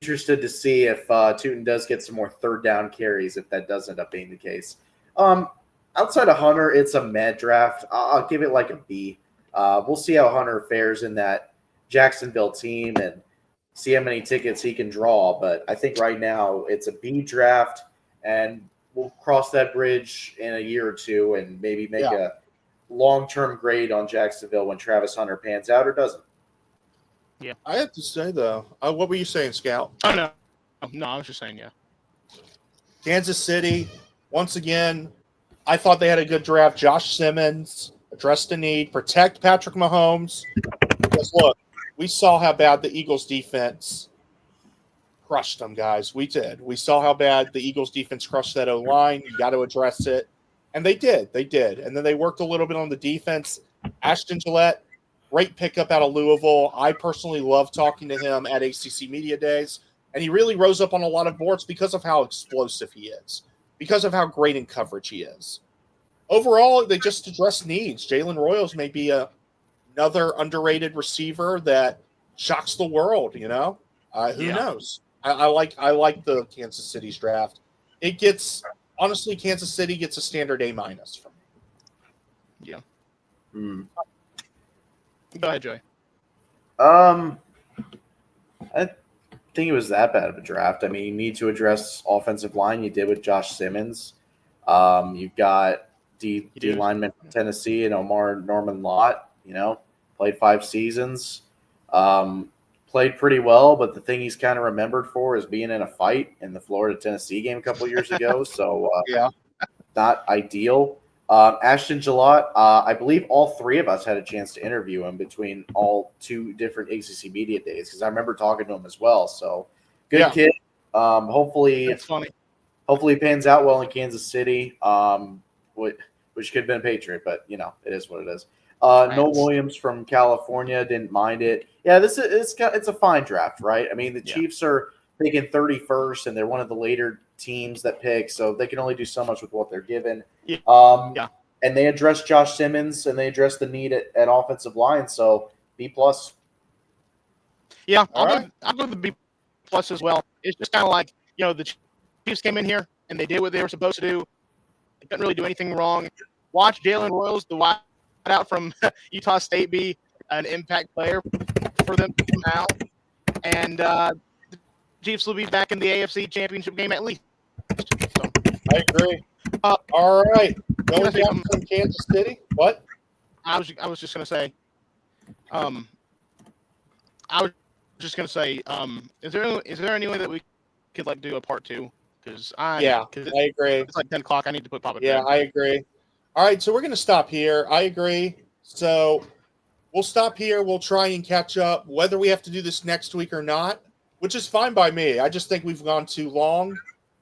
interested to see if Tootin does get some more third down carries, if that does end up being the case. Outside of Hunter, it's a meh draft. I'll give it like a B. We'll see how Hunter fares in that Jacksonville team and see how many tickets he can draw. But I think right now it's a B draft, and we'll cross that bridge in a year or two and maybe make a long-term grade on Jacksonville when Travis Hunter pans out or doesn't. Yeah. I have to say, though, what were you saying, Scout? Oh, no. No, I was just saying, yeah. Kansas City, once again, I thought they had a good draft. Josh Simmons addressed the need, protect Patrick Mahomes. Because look, we saw how bad the Eagles defense crushed them, guys. We did. We saw how bad the Eagles defense crushed that O-line. You got to address it. And they did. They did. And then they worked a little bit on the defense. Ashton Gillette, great pickup out of Louisville. I personally love talking to him at ACC Media Days. And he really rose up on a lot of boards because of how explosive he is, because of how great in coverage he is. Overall, they just address needs. Jalen Royals may be another underrated receiver that shocks the world, you know? Who knows? I like the Kansas City's draft. It gets, honestly, Kansas City gets a standard A- from me. Yeah. Hmm. Go ahead, Joey. I think it was that bad of a draft. I mean, you need to address offensive line. You did with Josh Simmons. You've got D lineman from Tennessee and Omar Norman Lott. Played 5 seasons. Played pretty well, but the thing he's kind of remembered for is being in a fight in the Florida-Tennessee game a couple years ago. So not ideal. Ashton Gillette, I believe all 3 of us had a chance to interview him between all 2 different ACC Media Days because I remember talking to him as well. So good kid. Hopefully, it's funny. Hopefully, he pans out well in Kansas City, which could have been a Patriot, but it is what it is. Noel Williams from California, didn't mind it. Yeah, it's a fine draft, right? I mean, the Chiefs are picking 31st, and they're one of the later teams that pick, so they can only do so much with what they're given. And they addressed Josh Simmons, and they addressed the need at offensive line, so B+. Yeah, I'll go with the B+ as well. It's just kind of like, the Chiefs came in here, and they did what they were supposed to do. They couldn't really do anything wrong. Watch Jalen Royals, the wide out from Utah State, be an impact player for them somehow. And the Chiefs will be back in the AFC Championship game at least. So, I agree. All right. Going down from Kansas City. What? I was just going to say, is there any way that we could do a part 2? Because I agree. It's like 10 o'clock. I need to put Papa to bed. I agree. All right, so we're going to stop here. I agree. So we'll stop here. We'll try and catch up, whether we have to do this next week or not, which is fine by me. I just think we've gone too long.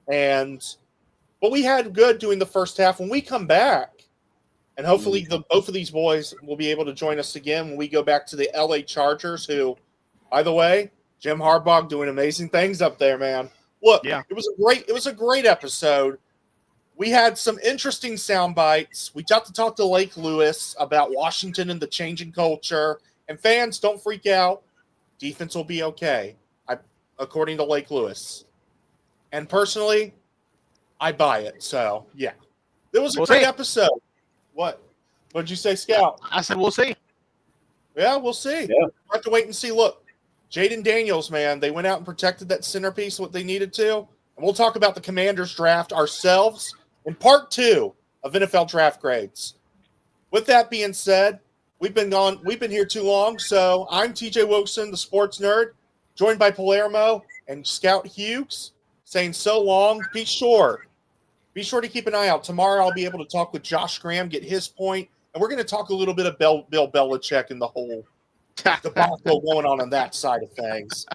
But we had good doing the first half. When we come back, and hopefully both of these boys will be able to join us again when we go back to the LA Chargers, who, by the way, Jim Harbaugh doing amazing things up there, man. Look, it was a great episode. We had some interesting sound bites. We got to talk to Lake Lewis about Washington and the changing culture. And fans, don't freak out. Defense will be okay, according to Lake Lewis. And personally, I buy it. So yeah, it was a We'll great see. episode. What did you say, Scout? I said we'll see. Yeah, we'll see. Yeah. We'll have to wait and see. Look, Jaden Daniels, man, they went out and protected that centerpiece what they needed to. And we'll talk about the Commanders draft ourselves in part 2 of NFL draft grades. With that being said, we've been here too long. So I'm TJ Wilson, the sports nerd, joined by Palermo and Scout Hughes, saying so long. Be sure to keep an eye out. Tomorrow I'll be able to talk with Josh Graham, get his point, and we're going to talk a little bit of Bill Belichick and the whole debacle going on that side of things.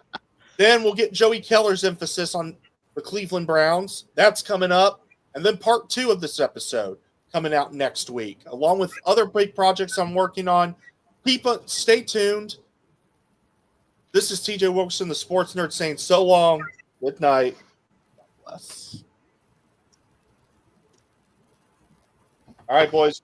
Then we'll get Joey Keller's emphasis on the Cleveland Browns. That's coming up. And then part 2 of this episode coming out next week, along with other big projects I'm working on. Stay tuned. This is TJ Wilson, the sports nerd, saying so long. Good night. God bless. All right, boys.